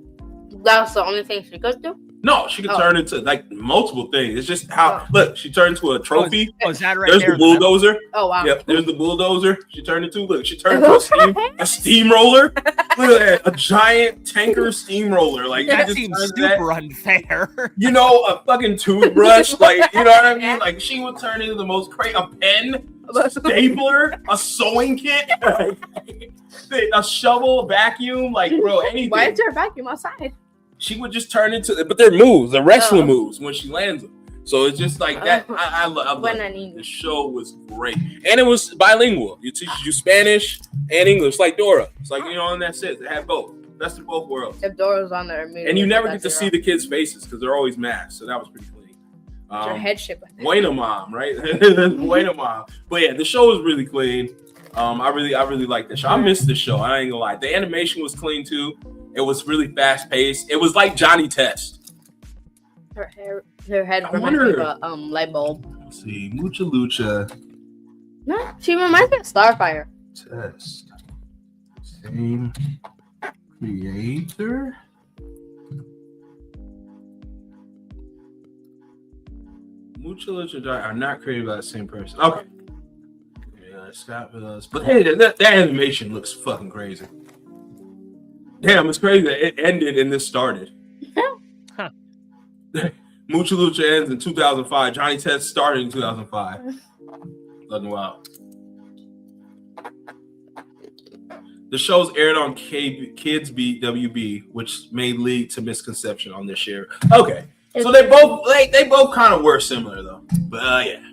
That's the only thing she could do?
No, she could turn into like multiple things. It's just how look, she turned into a trophy.
Is that right?
There's the bulldozer.
Oh wow.
Yep, there's the bulldozer. She turned into she turned into a steamroller. Look at that, a giant tanker steamroller. Like
that seems super unfair.
You know, a fucking toothbrush. Like, you know what I mean? Like she would turn into the most crazy, a pen, a stapler, a sewing kit, a shovel, a vacuum. Like, bro, anything.
Why is there a vacuum outside?
She would just turn into, but they're moves, the wrestling moves when she lands them. So it's just like that. I love it. The show was great, and it was bilingual. It teaches you Spanish and English, like Dora. It's like, you know, and that's it. They have both. Best of both worlds.
If Dora's on there,
and you never get to see the kids' faces because they're always masked. So that was pretty clean.
Your headship.
Buena Mom, right? Buena Mom. But yeah, the show was really clean. I really like the show. I missed the show. I ain't gonna lie. The animation was clean too. It was really fast paced. It was like Johnny Test.
Her head reminds me of a light bulb.
Let's see, Mucha Lucha.
No, she reminds me of Starfire.
Test. Same creator. Mucha Lucha are not created by the same person. Okay. Yeah, Scott with us. But hey, that animation looks fucking crazy. Damn, it's crazy that it ended and this started.
Huh.
Mucha Lucha ends in 2005. Johnny Test started in 2005. Fucking wow. The show's aired on Kids WB, which may lead to misconception on this year. Okay, so they both kind of were similar though. But yeah,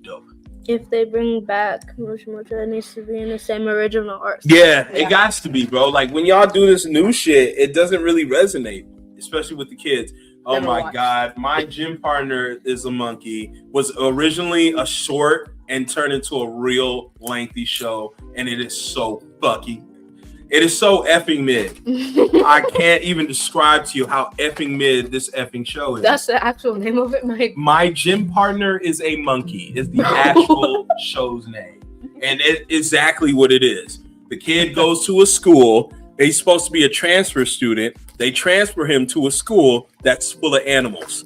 dope.
If they bring back Mucha, it needs to be in the same original art.
Yeah, it got to be, bro. Like when y'all do this new shit, it doesn't really resonate, especially with the kids. Oh my God, my gym partner is a monkey. Was originally a short and turned into a real lengthy show, and it is so fucking. It is so effing mid. I can't even describe to you how effing mid this effing show is.
That's the actual name of it, Mike.
My gym partner is a monkey. Is the actual show's name, and it's exactly what it is. The kid goes to a school. He's supposed to be a transfer student. They transfer him to a school that's full of animals.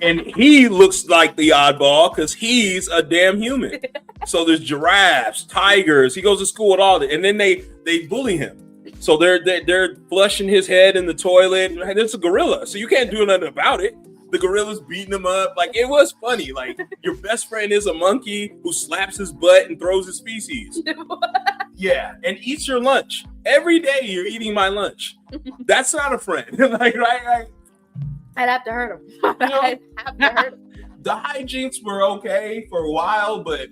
and he looks like the oddball because he's a damn human. So there's giraffes, tigers. He goes to school with all that, and then they bully him. So they're flushing his head in the toilet. And it's a gorilla, so you can't do nothing about it. The gorilla's beating him up. Like, it was funny. Like, your best friend is a monkey who slaps his butt and throws his feces. Yeah, and eats your lunch. Every day you're eating my lunch. That's not a friend. Like, right?
I'd have to hurt him.
You know,
I'd have to hurt him.
The hijinks were okay for a while, but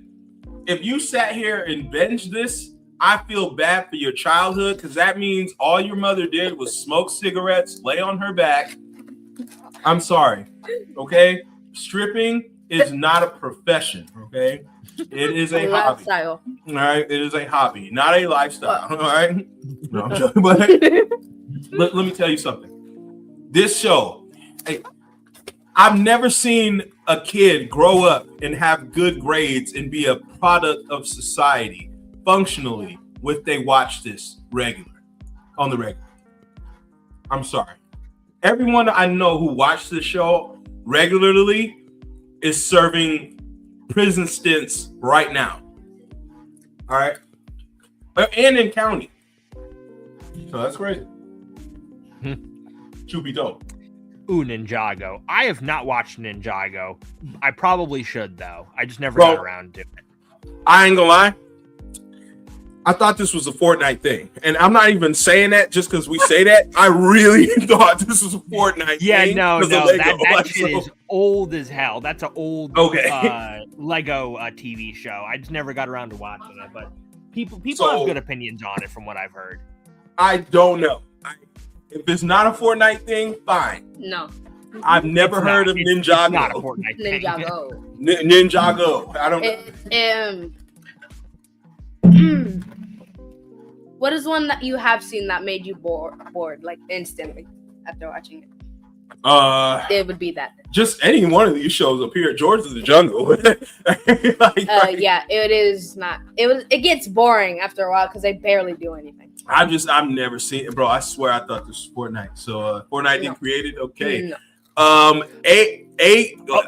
if you sat here and binged this, I feel bad for your childhood because that means all your mother did was smoke cigarettes, lay on her back. I'm sorry. Okay? Stripping is not a profession. Okay? It is a hobby.
Lifestyle.
All right? It is a hobby, not a lifestyle. All right? No, I'm joking. But let me tell you something. This show, I've never seen a kid grow up and have good grades and be a product of society functionally if they watch this on the regular. I'm sorry. Everyone I know who watched this show regularly is serving prison stints right now. All right? And in county. So that's crazy. Should be dope.
Ooh, Ninjago. I have not watched Ninjago. I probably should, though. I just never got around to it.
I ain't gonna lie. I thought this was a Fortnite thing. And I'm not even saying that just because we say that. I really thought this was a Fortnite thing.
Yeah, no. That shit is old as hell. That's an old Lego TV show. I just never got around to watching it. But people have good opinions on it from what I've heard.
I don't know. If it's not a Fortnite thing, fine.
No.
I've never heard of Ninjago.
It's not a Fortnite thing.
Ninjago. I don't
know. What is one that you have seen that made you bored like instantly after watching it? It would be that.
Just any one of these shows up here. George of the Jungle.
Yeah, it is not. It gets boring after a while because they barely do anything.
I've never seen it, bro. I swear I thought this was Fortnite. So Fortnite didn't create it. Okay.
No.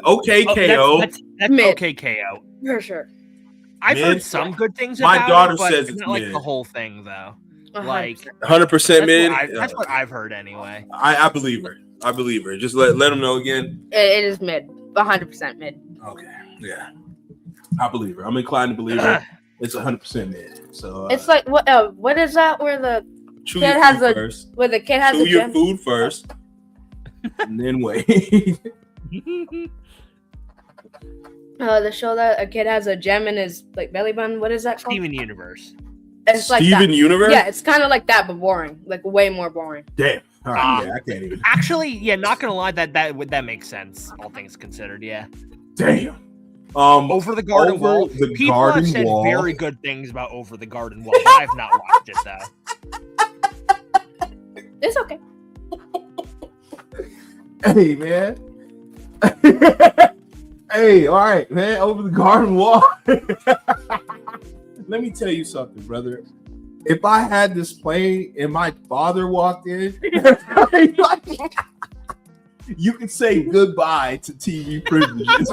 OKKO.
That's OKKO
for sure.
I've heard some good things about it.
My daughter
but
says it's
not like
mid.
the whole thing though.
100%.
Like
100% mid.
That's what I've heard anyway.
I believe her. I believe her. Just let them know again.
It is mid. 100% mid.
Okay. Yeah. I believe her. I'm inclined to believe her. It's 100% mid. So
it's like what is that where the
chew
kid
your
has
food
a
first.
where the kid has
chew
a
your
gem?
food first, and then wait.
The show that a kid has a gem in his like belly button. What is that called?
Steven Universe.
It's like
Steven
that.
Universe?
Yeah, it's kind of like that, but boring. Like way more boring.
Damn. All right. Yeah, I can't even.
Actually, yeah, not gonna lie, that makes sense. All things considered, yeah.
Damn.
Over the Garden Wall. People have said very good things about Over the Garden Wall, but I have not watched it though.
It's okay.
Hey, man. Hey, all right, man. Over the Garden Wall. Let me tell you something, brother. If I had this playing and my father walked in, you could say goodbye to TV privileges.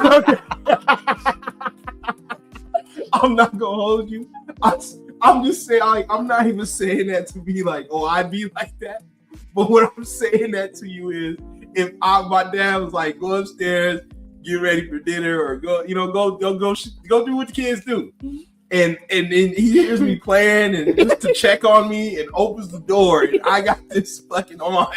I'm not gonna hold you. I'm just saying, like, I'm not even saying that to be like, oh, I'd be like that. But what I'm saying that to you is, if my dad was like, go upstairs, get ready for dinner, or go do what the kids do. And then he hears me playing and just to check on me and opens the door and I got this fucking on.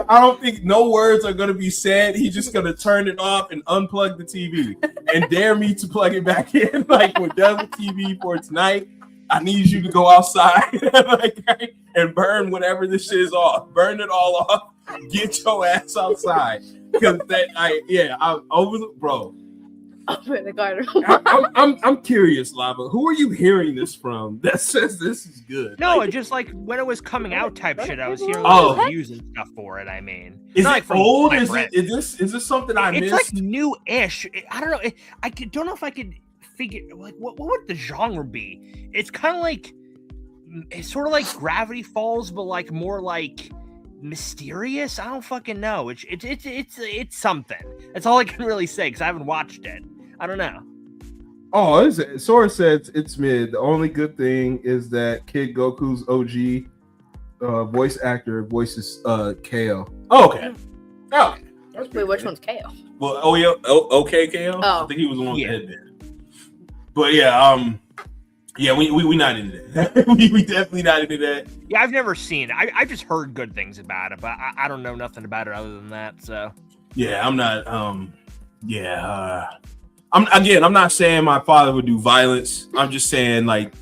I don't think no words are gonna be said. He's just gonna turn it off and unplug the TV and dare me to plug it back in. Like, we're done with TV for tonight. I need you to go outside and burn whatever this shit is off. Burn it all off. Get your ass outside. Because I'm over the bro.
Over the Garden.
I'm curious, Lava. Who are you hearing this from that says this is good?
No, like, just like when it was coming out type shit, I was hearing reviews and stuff for it. I mean,
is it old? Is this something I missed?
It's like new-ish. I don't know. I don't know if I could figure like what would the genre be. It's kind of like it's sort of like Gravity Falls, but like more like mysterious. I don't fucking know. It's something. That's all I can really say because I haven't watched it. I don't know.
Oh, Sora says it's mid. The only good thing is that Kid Goku's OG voice actor voices KO. Oh, okay. Oh,
wait, which one's KO?
Well, okay, KO. I think he was the one with the headband. But yeah, we not into that. we definitely not into that.
Yeah, I've never seen it. I've just heard good things about it, but I don't know nothing about it other than that. So
yeah, I'm not. I'm not saying my father would do violence. I'm just saying like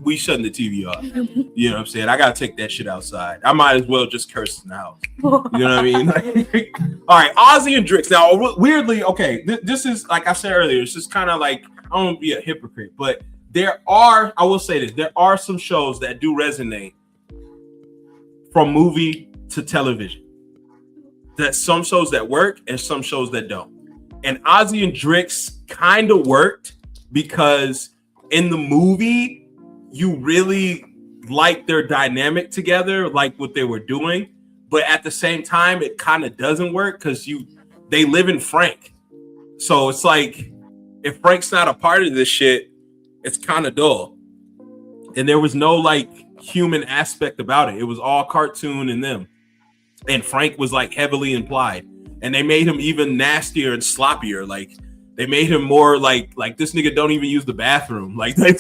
we shutting the TV off. You know what I'm saying? I gotta take that shit outside. I might as well just curse in the house. You know what I mean? Like, all right, Ozzy and Drix. Now, weirdly, okay, this is like I said earlier. It's just kind of like I don't want to be a hypocrite, but I will say this: there are some shows that do resonate from movie to television. That some shows that work and some shows that don't. And Ozzy and Drix kind of worked because in the movie, you really like their dynamic together, like what they were doing. But at the same time, it kind of doesn't work because they live in Frank. So it's like, if Frank's not a part of this shit, it's kind of dull. And there was no like human aspect about it. It was all cartoon and them. And Frank was like heavily implied. And they made him even nastier and sloppier. Like they made him more like this nigga don't even use the bathroom. Like they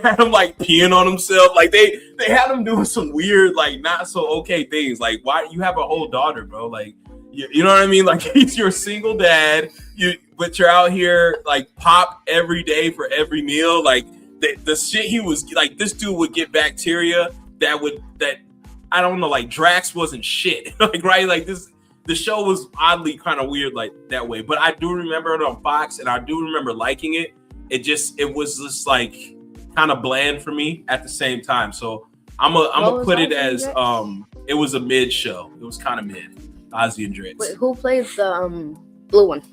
had him like peeing on himself. Like they had him doing some weird like not so okay things. Like why you have a whole daughter, bro? Like you know what I mean? Like he's your single dad. But you're out here like pop every day for every meal. Like the shit he was like. This dude would get bacteria that I don't know. Like Drax wasn't shit. Like right like this. The show was oddly kind of weird like that way, but I do remember it on Fox, and I do remember liking it. It was just like kind of bland for me at the same time. So I'm gonna put it as it was a mid show. It was kind of mid. Ozzy and Drix.
Wait, who plays the blue one?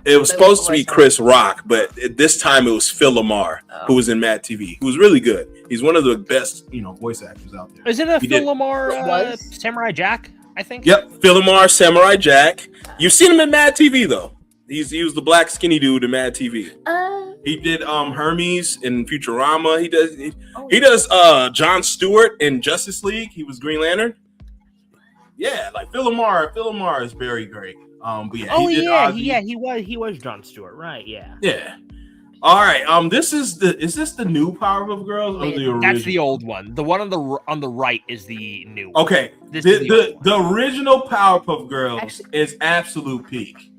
It was supposed to be Chris Rock, but this time it was Phil Lamar, who was in Mad TV. Who was really good. He's one of the best, voice actors out there.
Is it Phil Lamar Samurai Jack? I think.
Yep, Phil Lamar, Samurai Jack. You've seen him in Mad TV though. He was the black skinny dude in Mad TV. He did Hermes in Futurama. He does Jon Stewart in Justice League. He was Green Lantern. Yeah, like Phil Lamar is very great. But yeah,
he was Jon Stewart, right? Yeah.
Yeah. All right. Is this the new Powerpuff Girls or the original?
That's the old one. The one on the right is the new one.
Okay. The original Powerpuff Girls is absolute peak.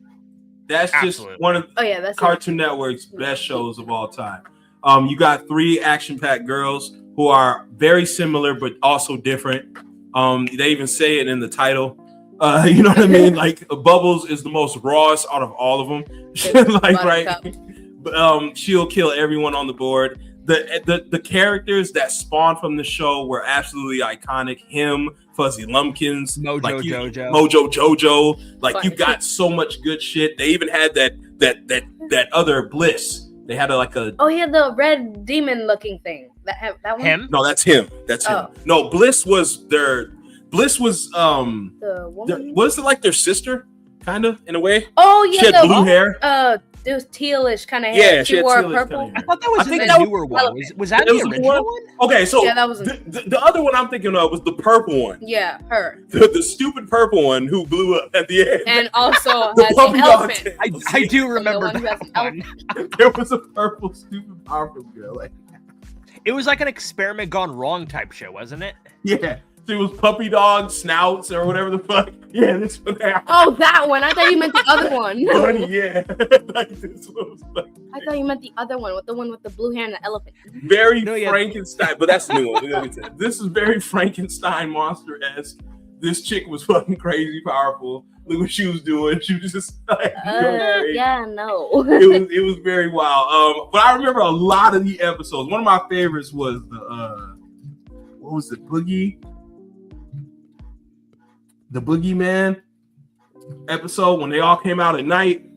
That's just one of Cartoon Network's best shows of all time. You got 3 action-packed girls who are very similar but also different. They even say it in the title. You know what I mean? Like Bubbles is the most rawest out of all of them. Like right. She'll kill everyone on the board. The characters that spawned from the show were absolutely iconic. Him, Fuzzy Lumpkins, Mojo Jojo. Like you got so much good shit. They even had that other Bliss. They had he
had the red demon looking thing. That one?
Him?
No, that's him. That's him. No, Bliss was the woman. Was it like their sister, kind of in a way?
Oh yeah,
she had blue hair.
It was tealish kind of hair.
Yeah,
she wore purple.
I thought that was the newer one. Was that the original one?
Okay, so
that was
the other one I'm thinking of was the purple one.
Yeah, her.
The stupid purple one who blew up at the end.
And also
the puppy dog.
I do remember that one.
There was a purple stupid Powerpuff Girl.
It was like an experiment gone wrong type show, wasn't it?
Yeah. It was puppy dog snouts or whatever the fuck. Yeah, this one.
Oh, that one. I thought you meant the other one.
Funny, yeah. Like this one was funny.
I thought you meant the other one, with the one with the blue hair and the elephant.
Very Frankenstein, but that's the new one. This is very Frankenstein monster-esque. This chick was fucking crazy powerful. Look what she was doing. She was just like,
no.
It was very wild. But I remember a lot of the episodes. One of my favorites was the what was it, the Boogeyman episode when they all came out at night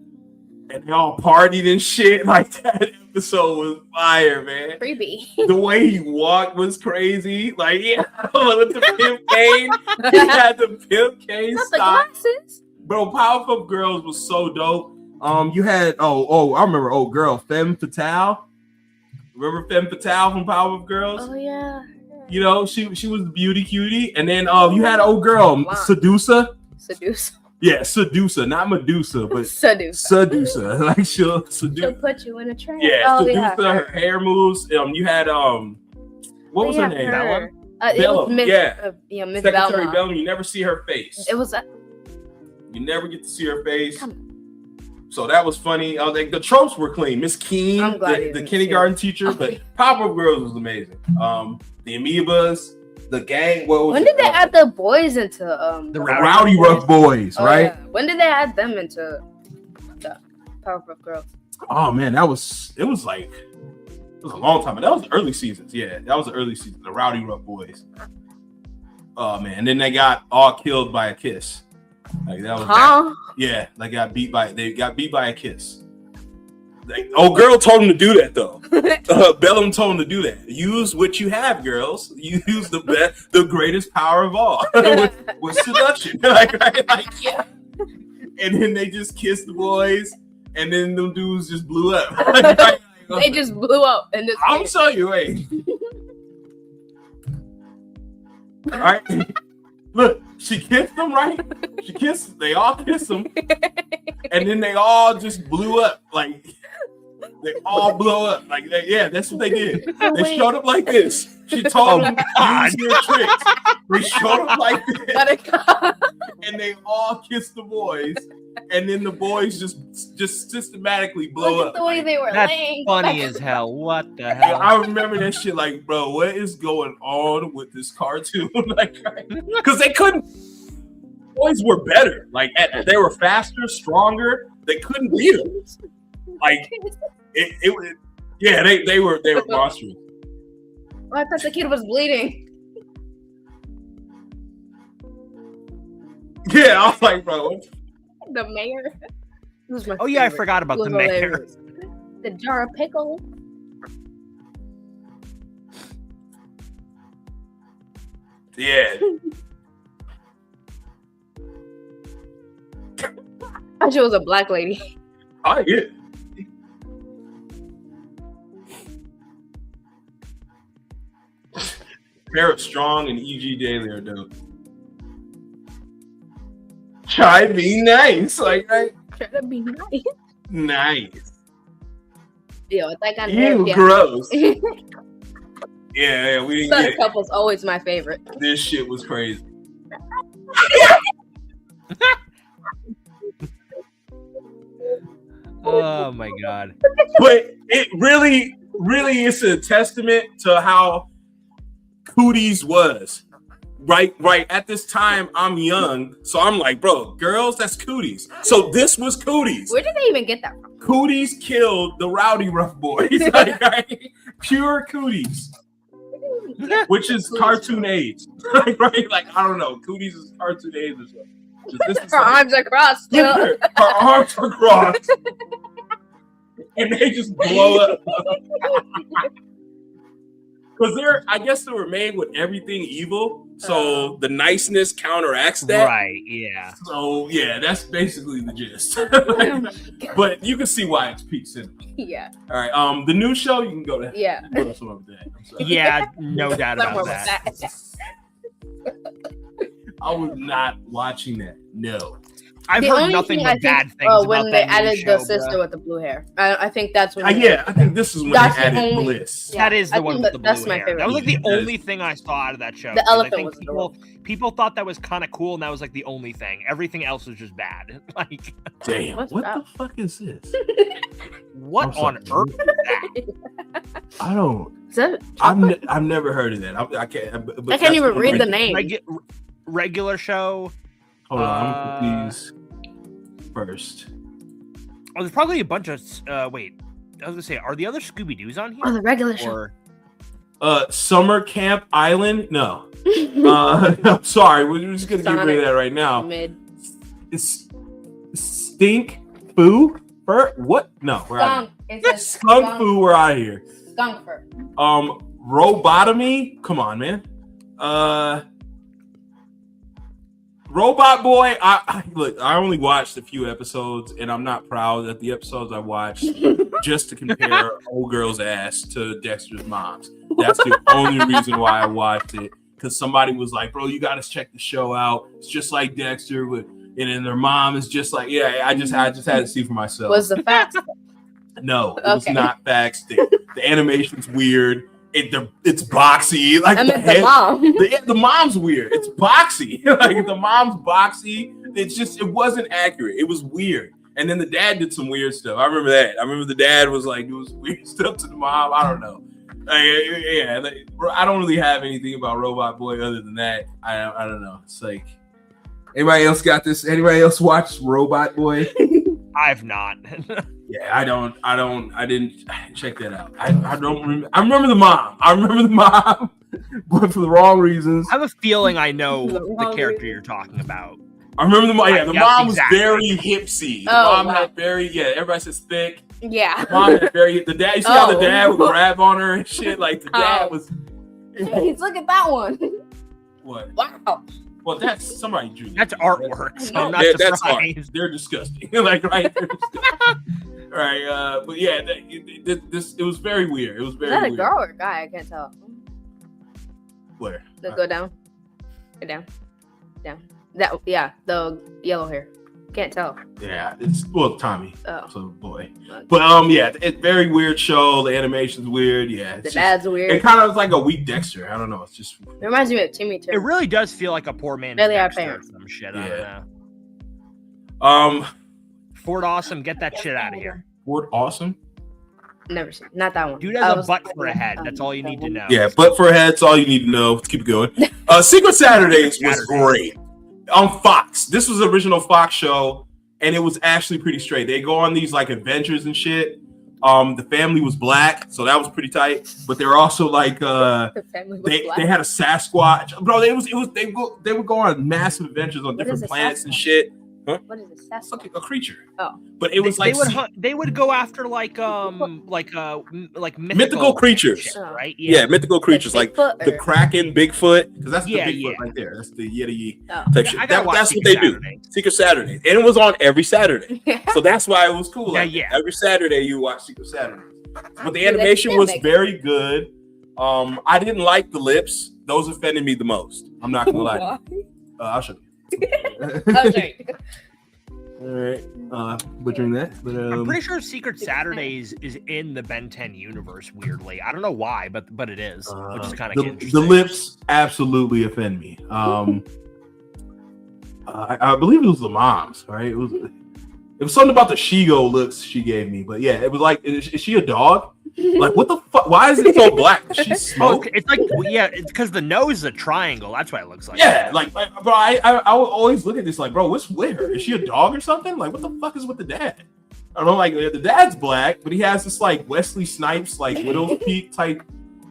and they all partied and shit. Like that episode was fire, man.
Creepy.
The way he walked was crazy. Like, yeah, with the pimp cane. He had the pimp cane style. Bro, Powerpuff Girls was so dope. You had I remember old girl, Femme Fatale. Remember Femme Fatale from Powerpuff Girls?
Oh yeah.
You know, she was the beauty cutie. And then you had old girl, Seducer. Yeah, Seducer, not Medusa, but Seducer. Like she'll
put you in a trance.
Yeah, Seducer, her hair moves. You had what was her name?
Bella.
Bella.
Miss
Secretary
Bella.
Bella. You never see her face.
It was
you never get to see her face. So that was funny. Like the tropes were clean. Miss Keen, the kindergarten teacher, but Powerpuff Girls was amazing. The Amoebas, the gang.
When did they add the boys into
the Rowdy Rough Boys? Right?
Yeah. When did they add them into the Powerpuff Girls?
Oh man, it was a long time. That was the early seasons. Yeah, that was the early season. The Rowdy Rough Boys. Oh man, and then they got all killed by a kiss. Like that was yeah, they got beat by a kiss. Old girl told him to do that though. Bellum told him to do that. Use what you have, girls. Use the greatest power of all with seduction. like yeah. And then they just kissed the boys, and then them dudes just blew up.
They just blew up, and
I'll show you. Wait. All right. Look, she kissed them, right? They all kissed them. And then they all just blew up. Like, they all blow up. Like, that's what they did. They showed up like this. She told them, use your tricks. They showed up like this. And they all kissed the boys. And then the boys just systematically blow up.
The way they were
That's
laying.
funny as hell. What the hell?
I remember that shit like, bro, what is going on with this cartoon? Like, because they couldn't. Boys were better. Like, they were faster, stronger. They couldn't beat them. Like, it was. Yeah, they were monstrous.
Oh, I thought the kid was bleeding.
Yeah, I was like, bro. What?
The mayor.
Oh yeah, I forgot about the mayor.
The jar of pickle.
Yeah.
I she was a black lady.
Oh yeah. Parrot Strong and E.G. Daily are dope. Try to be nice, like right?
Try to be nice.
Nice.
Yo, that kind of
You gross. Yeah, we didn't
Southern
get
Couple's always my favorite.
This shit was crazy.
Oh my god.
But it really is a testament to how Cooties was. Right at this time, I'm young, so I'm like, bro, girls, that's Cooties. So this was Cooties.
Where did they even get that from?
Cooties killed the Rowdy Rough Boys. Like, right? Pure Cooties. Which is cartoon age. Right? Like, I don't know. Cooties is cartoon age or something.
Her arms are crossed still.
Her arms are crossed. And they just blow up. Because I guess they were made with everything evil, so the niceness counteracts that.
Right, yeah.
So, yeah, that's basically the gist. But you can see why it's peak cinema.
Yeah.
All right, the new show, you can go to.
Yeah.
Go to some of that. I'm sorry.
Yeah, no doubt about that.
I was not watching that. No.
I've heard nothing but bad things about
when they added the sister with the blue hair. I think that's when.
I think this is when they added Bliss.
That is the one with the blue
that's my
hair.
favorite.
That was like the only thing I saw out of that show.
The elephant was
people thought that was kind of cool, and that was like the only thing. Everything else was just bad. Like,
damn, what the fuck is this?
What on earth is that?
I don't.
Is that
I've never heard of that. I
can't even read the name.
Regular show.
Hold on, I'm gonna put these first.
Oh, there's probably a bunch of. Wait, I was gonna say, are the other Scooby Doo's on here?
Oh, the regular show.
Summer Camp Island. No. I'm sorry. We're just gonna get rid of that right now. It's Stink Foo. What? No, we're out. It's Skunk Foo. We're out of here.
Skunk Fur.
Robotomy. Come on, man. Robot Boy, I only watched a few episodes, and I'm not proud that the episodes I watched just to compare old girl's ass to Dexter's mom's. That's the only reason why I watched it, because somebody was like, bro, you got to check the show out. It's just like Dexter, and then their mom is just like, yeah, I just had to see for myself.
Was the facts?
No, it was not facts. The animation's weird. It's boxy. Like the mom. The mom's weird. It's boxy. Like the mom's boxy. It wasn't accurate. It was weird. And then the dad did some weird stuff. I remember that. I remember the dad was like, doing some weird stuff to the mom. I don't know. Yeah, I don't really have anything about Robot Boy other than that. I don't know. It's like, anybody else got this? Anybody else watch Robot Boy?
I've not.
Yeah, I didn't check that out. I don't remember. I remember the mom, but for the wrong reasons.
I have a feeling I know the character you're talking about.
I remember the mom. Yeah, the mom was
exactly.
very hipsy. The mom had very, everybody says thick.
Yeah.
The mom had very, the dad, you see how the dad would grab on her and shit? Like, the dad was.
Jeez, look at that one.
What?
Wow.
Well, that's somebody drew.
That's artwork, so I'm not
that's art.
surprised.
They're disgusting. Like, right? They're disgusting. Right. But yeah, it was very weird. It was very weird.
Is that a girl or a guy? I can't tell.
Where?
Go down. Go down. Down. The yellow hair. Can't tell.
Yeah, it's Tommy.
Oh.
So boy. But yeah, it's very weird show. The animation's weird. Yeah.
The dad's weird.
It kind of was like a weak Dexter. I don't know. It's just.
It reminds me of Timmy Turner.
It really does feel like a poor man's
Really
Dexter or some shit. I don't know. Ford Awesome, get that shit out of here.
Ford Awesome?
Never seen. Not that one.
Dude has a butt for a head. That's all you need to know.
Yeah, butt for a head. That's all you need to know. Let's keep it going. Secret Saturdays was great. On Fox. This was the original Fox show, and it was actually pretty straight. They go on these like adventures and shit. The family was black, so that was pretty tight. But they were also like they had a Sasquatch. Bro, they would go on massive adventures on different planets and shit. Huh?
What is it? Sasquatch?
Like a creature.
Oh,
but it was
they would go after like
mythical creatures,
shit, right?
Yeah, mythical creatures like the Kraken, Bigfoot, because that's the Bigfoot right there. That's the Yeti type shit. That's what they do. Secret Saturday, and it was on every Saturday, so that's why it was cool. Like, every Saturday you watch Secret Saturday, but the animation was very good. I didn't like the lips; those offended me the most. I'm not gonna lie. I'll show you. All right, butchering that, but
I'm pretty sure Secret Saturdays is in the Ben 10 universe. Weirdly, I don't know why, but it is, which is kind of interesting.
The lips absolutely offend me. I believe it was the mom's, right? It was something about the Shigo looks she gave me, but yeah, it was like, is she a dog? Like, what the fuck? Why is it so black? Does she smoke?
It's like, it's because the nose is a triangle. That's what it looks like.
Yeah, like, bro, I would always look at this like, bro, what's with her? Is she a dog or something? Like, what the fuck is with the dad? I don't know, like, the dad's black, but he has this, like, Wesley Snipes, like, Widow's Peak type,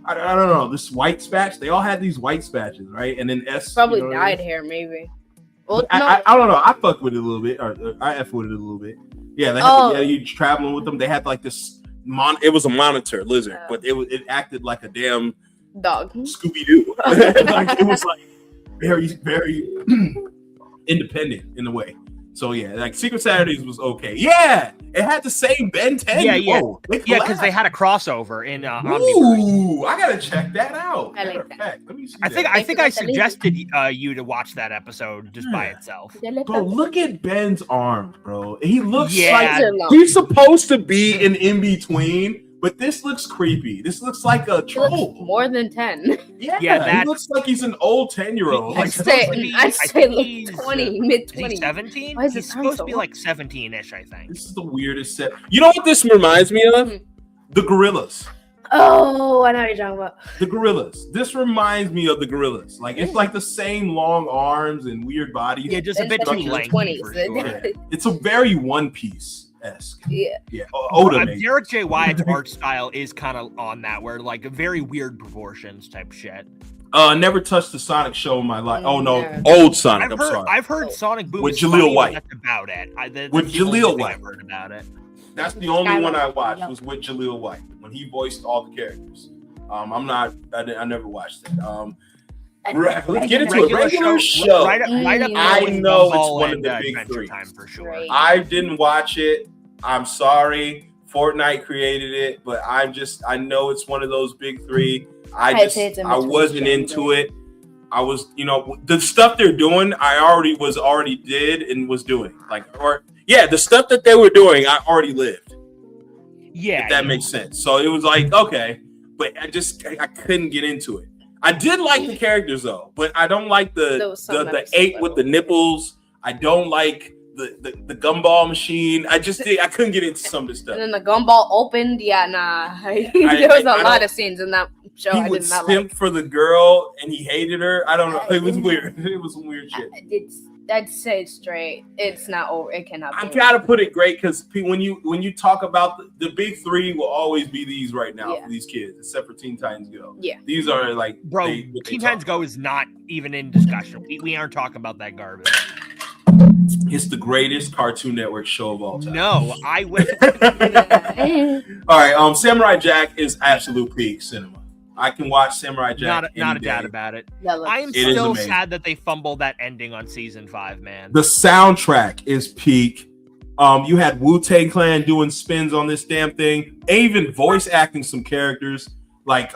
I don't know, this white spatch. They all had these white spatches, right? And then
probably dyed hair, maybe.
Well, I don't know. I fuck with it a little bit, or I F with it a little bit. Yeah, they had you traveling with them. They had, like, this it was a monitor lizard, but it acted like a damn
dog,
Scooby-Doo. Like, it was like very, very independent in a way. So yeah, like Secret Saturdays was okay. Yeah, it had the same Ben 10.
Yeah, because they had a crossover in
Ooh, I gotta check that out.
I like that.
Let me see.
I think I suggested you to watch that episode just by itself.
Bro, look at Ben's arms, bro. He looks like he's supposed to be an in between. But this looks creepy. This looks like a troll.
More than 10.
Yeah, he looks like he's an old 10-year-old.
I'd say like 20, mid-20.
17? He's supposed to be like 17-ish, I think.
This is the weirdest set. You know what this reminds me of? The Gorillas.
Oh, I know what you're talking about.
The Gorillas. This reminds me of the Gorillas. Like, it's like the same long arms and weird bodies.
Yeah, just a bit too lengthy. Sure.
It's a very One Piece-esque.
Yeah.
Oda
Derek J. Wyatt's art style is kind of on that, where like very weird proportions type shit.
Never touched the Sonic show in my life. Oh no, old Sonic.
I've heard Sonic Boom
with Jaleel White.
That's about it.
With Jaleel White.
I've heard about it.
That's the only one I watched was with Jaleel White when he voiced all the characters. I never watched it. Let's get into a regular show.
Right up
I know it's one of the big three.
Time for sure.
I didn't watch it. I'm sorry. Fortnite created it, but I know it's one of those big three. I wasn't into it. I was, the stuff they're doing, I already did and was doing. The stuff that they were doing, I already lived.
Yeah.
If that makes sense. So it was like, okay, but I couldn't get into it. I did like the characters though, but I don't like the 8 with the nipples. I don't like the gumball machine. I couldn't get into some of this stuff.
And then the gumball opened. Yeah, nah. There was a lot of scenes in that show
he
I
would
did not
simp
like.
for the girl, and he hated her. I don't know. It was weird. It was some weird shit.
I'd say straight. It's not over. It cannot.
I gotta put it great because when you talk about the big three will always be these right now for these kids, except for Teen Titans Go.
Yeah,
these are like
Teen Titans Go is not even in discussion. We aren't talking about that garbage.
It's the greatest Cartoon Network show of all time.
No, I would.
All right, Samurai Jack is absolute peak cinema. I can watch Samurai Jack.
Not a doubt about it. I am
It
still sad that they fumbled that ending on season 5, man.
The soundtrack is peak. You had Wu-Tang Clan doing spins on this damn thing. They even voice acting some characters. Like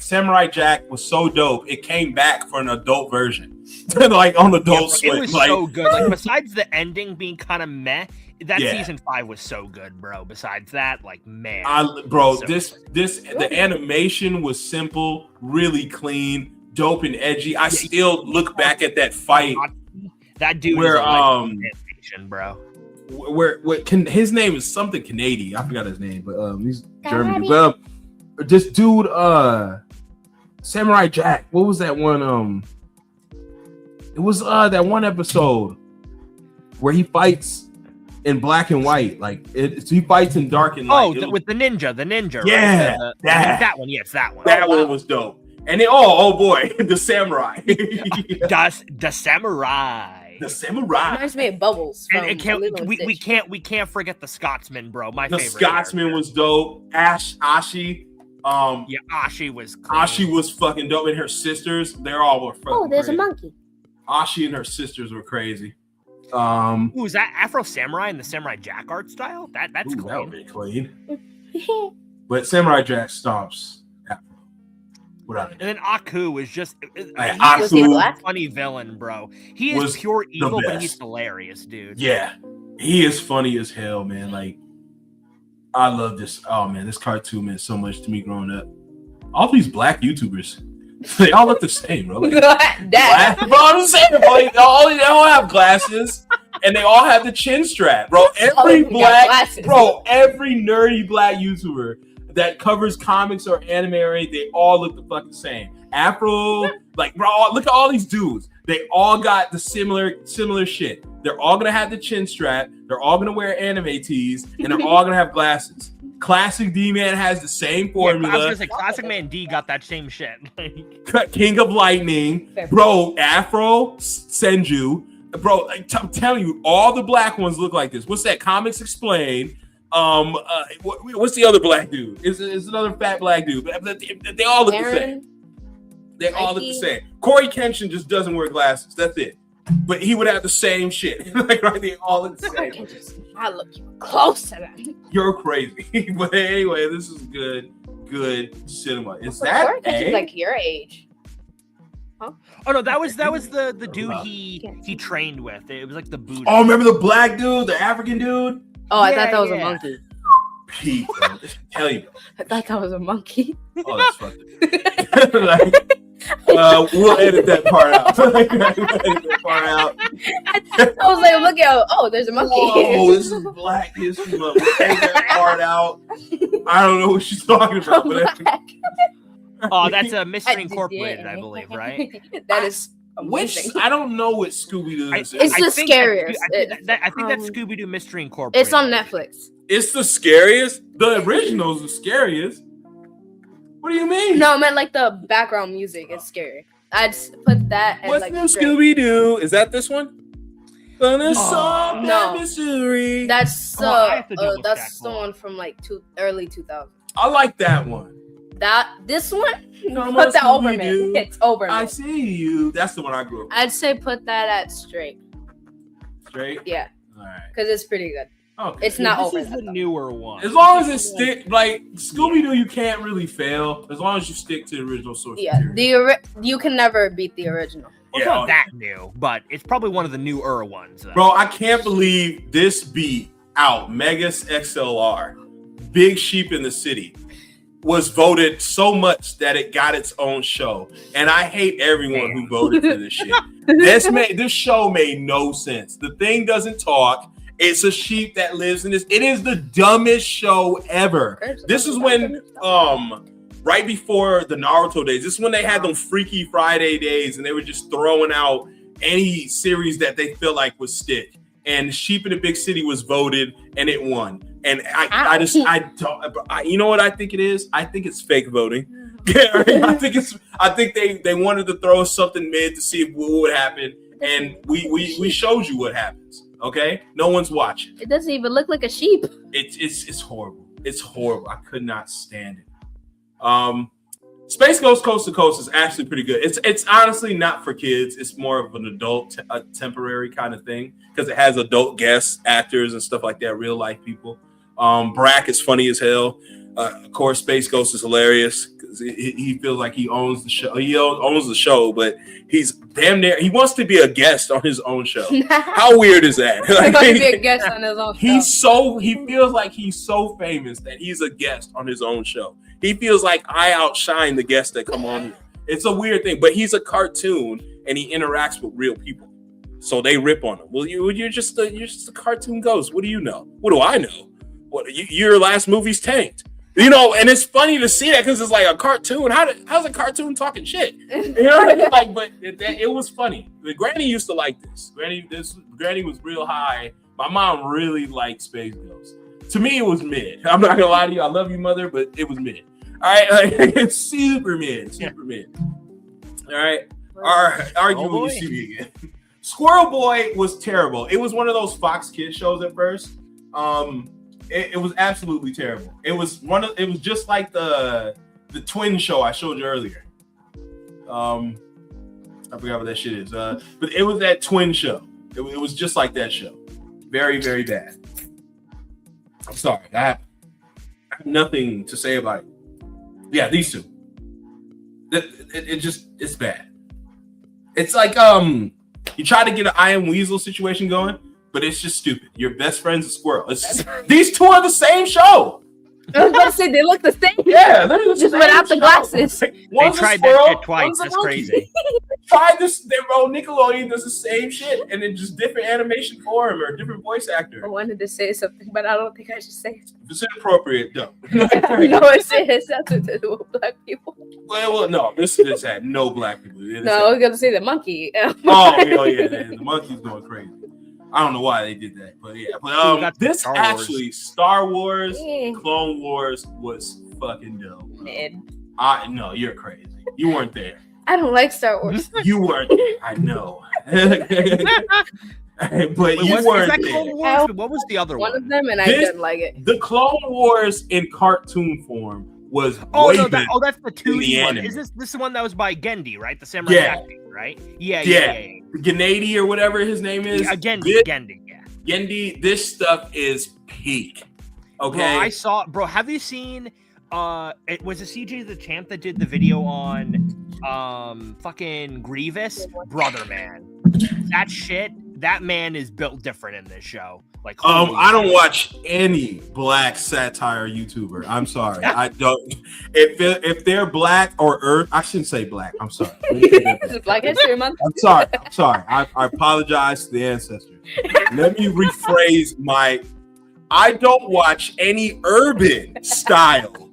Samurai Jack was so dope. It came back for an adult version, like on Adult Swim.
It was so good. Like besides the ending being kind of meh, that season 5 was so good, bro. Besides that, like man, the animation was simple, really clean, dope and edgy. I still look back at that fight. That dude
where
is animation, bro.
Where his name is something Canadian. I forgot his name, but he's German. But this dude, Samurai Jack. What was that one? It was that one episode where he fights in black and white. Like he fights in dark and light.
Oh, with the ninja.
Yeah,
right?
that
one. Yes, that one.
That one was dope. And then oh boy, the samurai.
the samurai.
The samurai
reminds me of Bubbles.
And
we can't forget the Scotsman, bro. My favorite.
The Scotsman was dope. Ashi.
Ashi was cool.
Ashi was fucking dope, and her sisters, they all were fucking
Oh, there's
crazy.
a monkey.
Ashi and her sisters were crazy.
Ooh, is that Afro Samurai and the Samurai Jack art style? That's clean.
That would be clean. But Samurai Jack stomps Afro. Without it.
And then Aku is just
Aku,
a funny villain, bro. He is pure evil, but he's hilarious, dude.
Yeah, he is funny as hell, man. Like, I love this. Oh man, this cartoon meant so much to me growing up. All these black YouTubers, they all look the same, bro. Like, bro, I'm saying, bro, they all have glasses, and they all have the chin strap, bro. Every nerdy black YouTuber that covers comics or anime or anything, they all look the fucking same. Afro, like, bro, look at all these dudes. They all got the similar shit. They're all gonna have the chin strap. They're all gonna wear anime tees, and they're all gonna have glasses. Classic D-Man has the same formula.
I was gonna say Classic Man D got that same shit.
King of Lightning, bro. Afro Senju, bro. I'm telling you, all the black ones look like this. What's that? Comics Explained. What's the other black dude? It's another fat black dude. They all look the same. They all look the same. Corey Kenshin just doesn't wear glasses. That's it. But he would have the same shit. Like, right? They all look the same.
I look close to them.
You're crazy. But anyway, this is good cinema. Is that
like your age?
Huh? Oh no, that was the dude he trained with. It was like the Buddha.
Oh, remember the black dude, the African dude?
Oh, I thought that was a monkey.
Pete, tell you.
I thought that was a monkey.
Oh, that's fucked up. We'll edit that part out.
I was like, look at, there's a monkey.
Oh, this is Black History Month. We'll edit that part out. I don't know what she's talking about.
Oh, that's a Mystery Incorporated, I believe, right?
That is.
I don't know what Scooby-Doo is.
It's the scariest.
I think that's Scooby-Doo Mystery Incorporated.
It's on Netflix.
It's the scariest? The original's the scariest. What do you mean?
No, I meant like the background music is scary. I'd put that as
What's new Scooby-Doo? Is that this one?
No.
Mystery.
That's the one from like early 2000s.
I like that one.
This one? Put that Oberman. It's Oberman.
I see you. That's the one I grew up with.
I'd say put that at straight.
Straight?
Yeah.
All right.
Because it's pretty good.
Okay.
It's not
This is the newer one.
As long as it stick, like Scooby-Doo, you can't really fail. As long as you stick to the original source material.
You can never beat the original.
It's not that new, but it's probably one of the newer ones. Though.
Bro, I can't believe this beat out Megas XLR, Big Sheep in the City. was voted so much that it got its own show, and I hate everyone who voted for this shit. This show made no sense. The thing doesn't talk. It's a sheep that lives in this. It is the dumbest show ever. This is when right before the Naruto days. This is when they had them Freaky Friday days, and they were just throwing out any series that they feel like would stick. And Sheep in a Big City was voted, and it won. And I you know what I think it is? I think it's fake voting. Yeah, I think they wanted to throw something mid to see what would happen, and we showed you what happens. Okay, no one's watching.
It doesn't even look like a sheep.
It's horrible. It's horrible. I could not stand it. Space Ghost Coast to Coast is actually pretty good. It's honestly not for kids. It's more of an adult, temporary kind of thing because it has adult guest actors and stuff like that, real life people. Brack is funny as hell. Of course, Space Ghost is hilarious because he feels like he owns the show. He owns the show, but he's damn near. He wants to be a guest on his own show. How weird is that?
He wants to be a guest on his own show.
He feels like he's so famous that he's a guest on his own show. He feels like I outshine the guests that come on here. It's a weird thing, but he's a cartoon and he interacts with real people, so they rip on him. Well, you're just a cartoon ghost. What do you know? What do I know? What your last movie's tanked. You know, and it's funny to see that because it's like a cartoon. How's a cartoon talking shit? You know what I mean? Like, but it was funny. The Granny used to like this. Granny was real high. My mom really liked Space Ghost. To me, it was mid. I'm not gonna lie to you. I love you, mother, but it was mid. All right, like, it's super mid. All right, argue when you see me again. Squirrel Boy was terrible. It was one of those Fox Kids shows at first. It was absolutely terrible. It was just like the twin show I showed you earlier. I forgot what that shit is. But it was that twin show. It was just like that show. Very, very bad. I'm sorry. I have nothing to say about it. Yeah, these two. It's bad. It's like you try to get an I Am Weasel situation going, but it's just stupid. Your best friend's a squirrel. These two are the same show.
I was about to say they look the same.
Yeah, they're the
just without the glasses.
They tried that shit twice. That's crazy.
Tried this. They wrote Nickelodeon does the same shit, and then just different animation form or different voice actor.
I wanted to say something, but I don't think I should say it.
If it's inappropriate, no.
No, it has nothing to do with black people.
Well, no. This had no black people.
No, I was gonna say the monkey.
Yeah, the monkey's going crazy. I don't know why they did that, but yeah. But this Star Wars, Clone Wars was fucking dope. No, you're crazy. You weren't there.
I don't like Star Wars.
You weren't there. I know. But you weren't there.
What was the other one?
One of them, and I didn't like it.
The Clone Wars in cartoon form was
that's the 2D one. Is this the one that was by Gendy, right? The samurai acting, right? Yeah.
Gennady or whatever his name is.
Gendy.
Gendy, this stuff is peak. Okay.
Bro, I saw, have you seen it was a CJ the Champ that did the video on fucking Grievous? Brother, man. That man is built different in this show. Like
I don't watch any black satire YouTuber. I'm sorry. I don't. If they're black or Earth, I shouldn't say black. I'm sorry.
It's Black History Month.
I'm sorry. I apologize to the ancestors. Let me rephrase my. I don't watch any urban style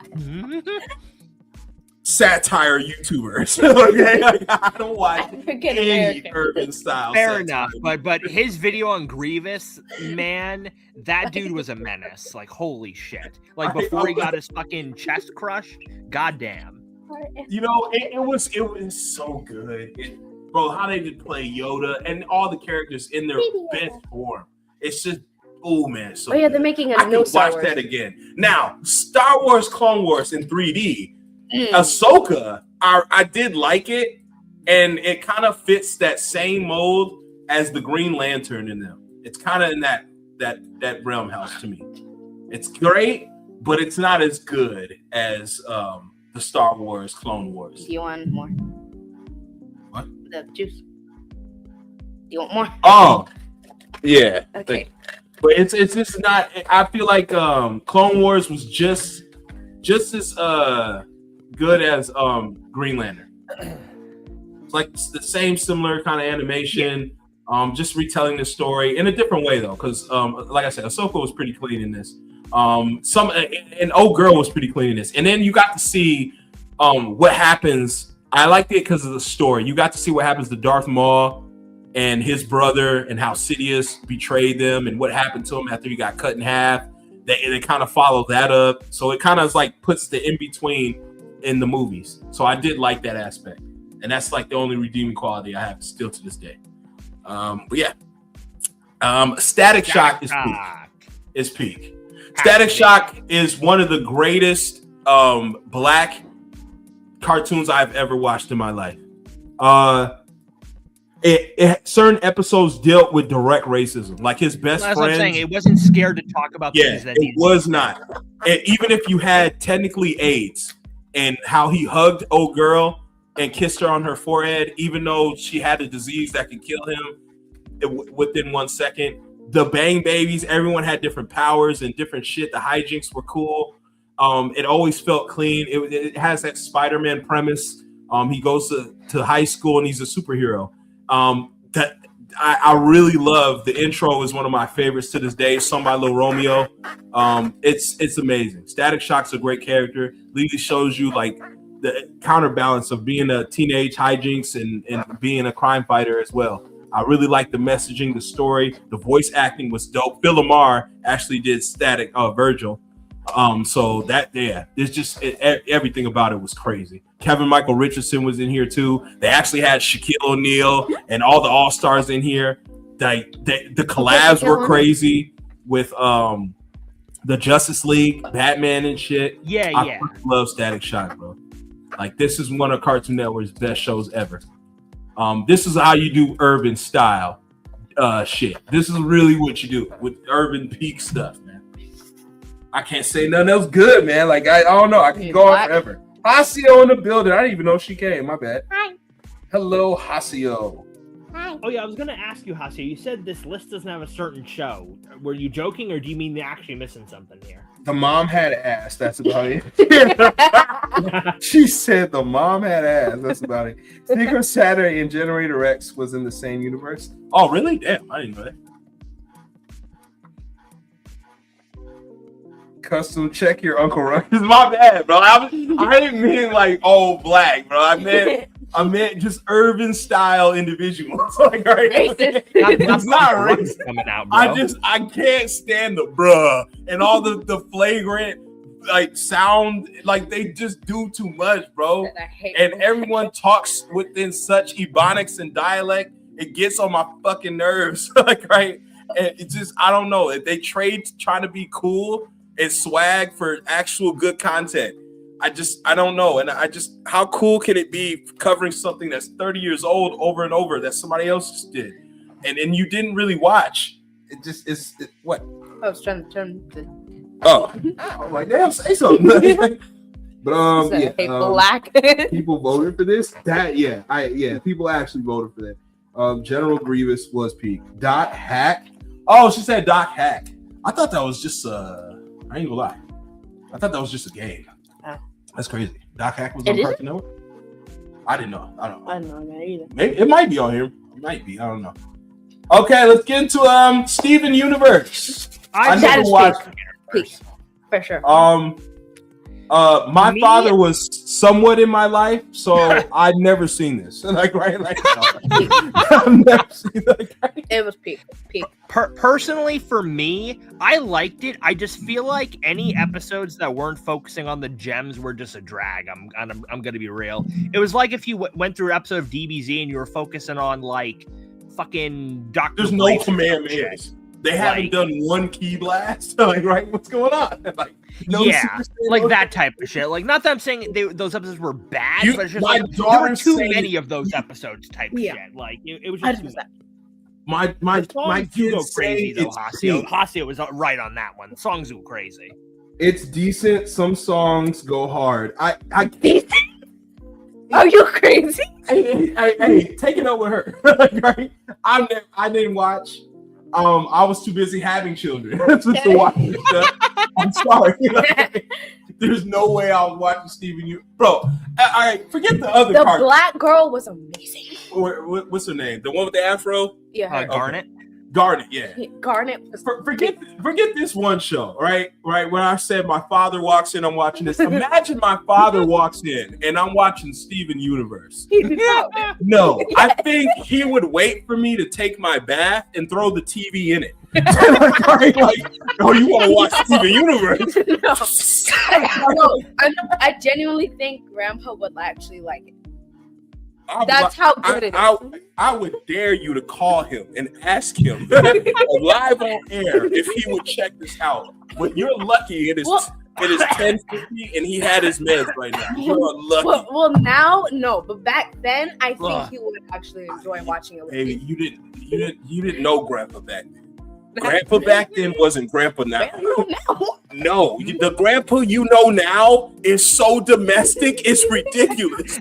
satire YouTubers. Okay, I don't watch any urban style.
Fair enough, but his video on Grievous, man, that dude was a menace. Like, holy shit! Like before he got his fucking chest crushed, goddamn.
You know, it was so good, bro. How they did play Yoda and all the characters in their best form. It's just. Oh man! So
they're making a new Star Wars.
Watch that again. Now, Star Wars Clone Wars in 3D. Ahsoka, I did like it, and it kind of fits that same mold as the Green Lantern in them. It's kind of in that realm house to me. It's great, but it's not as good as the Star Wars Clone Wars.
Do you want more?
What?
The juice. Do you want more?
Oh, yeah.
Okay.
But it's just not. I feel like Clone Wars was just just as good as Green Lantern. It's like the same similar kind of animation. Just retelling the story in a different way though, because like I said, Ahsoka was pretty clean in this. And Old Girl was pretty clean in this, and then you got to see what happens. I liked it because of the story. You got to see what happens to Darth Maul and his brother, and how Sidious betrayed them, and what happened to him after he got cut in half. They kind of follow that up, so it kind of like puts the in between in the movies. So I did like that aspect, and that's like the only redeeming quality I have still to this day. But yeah, Static Shock is peak. Static Shock is one of the greatest black cartoons I've ever watched in my life. Certain episodes dealt with direct racism, like his best friend. What I'm saying,
it wasn't scared to talk about things that
it was not. And even if you had technically AIDS, and how he hugged Old Girl and kissed her on her forehead, even though she had a disease that could kill him within 1 second. The Bang Babies, everyone had different powers and different shit. The hijinks were cool. It always felt clean. It has that Spider-Man premise. He goes to high school and he's a superhero. That I really love. The intro is one of my favorites to this day, sung by Lil Romeo. It's amazing. Static Shock's a great character. Really shows you like the counterbalance of being a teenage hijinks and being a crime fighter as well. I really like the messaging, the story, the voice acting was dope. Phil Lamar actually did Virgil. So that, there's just everything about it was crazy. Kevin Michael Richardson was in here too. They actually had Shaquille O'Neal and all the All-Stars in here. The collabs were crazy with the Justice League, Batman and shit. I love Static Shock, bro. Like, this is one of Cartoon Network's best shows ever. This is how you do urban style shit. This is really what you do with urban peak stuff, man. I can't say nothing else good, man. Like, I don't know. I can go on forever. Hasio in the building. I didn't even know she came. My bad.
Hi.
Hello, Hasio.
Hi.
Oh, yeah, I was going to ask you, Hasio. You said this list doesn't have a certain show. Were you joking, or do you mean they're actually missing something here?
The mom had ass. That's about it. She said the mom had ass. That's about it. Secret Saturday and Generator X was in the same universe. Oh, really? Damn, I didn't know that. Custom check your Uncle Ruckus. My bad, bro. I didn't mean like old black, bro. I meant just urban style individuals. Like, right? It's not racist. Coming out, bro. I can't stand the bruh and all the flagrant like sound. Like, they just do too much, bro. And everyone talks within such ebonics and dialect. It gets on my fucking nerves. Like, right? And it just, I don't know. If they trade trying to be cool and swag for actual good content, I don't know. And how cool can it be covering something that's 30 years old over and over that somebody else just did, and you didn't really watch? What?
I was trying to turn the.
Oh, I'm like, damn, say something. But
black.
People voted for this. People actually voted for that. General Grievous was peak. Doc Hack. Oh, she said Doc Hack. I thought that was just I ain't gonna lie. I thought that was just a game. Oh. That's crazy. Doc Hack was on Cartoon Network? I didn't know. I don't know that either. Maybe it might be on here. It might be. I don't know. Okay, let's get into Steven Universe. I never watched
it. For sure.
My father was somewhat in my life, so I'd never seen this. Like, right? Like, I've never seen that. Right?
It was peak.
Personally, for me, I liked it. I just feel like any episodes that weren't focusing on the gems were just a drag. I'm gonna be real. It was like if you went through an episode of DBZ and you were focusing on like fucking Dr.
There's no command manuals. They haven't done one key blast. Like, right? What's going on? Like,
like that type of shit. Like, not that I'm saying those episodes were bad, but it's just like there were too many of those episodes type shit. Like, it was just too much.
My kids
go crazy though. Hasio was right on that one. The songs go crazy.
It's decent. Some songs go hard. I
Are you crazy?
Hey, take it up with her. Right? I didn't watch. I was too busy having children to watch this stuff. I'm sorry. There's no way I was watching Steven Universe. Bro, all right, forget the other
The
part.
black girl was amazing.
What's her name? The one with the afro?
Yeah,
Garnet.
Garnet, yeah.
Garnet was
Forget this one show, right? When I said my father walks in, I'm watching this. Imagine my father walks in and I'm watching Steven Universe. No, I think he would wait for me to take my bath and throw the TV in it. Oh, you want to watch Steven Universe?
No, I genuinely think Grandpa would actually like it. That's how good it is.
I would dare you to call him and ask him live on air if he would check this out. But you're lucky it is 10:50 and he had his meds right now. You're lucky.
Well, now no, but back then I think he would actually enjoy watching it.
Baby, you didn't know Grandpa back then. Grandpa back then wasn't Grandpa now. No, the Grandpa you know now is so domestic, it's ridiculous.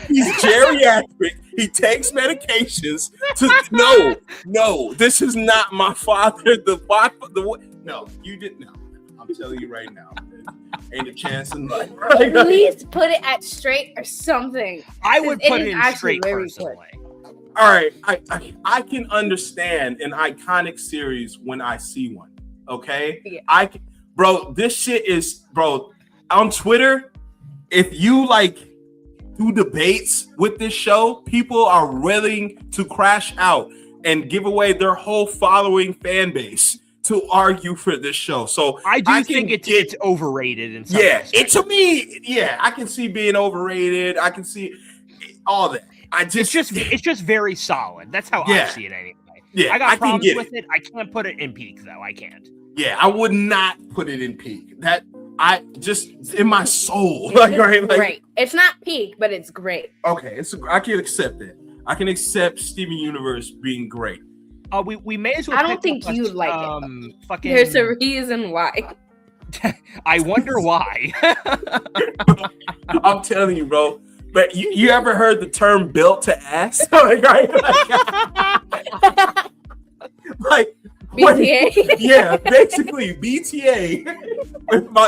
He's geriatric. He takes medications to no, this is not my father. No, you didn't know. I'm telling you right now. Ain't a chance in life.
Please put it at straight or something.
I would put it in straight personally.
All right, I can understand an iconic series when I see one. Okay, yeah. Bro, this shit is, bro, on Twitter. If you do debates with this show, people are willing to crash out and give away their whole following fan base to argue for this show. So
I think it's overrated in some
respects. To me, I can see being overrated. I can see all that. It's
just very solid. That's how I see it anyway.
Yeah,
I got problems with it. I can't put it in peak though. I can't.
Yeah, I would not put it in peak. That I just in my soul. Right.
It's not peak, but it's great.
Okay, I can accept it. I can accept Steven Universe being great.
We may as well.
I don't think you like it. There's a reason why.
I wonder why.
I'm telling you, bro. But you ever heard the term "built to ass"?
BTA?
Yeah, basically BTA.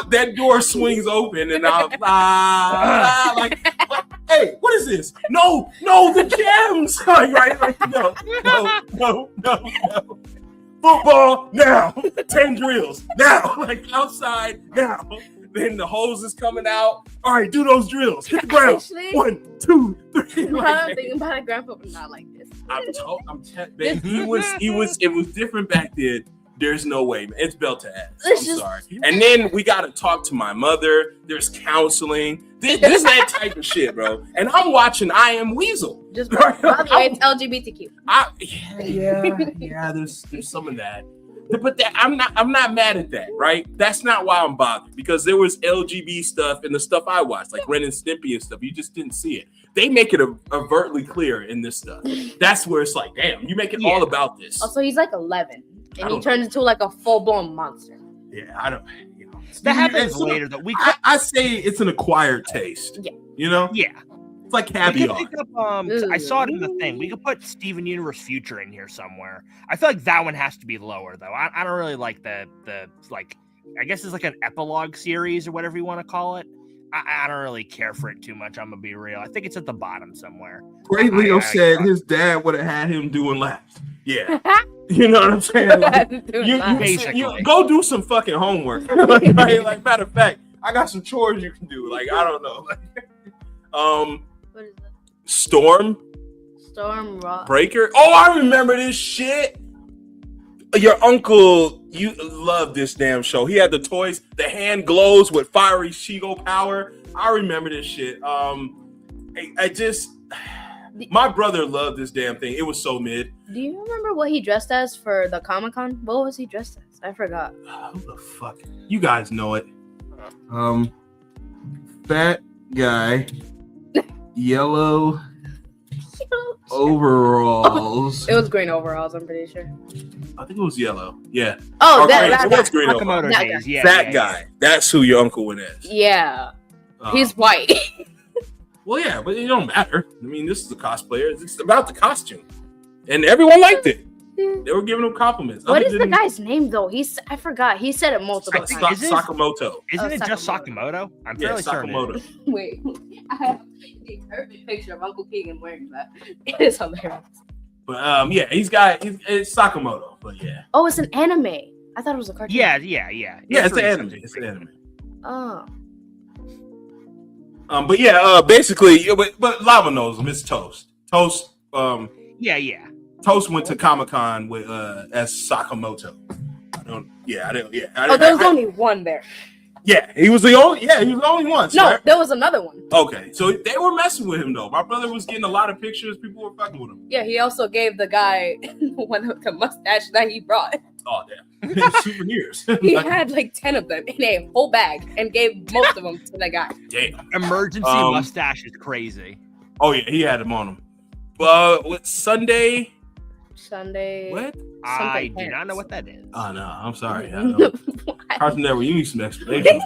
That door swings open and I'm hey, what is this? No, the gems. No. Football now. 10 drills now. Outside now. Then the hose is coming out. All right, do those drills. Hit the ground.
Actually,
1, 2, 3.
I'm thinking about it. Grandpa was not like this.
It was different back then. There's no way, man. It's built to ass. I'm sorry. And then we got to talk to my mother. There's counseling. This that type of shit, bro. And I'm watching I Am Weasel.
Just by the way, it's LGBTQ.
Yeah. There's some of that. But I'm not mad at that, right? That's not why I'm bothered, because there was LGB stuff in the stuff I watched, like Ren and Stimpy and stuff. You just didn't see it. They make it overtly clear in this stuff. That's where it's like, damn, you make it all about this.
Also, he's 11, and he turns into a full-blown monster.
Yeah, I don't.
That happens later, though.
I say it's an acquired taste. Yeah.
Yeah.
It's like caviar.
I saw it in the thing. We could put Steven Universe Future in here somewhere. I feel like that one has to be lower, though. I don't really like the I guess it's like an epilogue series or whatever you want to call it. I don't really care for it too much. I'm gonna be real. I think it's at the bottom somewhere.
Great Leo said his dad would have had him doing laps. Yeah. You know what I'm saying? You go do some fucking homework. Matter of fact, I got some chores you can do. I don't know.
What is that?
Storm
Rock
Breaker. Oh, I remember this shit. Your uncle, you love this damn show. He had the toys. The hand glows with fiery Shigo power. I remember this shit. My brother loved this damn thing. It was so mid.
Do you remember what he dressed as for the Comic-Con? What was he dressed as? I forgot.
Who the fuck? You guys know it. Fat guy. Yellow overalls.
It was green overalls, I'm pretty sure.
I think it was yellow. Yeah.
Oh, that's
green overalls. Fat guy. That's who your uncle went as.
Yeah. He's white.
Well, yeah, but it don't matter. I mean, this is a cosplayer. It's about the costume. And everyone liked it. They were giving him compliments.
What is the guy's name though? I forgot. He said it multiple times.
Sakamoto.
Isn't it just Sakamoto? I'm fairly certain.
Sakamoto.
Wait, I have the perfect picture of Uncle Keegan wearing that. It is hilarious.
But it's Sakamoto. But yeah.
Oh, it's an anime. I thought it was a cartoon.
Yeah.
Yeah, it's an anime. It's an anime.
Oh.
But yeah, basically, but Lava knows him. It's Toast. Toast.
Yeah.
Toast went to Comic-Con with as Sakamoto.
There was only one there.
Yeah, he was the only one.
No, there was another one.
Okay, so they were messing with him though. My brother was getting a lot of pictures. People were fucking with him.
Yeah, he also gave the guy one of the mustache that he brought.
Oh damn, souvenirs.
He had like 10 of them in a whole bag and gave most of them to the guy.
Damn,
emergency mustache is crazy.
Oh yeah, he had them on him. What Sunday? What?
I do not know what that is.
Oh no, I'm sorry. Cartoon Network, you need some explanation.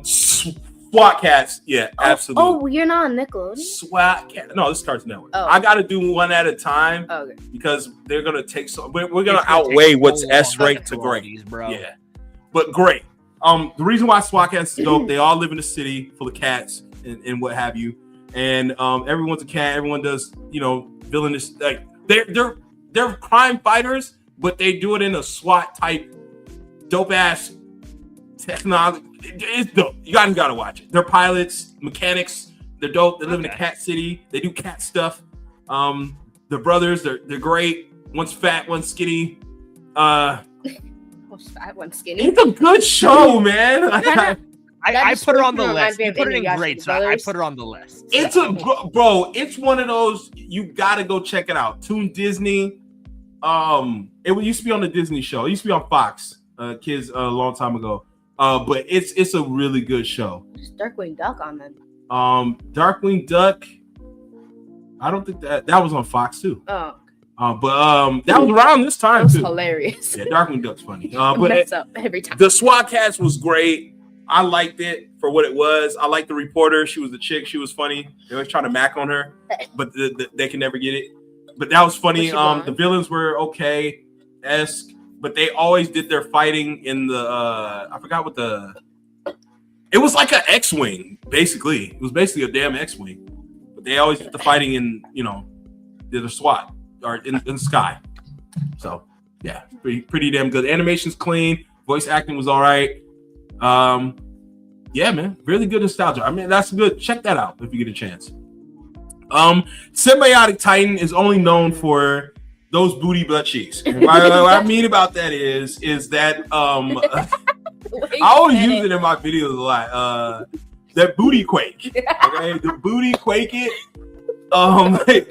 SWAT Cats, yeah, absolutely.
Oh, you're not on Nickelodeon?
SWAT Cats. No, this is Cartoon Network.
Oh.
I got to do one at a time because they're gonna take we're gonna outweigh what's S ranked to great, bro. Yeah, but great. The reason why SWAT Cats is dope, they all live in a city full of cats and what have you, and everyone's a cat. Everyone does villainous like. They're crime fighters, but they do it in a SWAT type dope ass technology. It's dope. You guys gotta watch it. They're pilots, mechanics. They're dope. They live in a cat city. They do cat stuff. They're brothers. They're great. One's fat, one's skinny.
One's fat, one's skinny.
It's a good show, man.
I put her on the list. You put it in great, so I put her on the list.
It's it's one of those you gotta go check it out. Toon Disney. It used to be on the Disney show. It used to be on Fox Kids a long time ago. But it's a really good show.
There's Darkwing Duck on them.
Darkwing Duck. I don't think that was on Fox too.
Oh.
But that was around this time too.
Hilarious.
Yeah, Darkwing Duck's funny.
But mess up every time.
The SWAT Cats was great. I liked it for what it was. I liked the reporter. She was the chick. She was funny. They always trying to mac on her, but they can never get it. But that was funny. The villains were okay-esque, but they always did their fighting in the I forgot what it was like an X-wing, basically. It was basically a damn X-wing. But they always did the fighting in, the SWAT or in the sky. So yeah, pretty damn good. Animation's clean, voice acting was all right. Yeah, man, really good nostalgia. I mean, that's good. Check that out if you get a chance. Symbiotic Titan is only known for those booty butt cheeks. What I mean about that is that I always use it in my videos a lot. That booty quake. Okay, the booty quake it.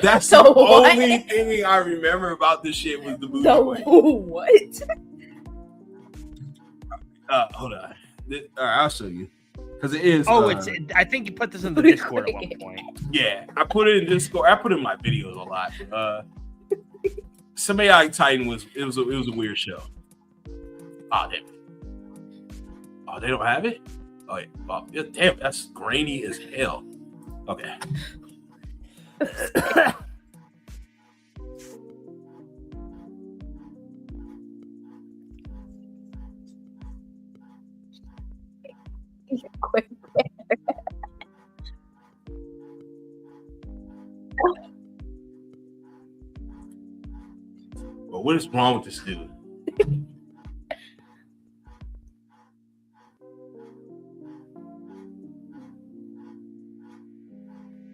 That's the only thing I remember about this shit was the booty quake.
What?
Hold on. All right, I'll show you. Because it is.
I think you put this in the Discord at one point.
Yeah, I put it in Discord. I put it in my videos a lot. Symbiotic Titan was a weird show. Oh, damn. Oh, they don't have it? Oh, yeah. Oh, damn, that's grainy as hell. Okay.
Quick.
Well, what is wrong with this dude?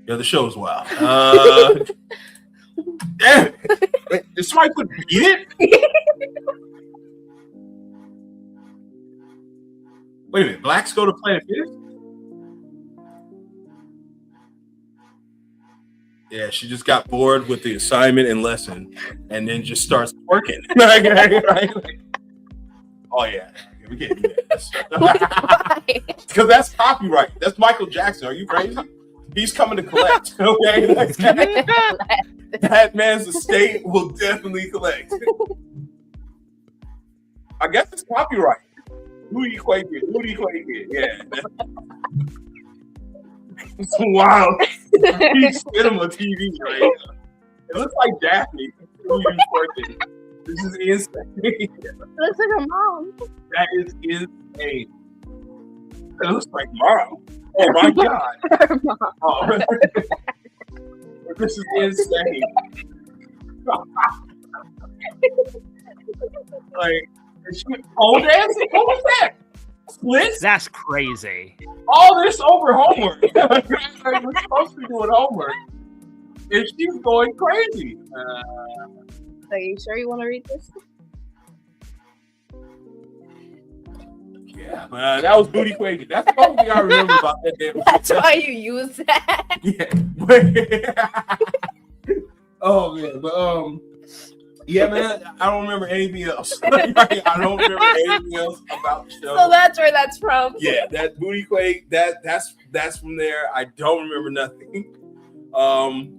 Yeah, the show's wild. Damn it. Did somebody put beat it? Wait a minute, blacks go to Planet Fitness? Yeah, she just got bored with the assignment and lesson and then just starts working. Oh, yeah. We can't do that. Because that's copyright. That's Michael Jackson. Are you crazy? He's coming to collect. Okay? That man's estate will definitely collect. I guess it's copyright. Booty quake it. Yeah. It's wild. He's cinema TV right now. It looks like Daphne. 2 years working. This is insane.
Looks like her mom.
That is insane. It looks like mom. Oh my god.
Her mom.
Oh. This is insane. Like, is she pole dancing? What was that? Splits?
That's crazy.
All this over homework. We're supposed to be doing homework. And she's going crazy.
Are you sure you want to read this?
Yeah, that was booty quaking. That's the only thing I remember about that damn.
That's why you use that.
Yeah. Oh man, but yeah, man, I don't remember anything else. I don't remember anything else about the show.
So that's where that's from.
Yeah, that booty quake. That's from there. I don't remember nothing.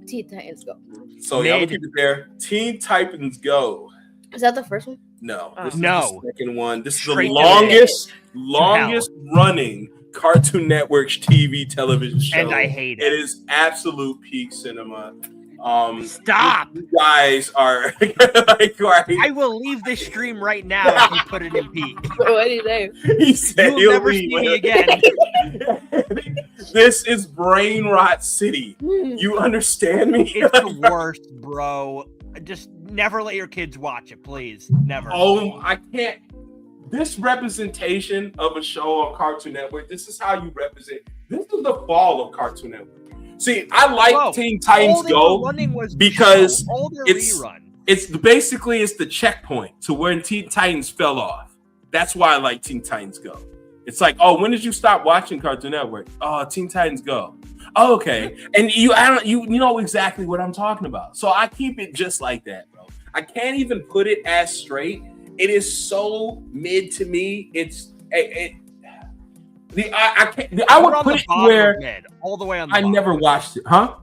Teen Titans Go.
So yeah, we'll keep it there. Teen Titans Go.
Is that the first one?
No,
Oh.
this is
No.
the second one. This
Straight
is
to
the longest running Cartoon Network's TV television show.
And I hate
It
it.
is absolute peak cinema.
Stop.
You guys are like,
I will leave this stream right now if you put it in peak.
What do you say?
he said
You'll
he'll
never
leave.
see me again.
This is brain rot city. You understand me?
It's the worst, bro. Just never let your kids watch it, please. Never.
Oh, I can't. This representation of a show on Cartoon Network, this is how you represent. This is the fall of Cartoon Network. See, I like
Bro,
Teen Titans
all they
Go
were running was the
because
show, all their
it's-
rerun.
it's basically the checkpoint to where Teen Titans fell off. That's why I like Teen Titans Go. It's like, oh, when did you stop watching Cartoon Network? Oh, Teen Titans Go. Oh, okay, and you know exactly what I'm talking about. So I keep it just like that, bro. I can't even put it as straight. It is so mid to me. I would put it where
mid, all the way on the
I
bottom.
never watched it, huh?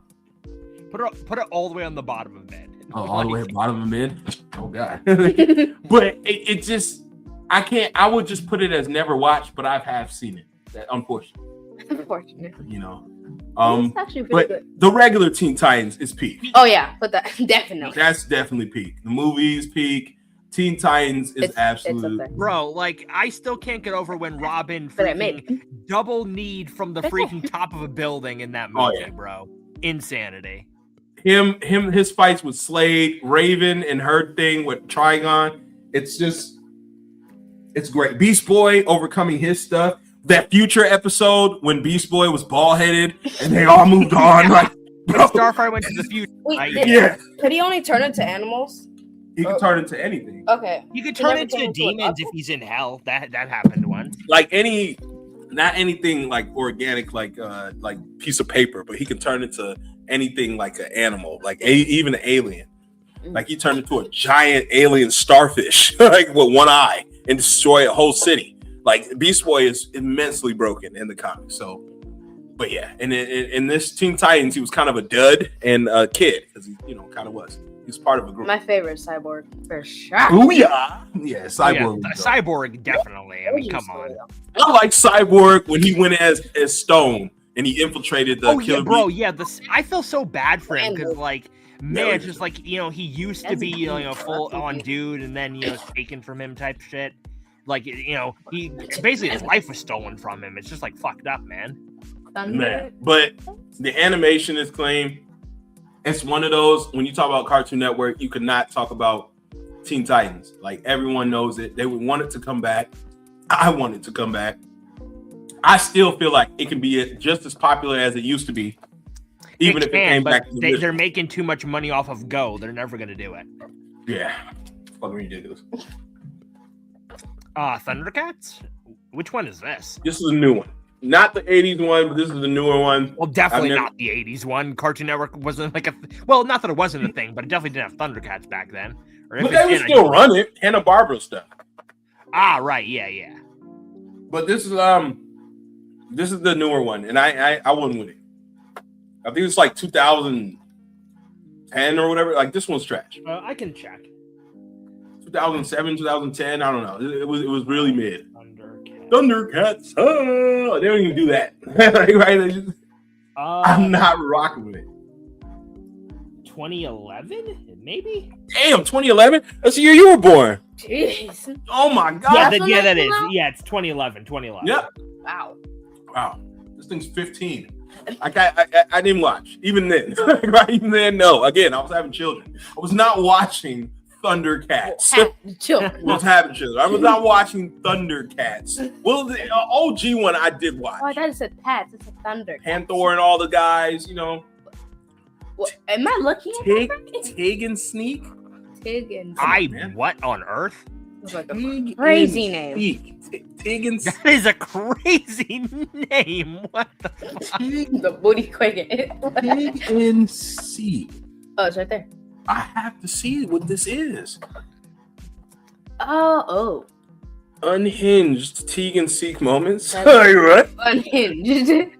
Put it all the way on the bottom of mid.
Oh, all the way at the bottom of mid. Oh god. But it just, I can't. I would just put it as never watched, but I have seen it. That unfortunately,
Unfortunately.
you know.
It's actually pretty
But
good.
the regular Teen Titans is peak.
Oh yeah, put that definitely.
That's definitely peak. The movies peak. Teen Titans is
It's
absolute.
up there.
Bro, like I still can't get over when Robin
But I
freaking double kneed from the freaking top of a building in that
Oh,
movie,
yeah.
bro. Insanity.
His fights with Slade, Raven, and her thing with Trigon. It's great. Beast Boy overcoming his stuff. That future episode when Beast Boy was bald headed and they all moved on. Like, bro,
Starfire went to the future.
Wait,
right?
yeah,
could he only turn into animals?
he can turn into anything.
Okay.
You could
He
turn
never
into
turned into an
demons if
apple?
he's in hell. That happened once.
Like not anything like organic, like piece of paper, but he can turn into anything like an animal, like even an alien. Like he turned into a giant alien starfish, like with one eye, and destroy a whole city. Like Beast Boy is immensely broken in the comics. So, but yeah, and in this Teen Titans, he was kind of a dud and a kid because he, kind of was. He was part of a group.
My favorite Cyborg for sure.
Oh yeah, Cyborg.
Yeah, Cyborg definitely. I mean, come on.
I like Cyborg when he went as Stone and he infiltrated the
Oh
Killer
yeah, bro.
Bee.
Yeah, I feel so bad for him because like. Man,
Yeah,
just like he used to be full on dude, and then it's taken from him type shit. Like he basically his life was stolen from him. It's just like fucked up, man.
Man, but the animation is clean. It's one of those when you talk about Cartoon Network, you could not talk about Teen Titans. Like everyone knows it. They would want it to come back. I want it to come back. I still feel like it can be just as popular as it used to be. Even if it came back to
they're making too much money off of Go. They're never gonna do it.
Yeah. Fucking ridiculous.
Thundercats? Which one is this?
This is a new one. Not the 80s one, but this is the newer one.
Well, definitely not the 80s one. Cartoon Network wasn't like not that it wasn't a thing, but it definitely didn't have Thundercats back then. Or
But they would still run it. Hanna-Barbera stuff.
Ah, right. Yeah.
But this is the newer one, and I wouldn't with it. I think it's like 2010 or whatever. Like this one's trash.
I can check.
2007, 2010. I don't know. It was really mid.
Thundercats.
Thundercats. Oh, they don't even do that. Right? I'm not rocking with it.
2011, maybe.
Damn, 2011. That's the year you were born.
Jeez.
Oh my god.
Yeah, that is. Yeah, it's 2011. 2011.
Yep.
Wow.
This thing's 15. I didn't watch even then. Right even then, no. Again, I was having children. I was not watching Thundercats.
Children.
I was having children. I was not watching Thundercats. Well, the OG one I did watch.
Oh, I thought it said Pats. It's a Thunder.
Panther and all the guys,
What, am I looking at
Tig and Sneak.
Tig and
What on earth?
It's like a crazy name.
Tig and
That is a crazy name. What the fuck?
The booty quick.
Tig and Seek.
Oh, it's right there.
I have to see what this is.
Oh.
Unhinged Tig and Seek moments.
That's-
Are you right?
Unhinged.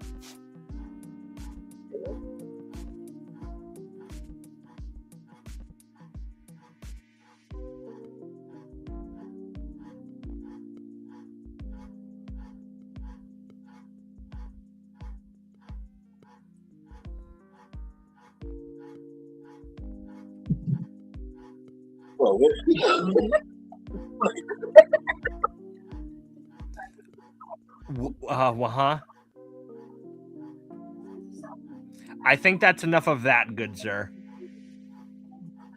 Whoa,
Huh? I think that's enough of that, good sir.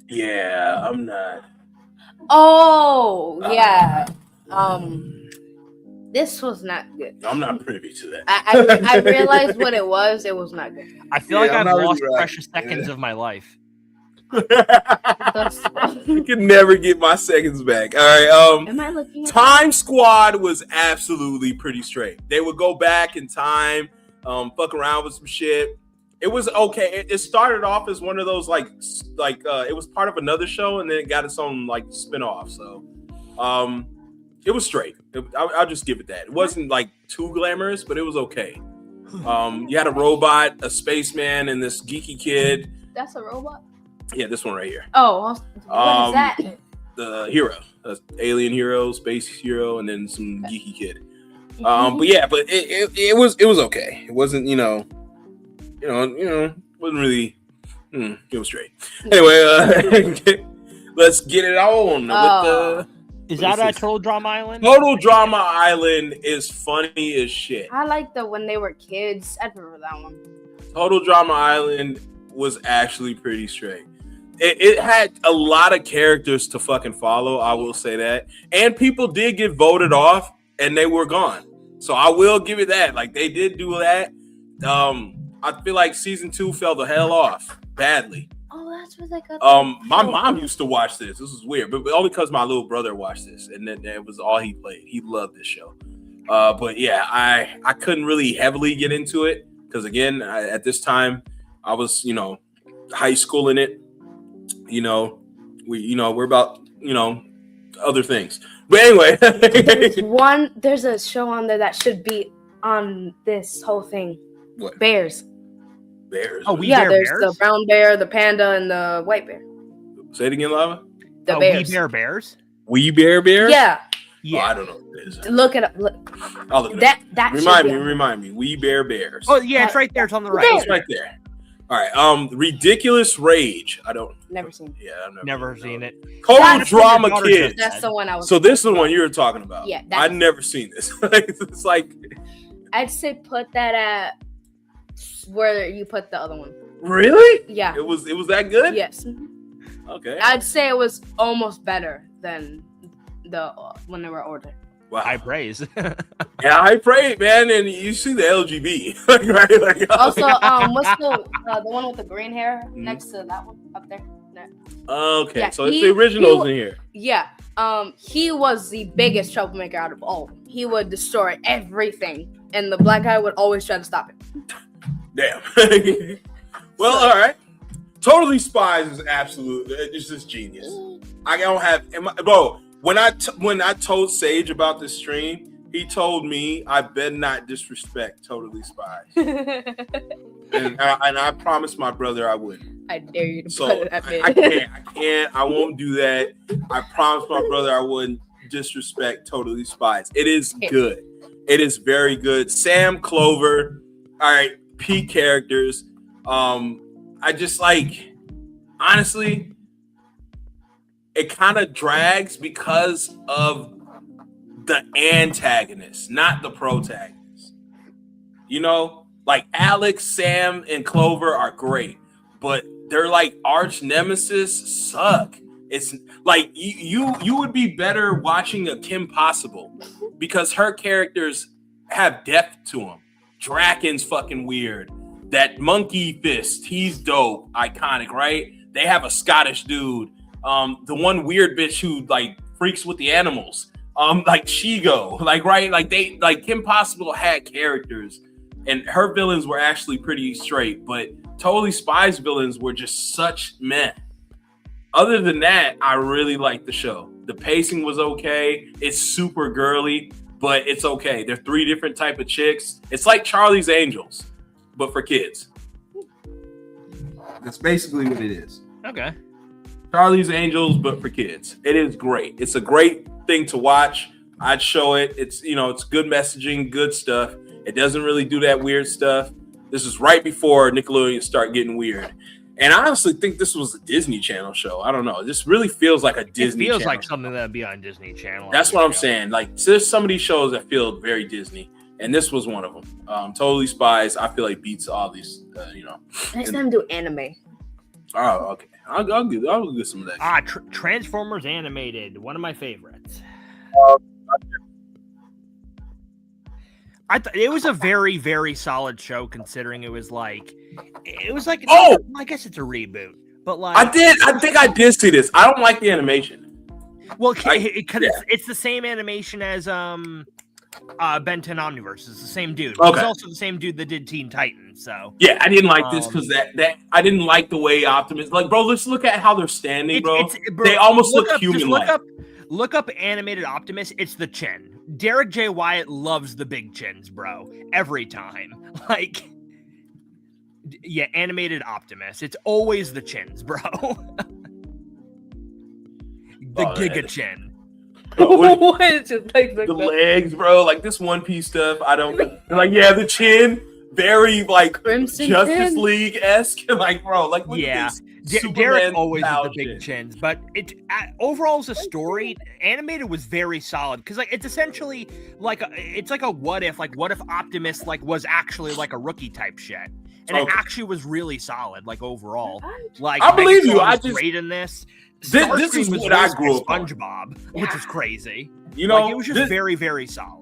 Yeah, I'm not.
Oh, yeah. This was not good.
I'm not privy to that.
I realized what it was. It was not good.
I feel like
I'm
I've
not
lost
really right.
precious seconds of my life.
I can never get my seconds back. All right.
Am I looking at
Time Squad was absolutely pretty straight. They would go back in time, fuck around with some shit. It was okay. It started off as one of those like it was part of another show, and then it got its own like spinoff. So, it was straight. I'll just give it that. It wasn't like too glamorous, but it was okay. You had a robot, a spaceman, and this geeky kid.
That's a robot?
Yeah, this one right here.
Oh, what is that?
The hero, alien hero, space hero, and then some geeky kid. But it was okay. It wasn't wasn't really. It was straight. Anyway, let's get it on with the.
Is that Total Drama Island?
Total Drama Island is funny as shit.
I like the when they were kids. I remember that one.
Total Drama Island was actually pretty straight. It had a lot of characters to fucking follow, I will say that. And people did get voted off and they were gone. So I will give it that. Like, they did do that. I feel like season 2 fell the hell off badly.
Oh, that's what they got.
My mom used to watch this. This was weird, but only because my little brother watched this, and then that was all he played. He loved this show. But yeah, I couldn't really heavily get into it because again, at this time, I was high school in it. We're about other things. But anyway,
there's a show on there that should be on this whole thing.
What?
Bears.
Oh,
there's
Bears?
the brown bear, the panda, and the white bear.
Say it again, Lava.
The bears.
We Bear Bears?
We Bear Bears?
Yeah.
Oh, I don't know what it is.
Look it up.
I'll look it up.
That
Remind me. We Bear Bears.
Oh yeah, it's right there. It's on the right.
It's right there. All right. Ridiculous Rage.
Never seen it.
Yeah, I've
Never seen it.
Total Drama Kids.
That's the one I was.
So this is the one you were talking about.
Yeah,
I've never seen this. It's like
I'd say put that at where you put the other one.
Really?
Yeah.
It was that good?
Yes.
Okay.
I'd say it was almost better than the when they were ordered.
Wow.
High praise.
Yeah, high praise, man. And you see the LGB, right? Like,
Also, what's the one with the green hair next to that one up there? No.
Okay,
Yeah,
so it's the originals in here.
Yeah. He was the biggest troublemaker out of all. He would destroy everything, and the black guy would always try to stop him.
Damn. Well, all right. Totally Spies is absolute. It's just genius. I don't have, bro. When I told Sage about this stream, he told me I better not disrespect Totally Spies, and I promised my brother I wouldn't.
I dare you to
So
put it at me.
I can't. I won't do that. I promised my brother I wouldn't disrespect Totally Spies. It is good. It is very good. Sam Clover. All right, peak characters. I just like honestly, it kind of drags because of the antagonist, not the protagonist. You know, like Alex, Sam, and Clover are great, but they're like arch nemesis suck. It's like you would be better watching a Kim Possible because her characters have depth to them. Draken's fucking weird. That monkey fist, he's dope, iconic, right? They have a Scottish dude. The one weird bitch who like freaks with the animals. Like Shigo, like right, like they like Kim Possible had characters, and her villains were actually pretty straight, but Totally Spies villains were just such meh. Other than that, I really liked the show. The pacing was okay. It's super girly, but it's okay. They're 3 different type of chicks. It's like Charlie's Angels, but for kids. That's basically what it is.
Okay.
Charlie's Angels, but for kids. It is great. It's a great thing to watch. I'd show it. It's, you know, it's good messaging, good stuff. It doesn't really do that weird stuff. This is right before Nickelodeon start getting weird. And I honestly think this was a Disney Channel show. I don't know. This really feels like a Disney
It feels
Channel
like something that'd be on Disney Channel.
That's what I'm saying. Like, there's some of these shows that feel very Disney, and this was one of them. Totally Spies, I feel like beats all these, you know.
Next time do anime.
Oh, okay. I'll get some of that.
Transformers animated, one of my favorites. I thought it was a very, very solid show considering it was like I guess it's a reboot, but like
I think I did see this. I don't like the animation.
Well, because it's the same animation as Ben 10 Omniverse. It's the same dude.
Okay.
It's also the same dude that did Teen Titans. So
yeah, I didn't like this because that I didn't like the way Optimus. Like, bro, let's look at how they're standing, bro. They almost look human-like.
Look up animated Optimus. It's the chin. Derek J. Wyatt loves the big chins, bro. Every time. Like, yeah, animated Optimus. It's always the chins, bro. Giga chin.
What is it like
the legs, bro? Like this One Piece stuff. I don't like. Yeah, the chin. Very like
Crimson
Justice
chin?
League-esque. Like, bro, like look at this.
Derek always with the big chins, but it overall as a story, animated was very solid because like it's essentially like it's like a what if Optimus like was actually like a rookie type shit, and it actually was really solid like overall. Like
I believe you. I just
great in this.
This is what I grew up on.
SpongeBob, which is crazy.
You know,
like, it was just very, very solid.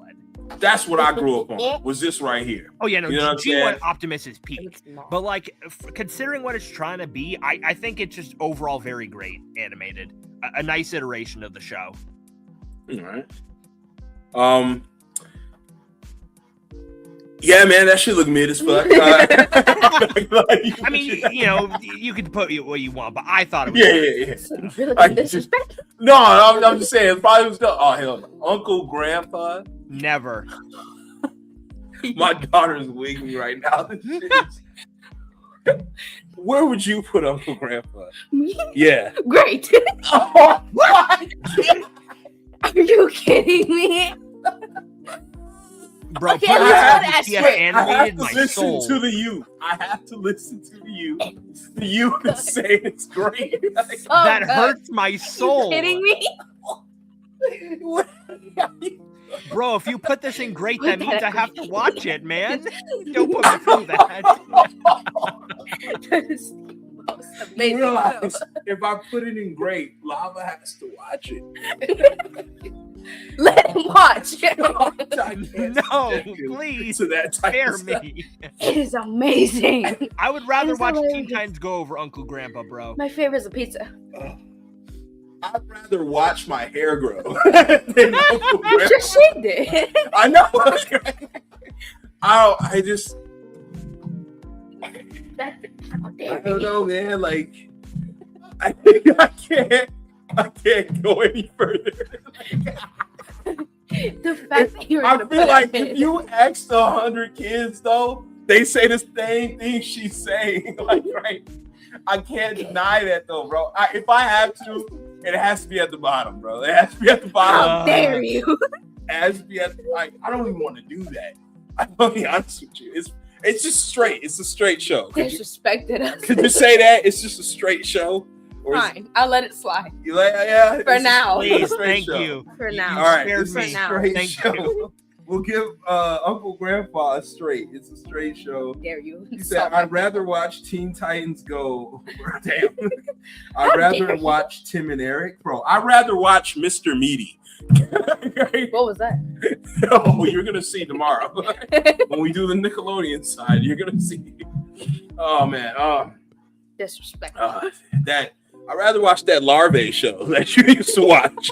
That's what I grew up on. Was this right here?
Oh yeah, no,
you know
G1 Optimus is peak, but like considering what it's trying to be, I think it's just overall very great animated, a nice iteration of the show.
All right. Yeah, man, that shit look mid as fuck.
I mean, you know, you could put what you want, but I thought it was
really disrespectful. No, I'm just saying, it probably was. Oh hell, no. Uncle Grandpa.
Never.
My daughter's wigging right now. Where would you put Uncle Grandpa?
Me?
Yeah.
Great.
Oh my God.
Are you kidding me?
Bro,
Okay,
I have
animated
to
my
listen
soul.
to the youth. I have to listen to the youth. The youth is saying it's great. Like,
that hurts my soul.
Are you kidding me?
Bro, if you put this in great, that means I have to watch it, man. Don't put me through that.
That is the most amazing
realize
show.
if I put it in great, Lava has to watch it.
Let him watch.
No, please.
To that type
Spare
of stuff.
me.
It is amazing.
I would rather
It's
watch Teen
hilarious.
Titans Go over Uncle Grandpa, bro.
My favorite is a pizza.
I'd rather watch my hair grow than Uncle
You
Grandpa.
just shaved it.
I know. I just. I don't know, man. Like, I think I can't go any further.
The fact that you're
I feel like if you asked 100 kids, though, they say the same thing she's saying. Like, right? I can't deny that, though, bro. If I have to, it has to be at the bottom, bro. It has to be at the bottom.
How dare you?
It has to be at like. I don't even want to do that. I'm gonna be honest with you. It's just straight. It's a straight show.
Disrespected us.
Could you say that? It's just a straight show.
Fine, I'll let it slide.
You like, yeah.
For now.
Please, thank you.
For now.
All right,
spared
it's
me.
a
now.
straight
Thank
show.
you.
We'll give Uncle Grandpa a straight. It's a straight show.
Dare you?
He said, "I'd rather watch Teen Titans Go." Damn. I'd rather watch Tim and Eric. Bro, I'd rather watch Mr. Meaty.
What was that?
Oh, you're gonna see tomorrow when we do the Nickelodeon side. You're gonna see. Oh man.
Disrespect.
That I'd rather watch that Larvae show that you used to watch.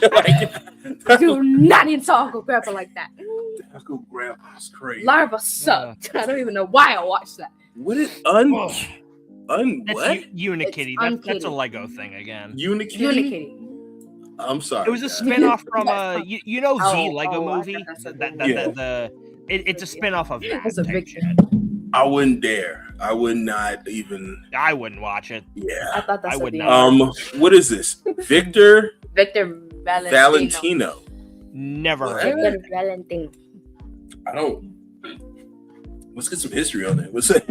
Do not need to talk Uncle Grandpa like that.
Uncle Grandpa's crazy.
Larva sucked. I don't even know why I watched that.
What is
That's
what?
Unikitty. That's a Lego thing again.
Unikitty?
Unikitty.
I'm sorry.
It was a
guys.
spin-off from you know the Lego
I
movie.
thought that's
It's a spin-off of that.
It's a
type
big
shit.
I wouldn't dare. I would not even.
I wouldn't watch it.
Yeah.
I thought that's
I would
the
not.
What is this? Victor Valentino.
Never heard of it.
Victor Valentino.
I don't. Let's get some history on it. What's that?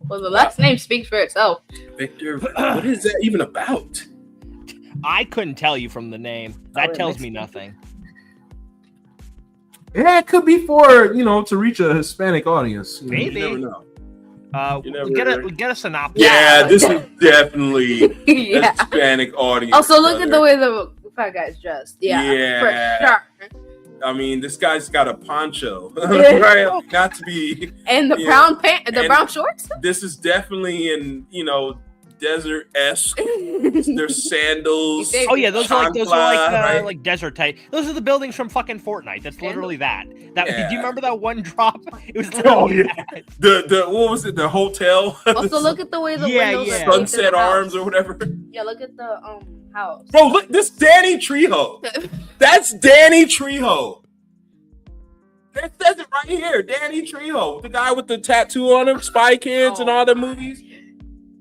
Well, the last name speaks for itself.
Victor. What is that even about?
I couldn't tell you from the name. That
it
tells
makes
me
sense.
nothing.
Yeah, it could be for to reach a Hispanic audience.
Maybe.
You never know.
We
never-
get a synopsis.
Yeah, this is definitely a
Yeah.
Hispanic audience.
Also, look at the
brother.
way the fat guy's dressed. Yeah.
Yeah.
For sure.
I mean, this guy's got a poncho, right? Not to be.
And the
Yeah.
brown pants, the
And-
brown shorts.
This is definitely in desert-esque. There's sandals.
Oh yeah, those are
chancla, right?
like desert type. Those are the buildings from fucking Fortnite. That's literally that. That
Yeah.
Do you remember that one drop? It was
Oh
literally
yeah,
that.
the what was it? The hotel.
Also, look at the way the
Yeah,
windows
yeah.
are shaped in
Sunset
the house.
Arms or whatever.
Yeah, look at the house.
Bro, look this Danny Trejo. That's Danny Trejo. It says it right here, Danny Trejo, the guy with the tattoo on him, Spy Kids and all the movies.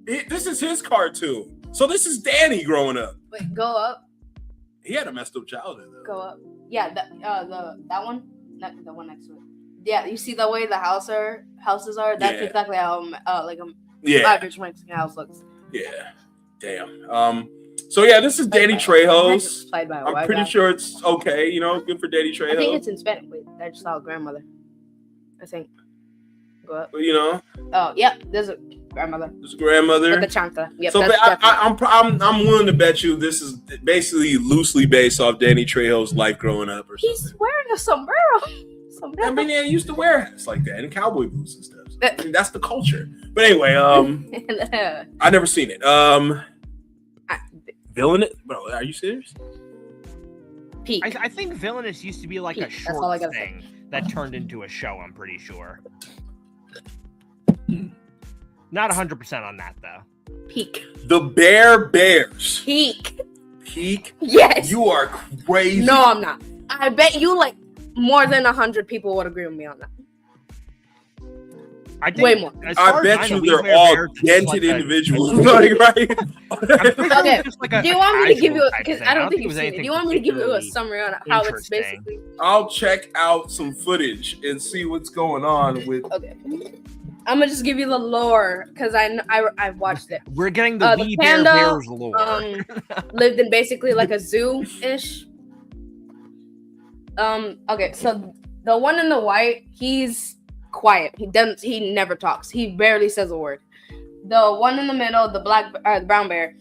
This is his cartoon. So this is Danny growing up.
Wait, go up.
He had a messed up childhood though.
Go up. Yeah, that one, not the one next to it. Yeah, you see the way the houses are. That's
Yeah.
exactly how
Yeah,
average Mexican house looks.
yeah. Damn. So yeah, this is Danny Trejo's.
Played by a
I'm
white
pretty
guy.
sure it's okay. Good for Danny
I think
Trejo.
it's in Spanish. Wait, I just saw a grandmother. I think. Go up. Oh, yeah, there's a grandmother
His grandmother.
with the chancla. Yep,
So
that's definitely-
I'm willing to bet you this is basically loosely based off Danny Trejo's life growing up or
He's
something.
wearing a sombrero.
I mean, yeah, he used to wear hats like that and cowboy boots and stuff. I mean, that's the culture. But anyway, I never seen it. Villain it, bro? Are you serious?
Peak.
I think Villainous used to be like a
Peak, that's all I
short
gotta say.
thing that turned into a show. I'm pretty sure. Not 100% on that though.
Peak.
The Bear Bears.
Peak.
Peak.
Yes.
You are crazy.
No, I'm not. I bet you more than 100 people would agree with me on that.
I think
Way more.
as far
I
as
bet
know,
you
We
they're
Wear
all
Bears is
dented
like a-
individuals. Like, right?
I'm pretty sure
Okay,
it's just like a
Do you want me to give
casual
you?
type
Because
thing.
I don't think
it
you've
was
seen it.
anything
Do you want me to give you a
particularly
summary on how it's
interesting.
basically?
I'll check out some footage and see what's going on with.
Okay. I'm gonna just give you the lore because I've watched it.
We're getting the
The
We Bear
panda,
Bears lore.
Lived in basically like a zoo-ish. Okay, so the one in the white, he's quiet. He never talks. He barely says a word. The one in the middle, the the brown bear,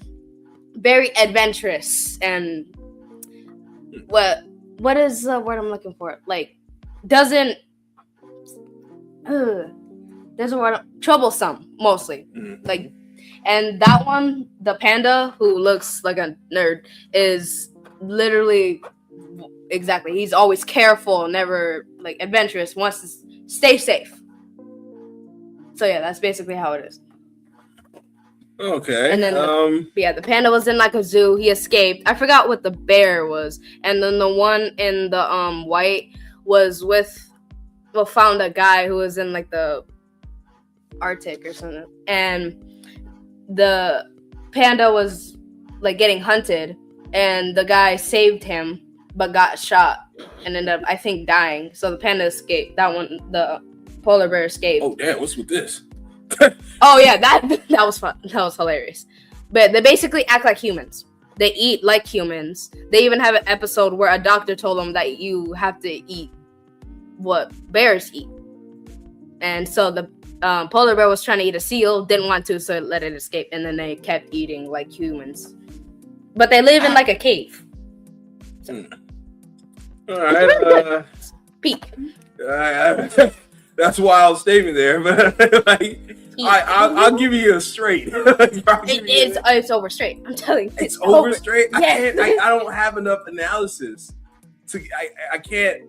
very adventurous and what is the word I'm looking for? Like doesn't there's a word, troublesome mostly. Like, and that one, the panda who looks like a nerd, is literally exactly. He's always careful, never like adventurous, wants to stay safe. So yeah, that's basically how it is.
Okay.
And then the panda was in like a zoo. He escaped. I forgot what the bear was. And then the one in the white was found a guy who was in like the Arctic or something. And the panda was like getting hunted, and the guy saved him but got shot and ended up, I think, dying. So the panda escaped. That one, the polar bear escape.
Oh damn, what's with this?
Oh yeah, that was fun. That was hilarious. But they basically act like humans. They eat like humans. They even have an episode where a doctor told them that you have to eat what bears eat. And so the polar bear was trying to eat a seal, didn't want to, so it let it escape. And then they kept eating like humans. But they live in like a cave.
All right.
Peak.
That's a wild statement there, but like, I'll give you a straight.
It's over straight. I'm telling you.
It's over straight.
Yes.
I don't have enough analysis. I can't.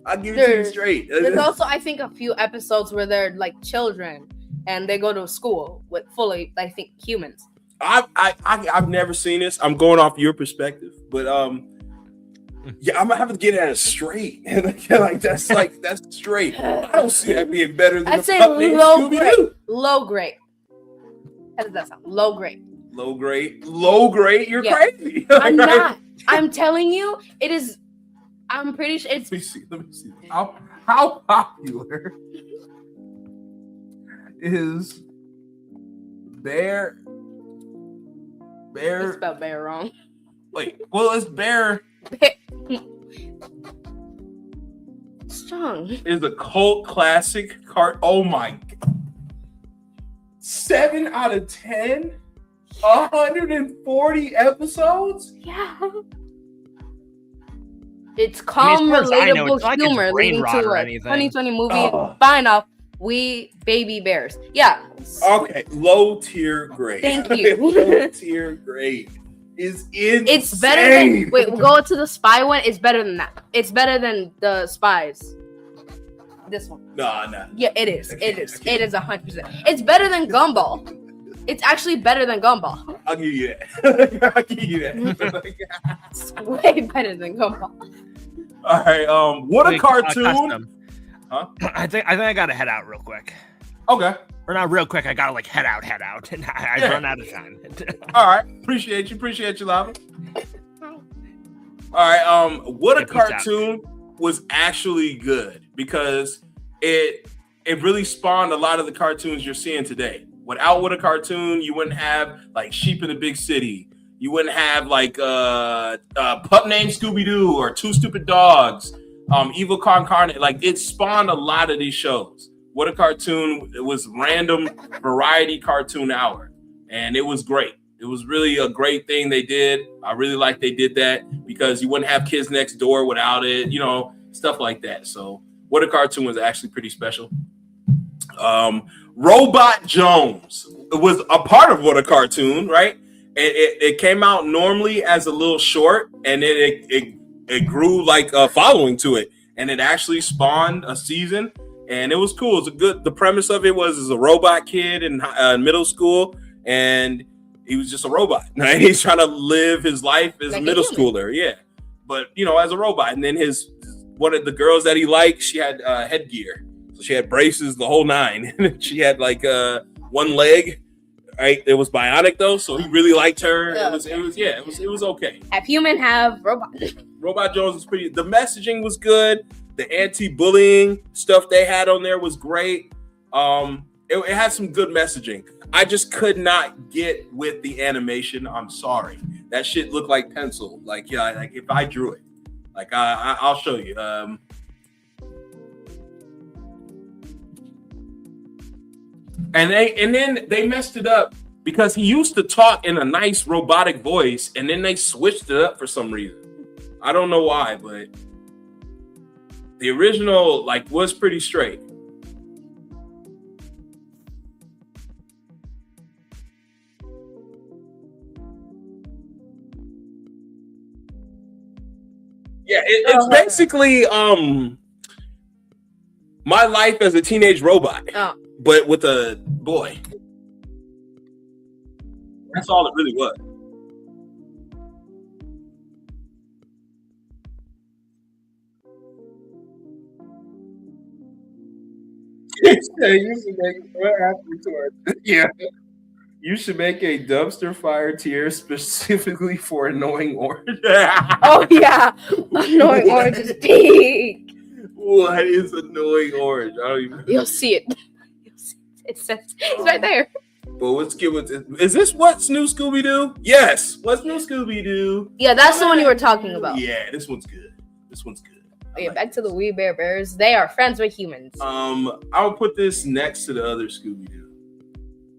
I'll give it to you straight.
There's also, I think, a few episodes where they're like children and they go to school with fully, I think, humans.
I've never seen this. I'm going off your perspective, but yeah, I'm gonna have to get at it straight. that's straight. I don't see that being better than
I'd say
low grade.
Low grade. How does that sound? Low grade.
Low grade. You're crazy.
I'm not. I'm telling you, it is. I'm pretty sure it's.
Let me see. How popular is bear?
You spelled bear wrong.
Wait. Well, it's bear.
Strong.
Is a cult classic cart. Oh my God. 7 out of 10. 140 episodes.
Yeah. It's calm, relatable humor leading to a 2020 movie. Fine off. We baby bears. Yeah.
Okay. Low tier grade.
Thank you.
Low tier grade is insane.
It's better than. Wait, we'll go to the spy one. It's better than that. It's better than the spies. This one.
No.
Yeah, it is. It is 100%. It's better than Gumball. It's actually better than Gumball.
I'll give you that. I'll give you that.
It's way better than Gumball.
All right. What a cartoon. Huh?
I think I gotta head out real quick.
Okay.
Or not real quick. I gotta like head out, and I run out of time.
All right. Appreciate you, Lava. All right. What a cartoon was actually good because it really spawned a lot of the cartoons you're seeing today. Without What a Cartoon, you wouldn't have like Sheep in the Big City. You wouldn't have like Pup Named Scooby-Doo or Two Stupid Dogs, Evil Con Carne. Like it spawned a lot of these shows. What a Cartoon, it was random variety cartoon hour. And it was great. It was really a great thing they did. I really like they did that because you wouldn't have Kids Next Door without it, stuff like that. So What a Cartoon was actually pretty special. Robot Jones was a part of What a Cartoon, right? It came out normally as a little short, and then it grew like a following to it, and it actually spawned a season, and it was cool. It was the premise of it was a robot kid in middle school, and he was just a robot. Right? He's trying to live his life as like a middle schooler, yeah. But as a robot, and then one of the girls that he liked, she had headgear. She had braces, the whole nine. She had like one leg, right? It was bionic though, so he really liked her. It was okay.
Have human, have robot.
Robot Jones was pretty. The messaging was good. The anti-bullying stuff they had on there was great. It had some good messaging. I just could not get with the animation. I'm sorry. That shit looked like pencil. Like if I drew it, like I'll show you. And then they messed it up because he used to talk in a nice robotic voice, and then they switched it up for some reason. I don't know why, but the original was pretty straight. Yeah, it's basically my life as a teenage robot.
Oh.
But with a boy. That's all it really was. Yeah. You should make a dumpster fire tier specifically for annoying orange.
Oh yeah, annoying orange is big.
What is annoying orange? I don't even.
You'll see it. It's right there.
But let's get with this. Is this What's New Scooby Doo? Yes. What's New Scooby Doo?
Yeah, that's the one you were talking about.
Yeah, this one's good. This one's good.
Okay, back to the Wee Bear Bears. They are friends with humans.
I'll put this next to the other Scooby Doo.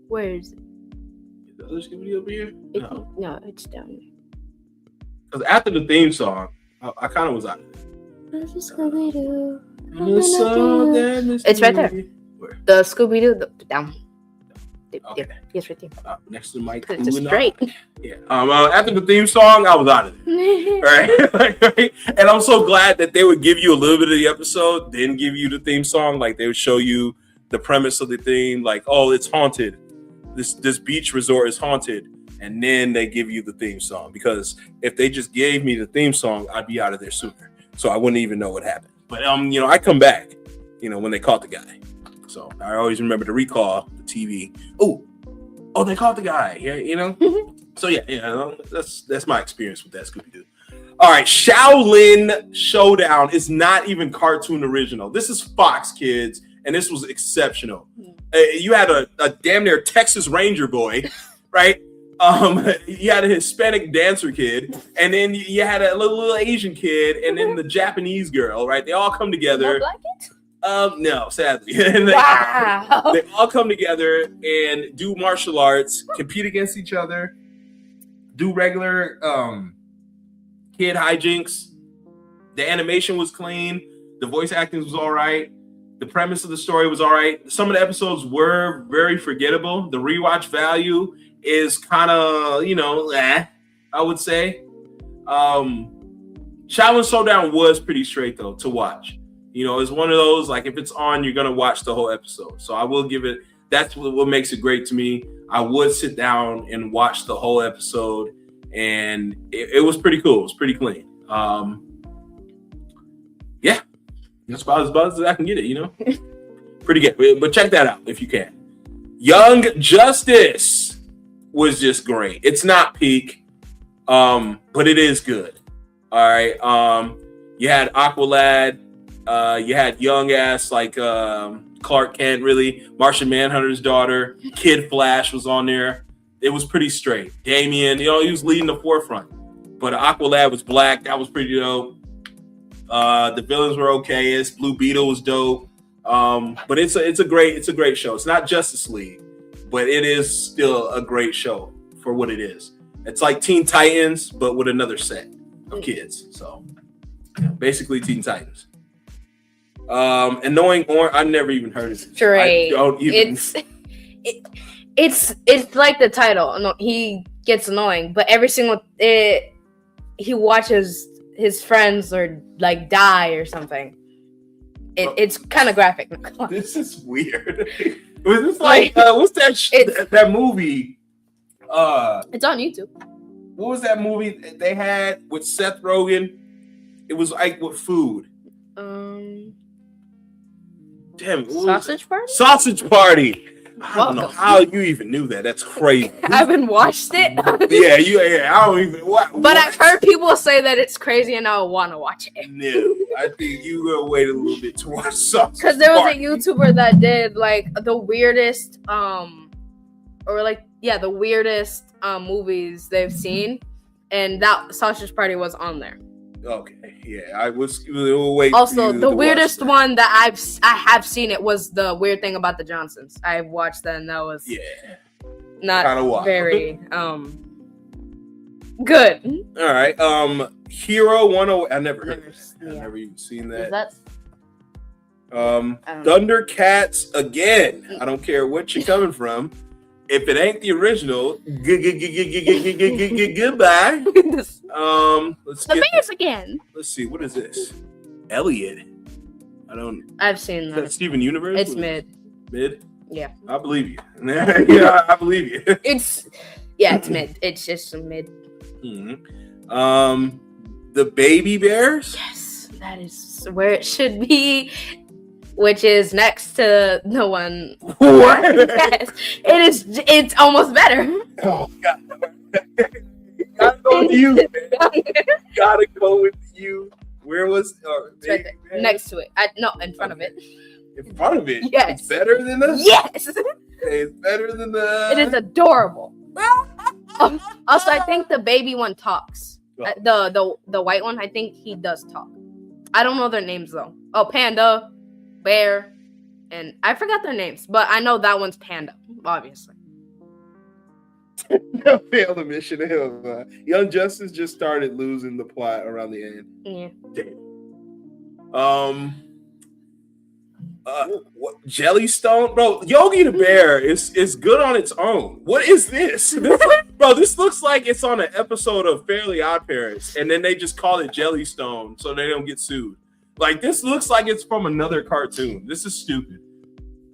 Where is it?
Is the other Scooby Doo over here?
No, it's down here.
Because after the theme song, I kind of was out of it.
Scooby Doo.
It's
right there.
Where?
The Scooby Doo down.
Okay.
Yes, right there.
Next to Mike.
It's just straight.
Yeah. After the theme song, I was out of it. Right? And I'm so glad that they would give you a little bit of the episode, then give you the theme song. Like they would show you the premise of the theme, like, oh, it's haunted. This beach resort is haunted. And then they give you the theme song. Because if they just gave me the theme song, I'd be out of there sooner. So I wouldn't even know what happened. But I come back, when they caught the guy. So I always remember to recall the TV. Oh, they caught the guy. Yeah, So yeah, that's my experience with that Scooby Doo. All right, Shaolin Showdown is not even cartoon original. This is Fox, kids, and this was exceptional. You had a damn near Texas Ranger boy, right? You had a Hispanic dancer kid, and then you had a little Asian kid, and then the Japanese girl, right? They all come together. No, sadly.
Wow.
They all come together and do martial arts, compete against each other, do regular kid hijinks. The animation was clean. The voice acting was all right. The premise of the story was all right. Some of the episodes were very forgettable. The rewatch value is kind of, I would say. Shaolin Showdown was pretty straight, though, to watch. It's one of those, like, if it's on, you're going to watch the whole episode. So I will give it, that's what makes it great to me. I would sit down and watch the whole episode, and it was pretty cool. It was pretty clean. Yeah, that's about as I can get it, Pretty good. But check that out if you can. Young Justice was just great. It's not peak, but it is good. All right. You had Aqualad. You had young ass like Clark Kent, really. Martian Manhunter's daughter. Kid Flash was on there. It was pretty straight. Damian, he was leading the forefront. But Aqualad was black. That was pretty dope. The villains were okay. Blue Beetle was dope. But it's a great show. It's not Justice League, but it is still a great show for what it is. It's like Teen Titans, but with another set of kids. So basically Teen Titans. Annoying Orange. I never even heard of it.
Straight. It's like the title. No, he gets annoying, but every single he watches his friends or like die or something. It's kind of graphic.
This is weird. Was this like what's that movie?
It's on YouTube.
What was that movie they had with Seth Rogen? It was like with food. Damn,
Sausage Party?
Sausage Party. I don't know how you even knew that. That's crazy.
I haven't watched it.
Yeah. I don't even.
But I've heard people say that it's crazy, and I want to watch it.
No, I think you gotta wait a little bit to watch Sausage Party.
Because there was a YouTuber that did like the weirdest, the weirdest movies they've seen, and that Sausage Party was on there.
Okay, yeah, I was. We'll wait.
Also, the weirdest one that I have seen it was the weird thing about the Johnsons. I watched that, and that was not very good.
All right, Hero 108. I never heard of that. I've never even seen that.
Is that
Thundercats again. I don't care what you're coming from. If it ain't the original, goodbye.
The Bears again.
Let's see, what is this? Elliot.
I've seen that.
Is that Steven Universe?
It's mid.
Mid?
Yeah.
I believe you. Yeah, I believe you.
It's mid. It's just a mid.
Mm-hmm. The Baby Bears?
Yes, that is where it should be. Which is next to the one.
What?
Yes, it is. It's almost better.
Oh God! Gotta go with you, man. Gotta go with you.
Where was
It's right there. Next to it. No, in front of it.
In front of it?
Yes.
It's better than the.
Yes.
It's better than the.
It is adorable. Also, I think the baby one talks. The white one, I think he does talk. I don't know their names though. Oh, Panda, Bear, and I forgot their names, but I know that one's Panda, obviously.
Failed the mission. Young Justice just started losing the plot around the end.
Yeah.
Damn. What, Jellystone, bro? Yogi the Bear is good on its own. What is this? Bro, this looks like it's on an episode of Fairly Odd Parents, and then they just call it Jellystone so they don't get sued. Like, this looks like it's from another cartoon. This is stupid.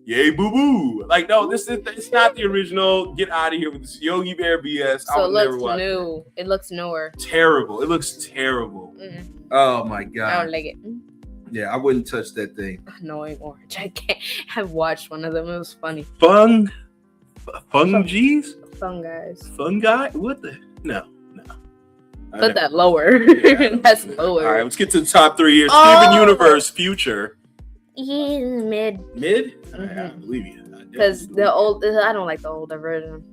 Yay, boo boo! Like, no, it's not the original. Get out of here with this Yogi Bear BS.
So it looks new. It looks newer.
Terrible. It looks terrible. Oh my god.
I don't like it.
Yeah, I wouldn't touch that thing.
Annoying orange. I can't. I've watched one of them. It was funny.
Fungies?
Funguys.
Fungi? What the? No.
Put that lower.
Yeah.
That's lower.
All right, let's get to the top 3 here. Steven Universe, Future.
He's mid.
Mid? All right, I believe you.
Because the old, I don't like the older version.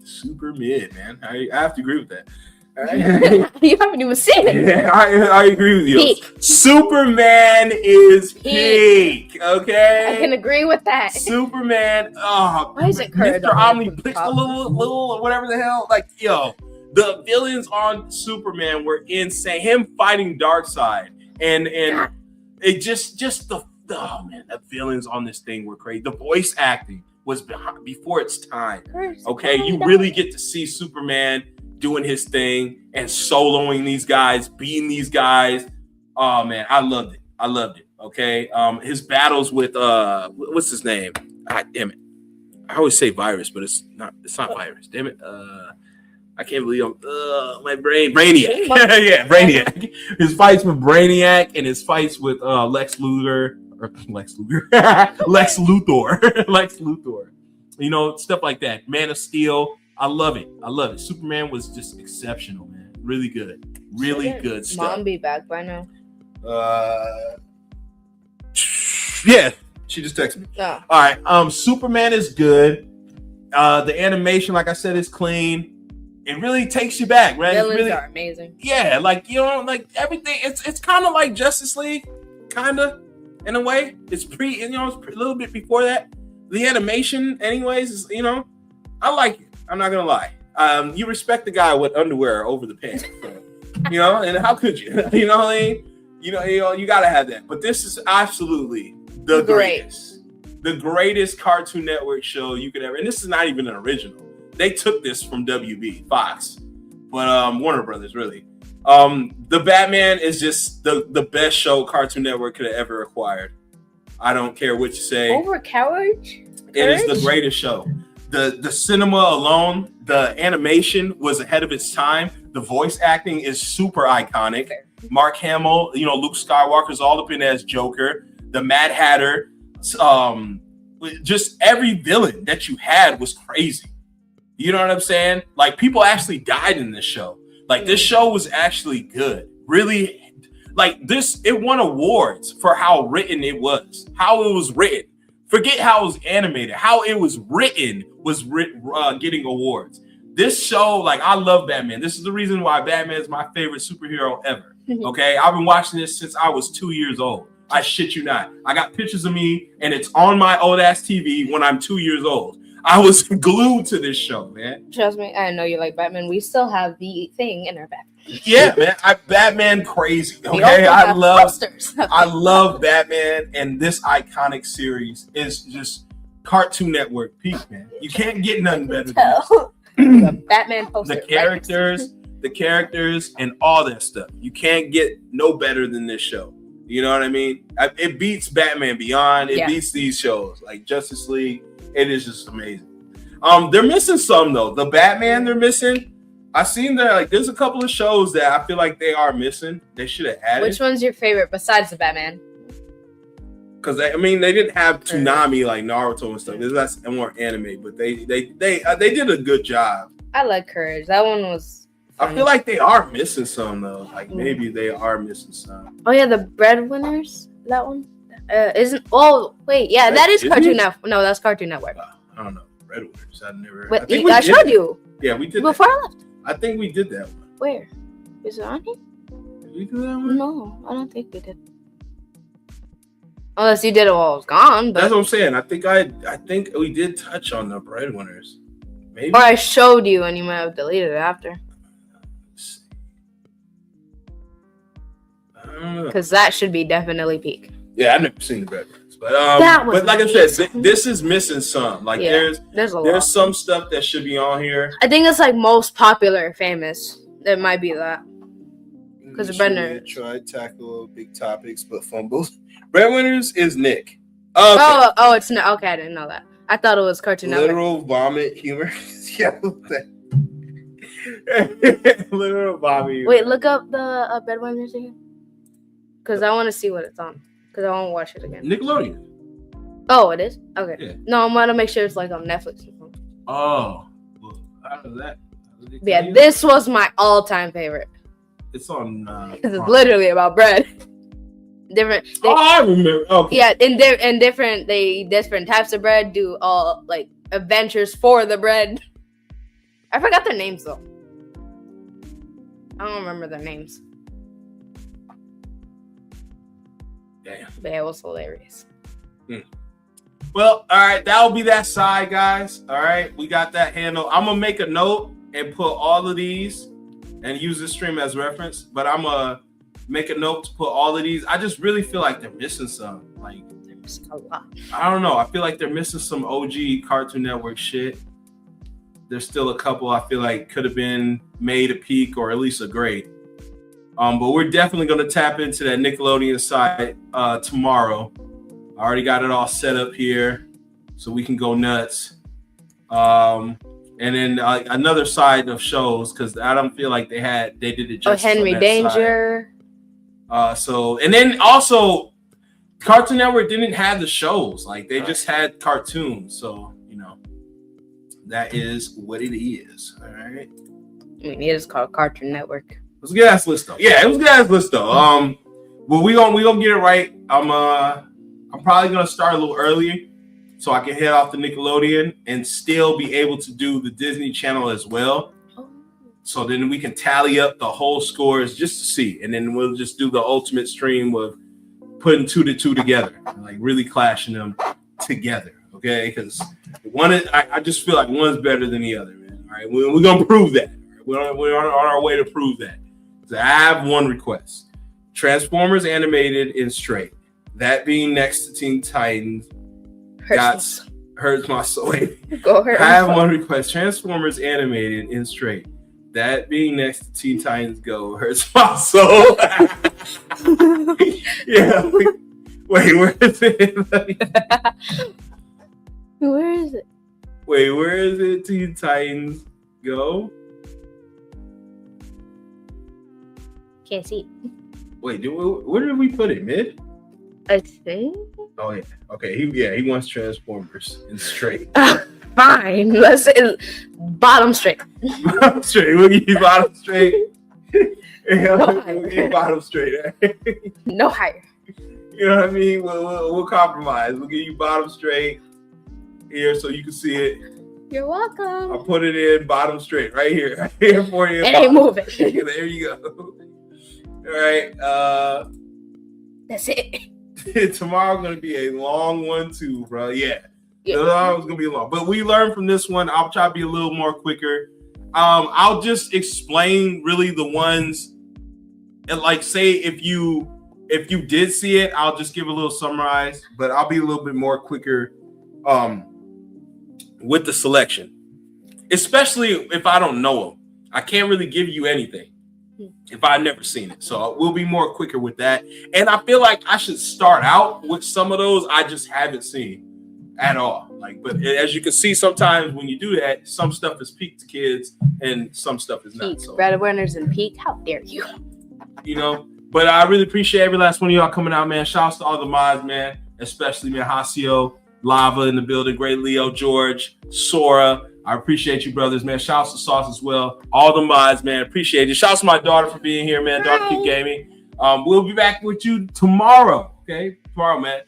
Super mid, man. I have to agree with that. All right.
You haven't even seen it.
Yeah, I agree with you.
Peak.
Superman is peak. Okay,
I can agree with that.
Superman. Oh,
why is it Mr.
Omniplix, little whatever the hell. Like, yo, the villains on Superman were insane. Him fighting Darkseid, and it just the the villains on this thing were crazy. The voice acting was before its time. Okay, you really get to see Superman doing his thing and soloing these guys, beating these guys. Oh man, I loved it. Okay. His battles with what's his name? Ah, damn it. I always say Virus, but it's not Virus. Damn it. I can't believe my brain. Brainiac. Yeah, Brainiac. His fights with Brainiac and his fights with Lex Luthor. Lex Luthor. You know, stuff like that. Man of Steel. I love it. Superman was just exceptional, man. Really good. Really good stuff.
Mom be back by now?
Yeah. She just texted me.
Oh.
All right. Superman is good. The animation, like I said, is clean. It really takes you back, right?
Villains are amazing.
Yeah, like, you know, like everything. It's kind of like Justice League, kind of, in a way. It's it's a little bit before that. The animation, anyways, is, you know, I like it. I'm not gonna lie. You respect the guy with underwear over the pants, you know, and how could you? You know what I mean? You know, you gotta have that. But this is absolutely the greatest Cartoon Network show you could ever. And this is not even an original. They took this from WB, Fox, but Warner Brothers, really. The Batman is just the best show Cartoon Network could have ever acquired. I don't care what you say.
Over Courage?
It is the greatest show. The cinema alone, the animation was ahead of its time. The voice acting is super iconic. Mark Hamill, you know, Luke Skywalker's all up in as Joker. The Mad Hatter, just every villain that you had was crazy. You know what I'm saying? Like, people actually died in this show. Like, this show was actually good. Really, like, it won awards for how written it was. How it was written. Forget how it was animated. How it was written was getting awards. This show, like, I love Batman. This is the reason why Batman is my favorite superhero ever. Okay? I've been watching this since I was 2 years old. I shit you not. I got pictures of me, and it's on my old-ass TV when I'm 2 years old. I was glued to this show, man.
Trust me, I know you like Batman. We still have the thing in our back.
Yeah, man. Batman crazy. Okay, I love Batman, and this iconic series is just Cartoon Network peak, man. You can't get nothing better than
the Batman poster.
The characters, and all that stuff. You can't get no better than this show. You know what I mean? It beats Batman Beyond. It beats these shows like Justice League. It is just amazing. They're missing some though. The Batman they're missing. I seen that, like, there's a couple of shows that I feel like they are missing. They should have added.
Which one's your favorite besides the Batman?
Because they didn't have Toonami like Naruto and stuff. That's more anime, but they did a good job.
I like Courage. That one was
I feel like they are missing some though. Like maybe they are missing some.
Oh yeah, the breadwinners. That one isn't. Oh wait, yeah, that is Cartoon Network. No, that's Cartoon Network.
I don't know. Breadwinners. I never.
But I showed you.
Yeah, we did.
Before I left.
I think we did that one.
Where? Is it on here?
Did we do that one?
No, I don't think we did. Unless you did it while I was gone. But...
That's what I'm saying. I think we did touch on the breadwinners. Maybe.
Or I showed you and you might have deleted it after. Because that should be definitely peak.
Yeah, I've never seen the breadwinners. But but like I said, this is missing some. Like there's some stuff that should be on here.
I think it's like most popular, famous. It might be that. Because the breadwinners
try to tackle big topics but fumbles. Breadwinners is Nick.
Okay. Oh, it's not. Okay, I didn't know that. I thought it was Cartoon Network.
Literal vomit humor. Yeah.
Literal vomit humor.
Wait, look up the breadwinners again. Because I want to see what it's on. Because I want to watch it again.
Nickelodeon.
Oh, it is? Okay.
Yeah.
No, I'm going to make sure it's like on Netflix.
Oh. Well, how does that?
Yeah, this was my all-time favorite.
It's on.
Because it's literally about bread.
I remember. Okay.
Yeah, in different types of bread do all like adventures for the bread. I forgot their names though. I don't remember their names.
Damn.
But it was hilarious.
Well, all right, that'll be that side, guys. All right, we got that handle. I'm gonna make a note and put all of these and use this stream as reference. But I'm gonna make a note to put all of these. I just really feel like they're missing some. Like
They're missing a lot.
I don't know. I feel like they're missing some OG Cartoon Network shit. There's still a couple I feel like could have been made a peak or at least a grade. But we're definitely gonna tap into that Nickelodeon side tomorrow. I already got it all set up here, so we can go nuts. And then another side of shows because I don't feel like they did it just.
Oh, Henry Danger.
And then also Cartoon Network didn't have the shows, like they just had cartoons. So, that is what it is. All right.
I mean, it is called Cartoon Network.
It was a good ass list though. Yeah, it was a good ass list though. Well, we gonna get it right. I'm probably gonna start a little early so I can head off to Nickelodeon and still be able to do the Disney Channel as well. So then we can tally up the whole scores just to see. And then we'll just do the ultimate stream of putting 2 to 2 together, like really clashing them together. Okay. Because I just feel like one's better than the other, man. All right. We're going to prove that. We're on our way to prove that. So I have one request. Transformers animated in straight. That being next to Teen Titans. Hurts my soul.
Go ahead.
I have one request. Transformers animated in straight. That being next to Teen Titans Go hurts my soul. Yeah. Wait, where is it?
Where is it?
Wait, where is it? Teen Titans Go?
Can't see.
Wait, where did we put it? Mid?
I think.
Oh yeah. Okay. He wants Transformers in straight.
Fine. Let's say bottom straight.
Bottom straight. We'll give you bottom straight.
No
We'll give you bottom straight.
No higher.
You know what I mean? We'll compromise. We'll give you bottom straight here so you can see it.
You're welcome.
I'll put it in bottom straight right here for you.
It ain't moving.
There you go. All right.
That's it.
Tomorrow's gonna be a long one too, bro. Yeah. Tomorrow's gonna be long, but we learned from this one. I'll try to be a little more quicker. I'll just explain really the ones, and like say if you did see it, I'll just give a little summarize, but I'll be a little bit more quicker with the selection, especially if I don't know them. I can't really give you anything if I've never seen it. So we'll be more quicker with that. And I feel like I should start out with some of those I just haven't seen at all. But as you can see, sometimes when you do that, some stuff is peak to kids and some stuff is not. So,
breadwinners and peak. How dare you?
But I really appreciate every last one of y'all coming out, man. Shouts to all the mods, man. Especially, man, Hasio, Lava in the building, Great Leo, George, Sora, I appreciate you, brothers, man. Shouts to Sauce as well. All the mods, man. Appreciate it. Shouts to my daughter for being here, man. Dark Kid Gaming. We'll be back with you tomorrow. Okay, tomorrow, man.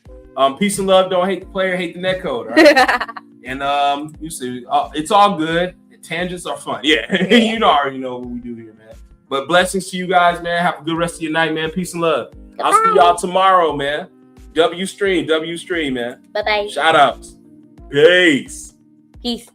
Peace and love. Don't hate the player, hate the netcode. All right? And you see, it's all good. Tangents are fun. Yeah, you already know what we do here, man. But blessings to you guys, man. Have a good rest of your night, man. Peace and love. Goodbye. I'll see y'all tomorrow, man. W stream, man.
Bye-bye.
Shout outs. Peace.
Peace.